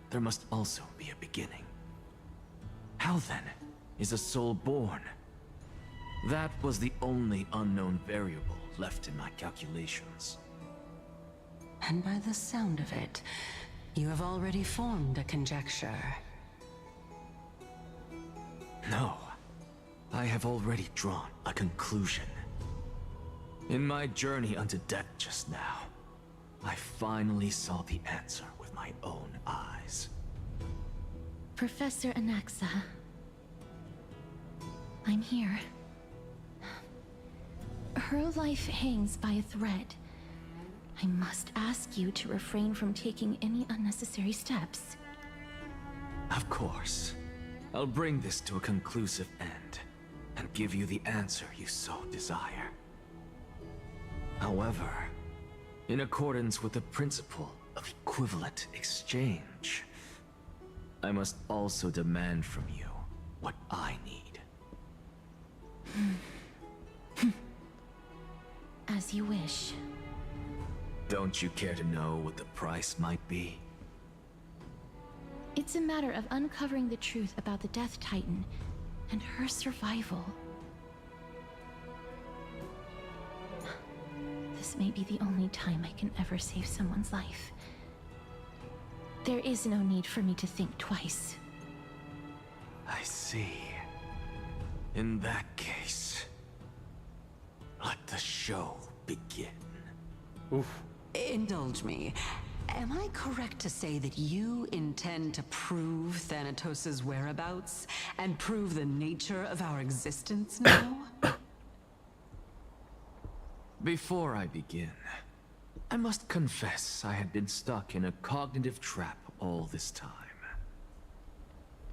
there must also be a beginning. How then is a soul born? That was the only unknown variable left in my calculations. And by the sound of it, you have already formed a conjecture. No, I have already drawn a conclusion. In my journey unto death just now, I finally saw the answer with my own eyes. Professor Anaxa, I'm here. Her life hangs by a thread. I must ask you to refrain from taking any unnecessary steps. Of course. I'll bring this to a conclusive end, and give you the answer you so desire. However, in accordance with the principle of equivalent exchange, I must also demand from you what I need. As you wish. Don't you care to know what the price might be? It's a matter of uncovering the truth about the Death Titan and her survival. This may be the only time I can ever save someone's life. There is no need for me to think twice. I see. In that case, let the show begin. Oof. Indulge me. Am I correct to say that you intend to prove Thanatos' whereabouts and prove the nature of our existence now? Before I begin, I must confess I had been stuck in a cognitive trap all this time.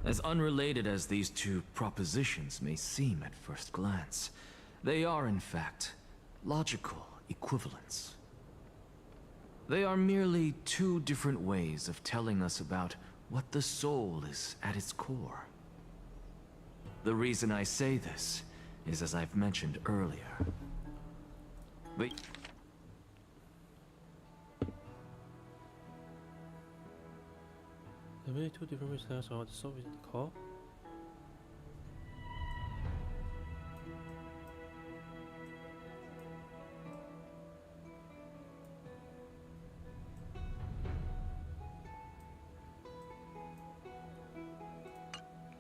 As unrelated as these two propositions may seem at first glance, they are in fact logical equivalents. They are merely two different ways of telling us about what the soul is at its core. The reason I say this is, as I've mentioned earlier, the really two different ways to tell us about the soul is the core.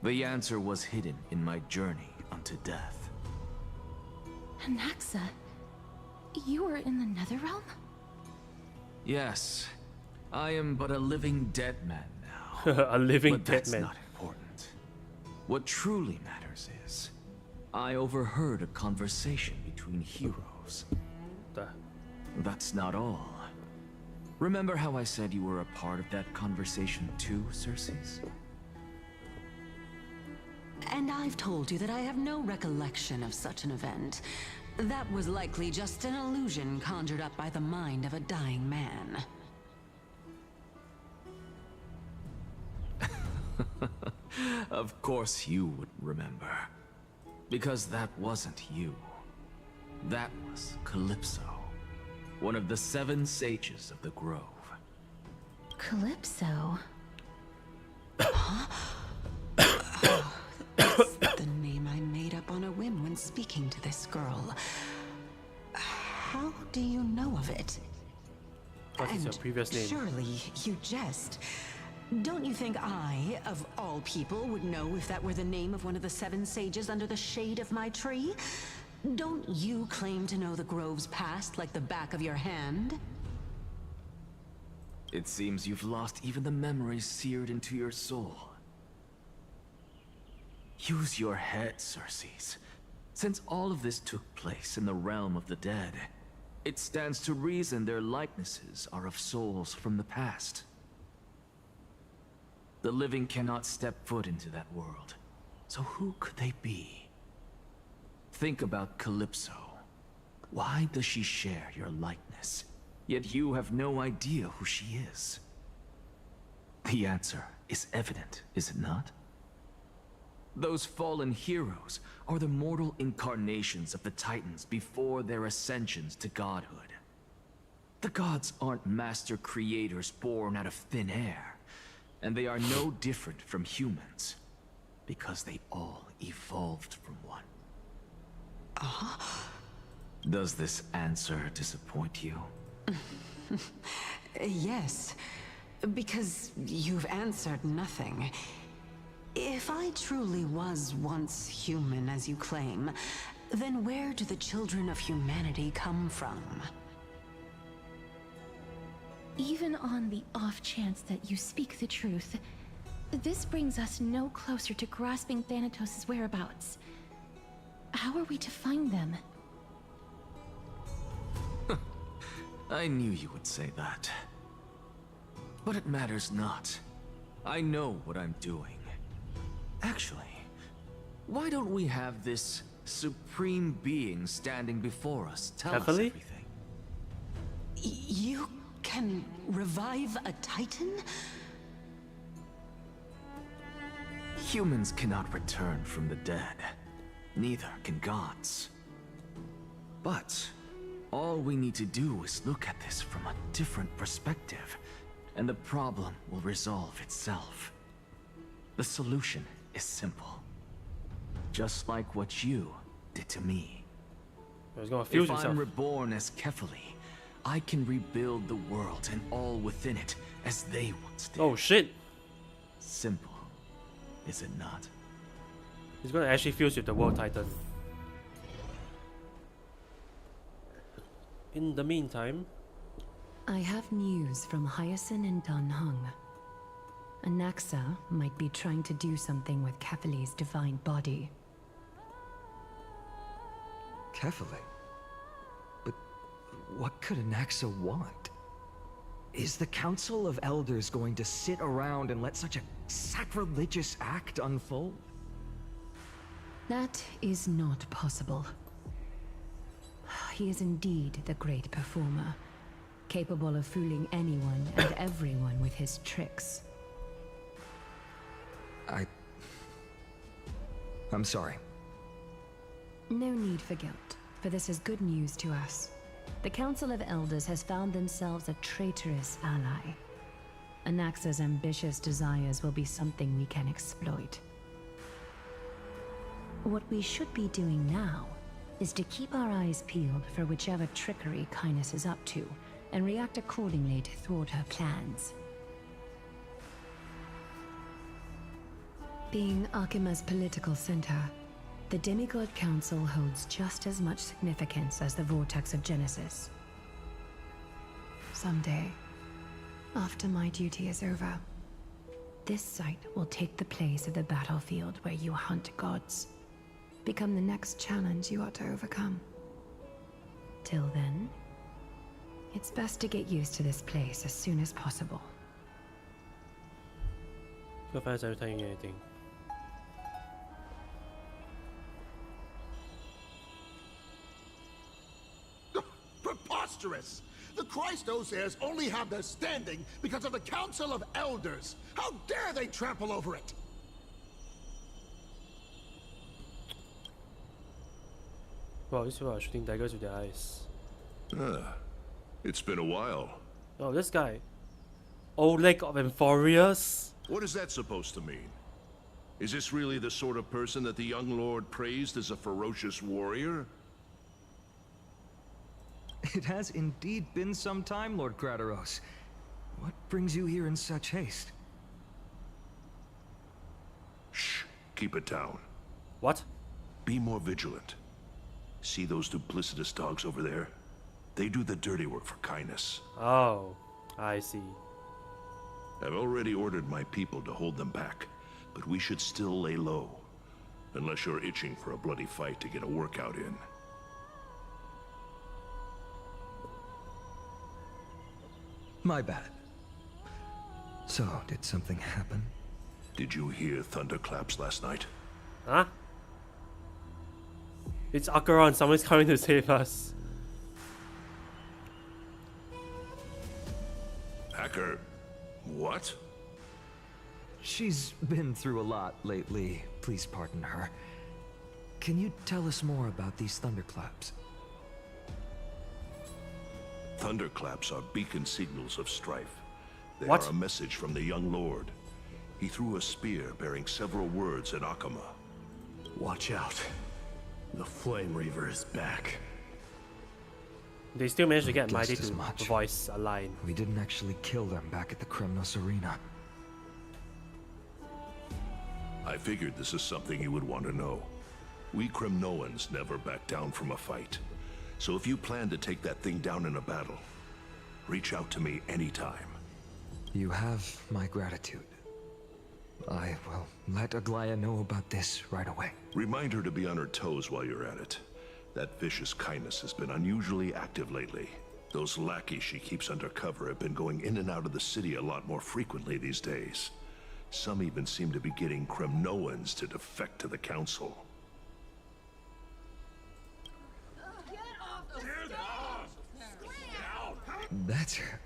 The answer was hidden in my journey unto death. Anaxa, you were in the Netherrealm? Yes, I am but a living dead man now. A living but dead that's man. not important. What truly matters is, I overheard a conversation between heroes. That's not all. Remember how I said you were a part of that conversation too, Circes? And I've told you that I have no recollection of such an event. That was likely just an illusion conjured up by the mind of a dying man. Of course you would remember. Because that wasn't you. That was Calypso, one of the 7 sages of the Grove. Calypso? That's the name I made up on a whim when speaking to this girl. How do you know of it? What is your previous name? Surely you jest. Don't you think I, of all people, would know if that were the name of one of the 7 sages under the shade of my tree? Don't you claim to know the Grove's past like the back of your hand? It seems you've lost even the memories seared into your soul. Use your head, Circes. Since all of this took place in the realm of the dead, it stands to reason their likenesses are of souls from the past. The living cannot step foot into that world, so who could they be? Think about Calypso. Why does she share your likeness, yet you have no idea who she is? The answer is evident, is it not? Those fallen heroes are the mortal incarnations of the Titans before their ascensions to godhood. The gods aren't master creators born out of thin air, and they are no different from humans, because they all evolved from one. Does this answer disappoint you? Yes, because you've answered nothing. If I truly was once human, as you claim, then where do the children of humanity come from? Even on the off chance that you speak the truth, this brings us no closer to grasping Thanatos' whereabouts. How are we to find them? I knew you would say that. But it matters not. I know what I'm doing. Actually, why don't we have this supreme being standing before us tell us everything? You can revive a Titan? Humans cannot return from the dead. Neither can gods. But all we need to do is look at this from a different perspective, and the problem will resolve itself. The solution is simple. Just like what you did to me. If I'm reborn as Kefali, I can rebuild the world and all within it as they once did. Oh shit! Simple, is it not? He's gonna actually fuse with the World Titan. In the meantime, I have news from Hyacinth and Dan Heng. Anaxa might be trying to do something with Kefali's divine body. Kefali? But what could Anaxa want? Is the Council of Elders going to sit around and let such a sacrilegious act unfold? That is not possible. He is indeed the great performer, capable of fooling anyone and everyone with his tricks. I'm sorry. No need for guilt, for this is good news to us. The Council of Elders has found themselves a traitorous ally. Anaxa's ambitious desires will be something we can exploit. What we should be doing now is to keep our eyes peeled for whichever trickery Kindness is up to, and react accordingly to thwart her plans. Being Akima's political center, the Demigod Council holds just as much significance as the Vortex of Genesis. Someday, after my duty is over, this site will take the place of the battlefield where you hunt gods. Become the next challenge you ought to overcome. Till then, it's best to get used to this place as soon as possible. So far, are saying anything? Preposterous! The Christosairs only have their standing because of the Council of Elders. How dare they trample over it? Wow, these people are shooting daggers with their eyes. It's been a while. Oh, this guy. Oleg of Amphorius? What is that supposed to mean? Is this really the sort of person that the young lord praised as a ferocious warrior? It has indeed been some time, Lord Krateros. What brings you here in such haste? Shh, keep it down. What? Be more vigilant. See those duplicitous dogs over there? They do the dirty work for Kindness. Oh, I see. I've already ordered my people to hold them back, but we should still lay low. Unless you're itching for a bloody fight to get a workout in. My bad. So, did something happen? Did you hear thunderclaps last night? Huh? It's Akaran, someone's coming to save us. Hacker, what? She's been through a lot lately. Please pardon her. Can you tell us more about these thunderclaps? Thunderclaps are beacon signals of strife. They What? are a message from the young lord. He threw a spear bearing several words at Akama. Watch out. The Flame Reaver is back. They still managed to get Guessed Mighty as to much. voice a line. We didn't actually kill them back at the Kremnos Arena. I figured this is something you would want to know. We Kremnoans never back down from a fight. So if you plan to take that thing down in a battle, reach out to me anytime. You have my gratitude. I will let Aglaya know about this right away. Remind her to be on her toes while you're at it. That vicious Kindness has been unusually active lately. Those lackeys she keeps undercover have been going in and out of the city a lot more frequently these days. Some even seem to be getting Kremnoans to defect to the Council. That's her.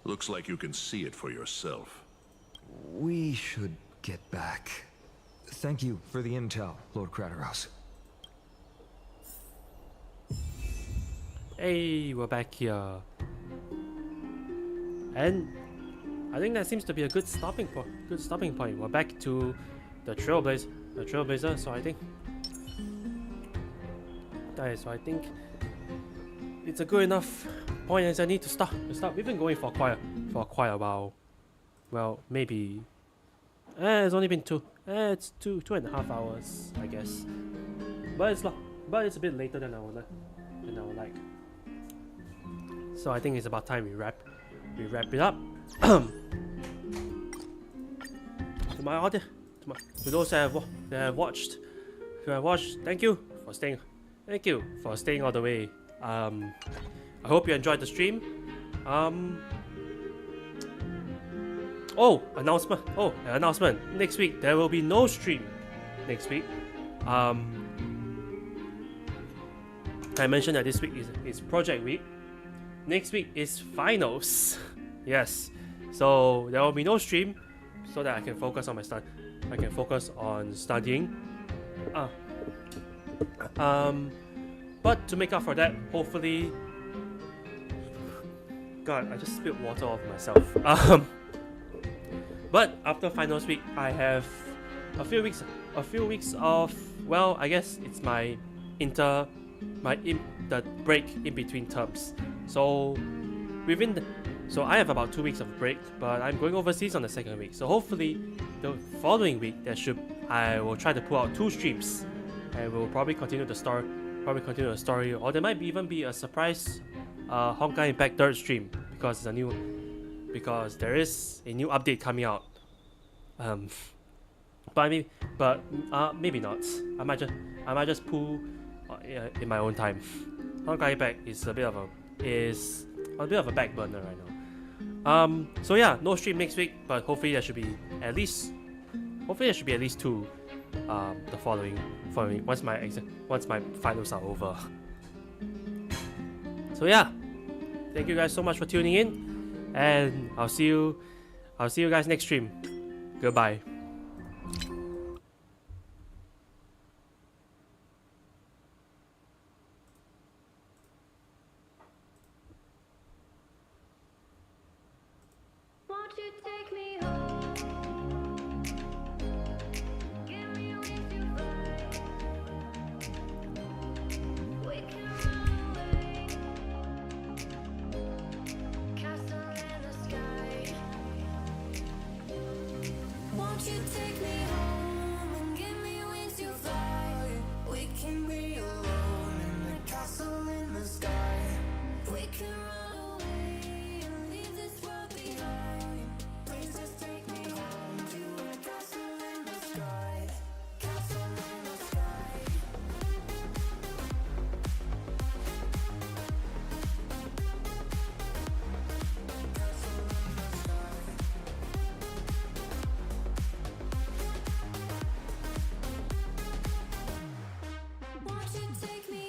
Looks like you can see it for yourself. We should get back. Thank you for the intel, Lord Krateros. Hey, we're back here. And I think that seems to be a good stopping point. We're back to the Trailblazer, so I think it's a good enough point as I need to stop. We've been going for quite a while. Well, maybe it's only been it's 2.5 hours, I guess. But it's a bit later than I would like. So I think it's about time we wrap it up. To my audience, to those that have watched, thank you for staying. Thank you for staying all the way. I hope you enjoyed the stream. Oh, announcement. Oh, an announcement. Next week there will be no stream. Next week. I mentioned that this week is project week. Next week is finals. Yes. So there will be no stream so that I can focus on my studying. But to make up for that, hopefully, God, I just spilled water off myself. But after finals week, I have a few weeks of, well, I guess it's the break in between terms. So so I have about 2 weeks of break, but I'm going overseas on the second week. So hopefully, the following week I will try to pull out 2 streams, and we'll probably continue the story. Or there might even be a surprise Honkai Impact 3rd stream because there is a new update coming out. But maybe not. I might just pull in my own time. Honkai Impact is a bit of a back burner right now. So yeah, no stream next week, but hopefully there should be at least 2 the following once my finals are over. So yeah, thank you guys so much for tuning in, and I'll see you guys next stream. Goodbye. Won't you take me home? Give me wings to fly. We can run away. Castle in the sky. Won't you take me home and give me wings to fly? We can be alone in the castle in the sky. We can run away and leave this world behind. Please just take me home to a castle in the sky. Castle in the sky. Won't you take me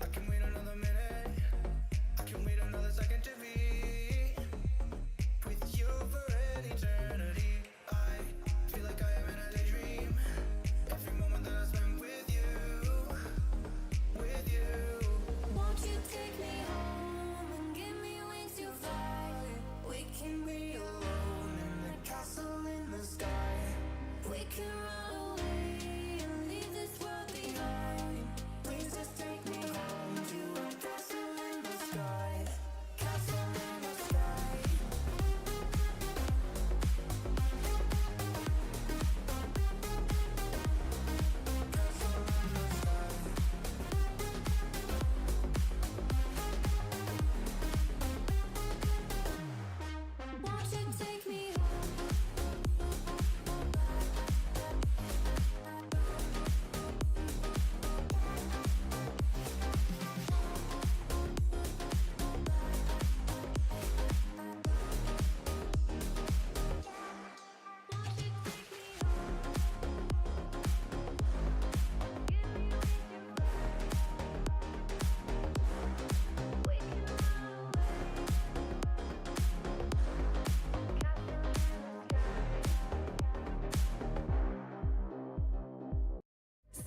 I can wait another minute. I can wait another second to be with you for an eternity. I feel like I am in a daydream. Every moment that I spend with you. Won't you take me home and give me wings to fly? We can be alone in the castle in the sky. We can run away and leave this world behind. Please just take me home to a castle in the sky. Castle in the sky. Won't you take me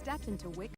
Step into Wick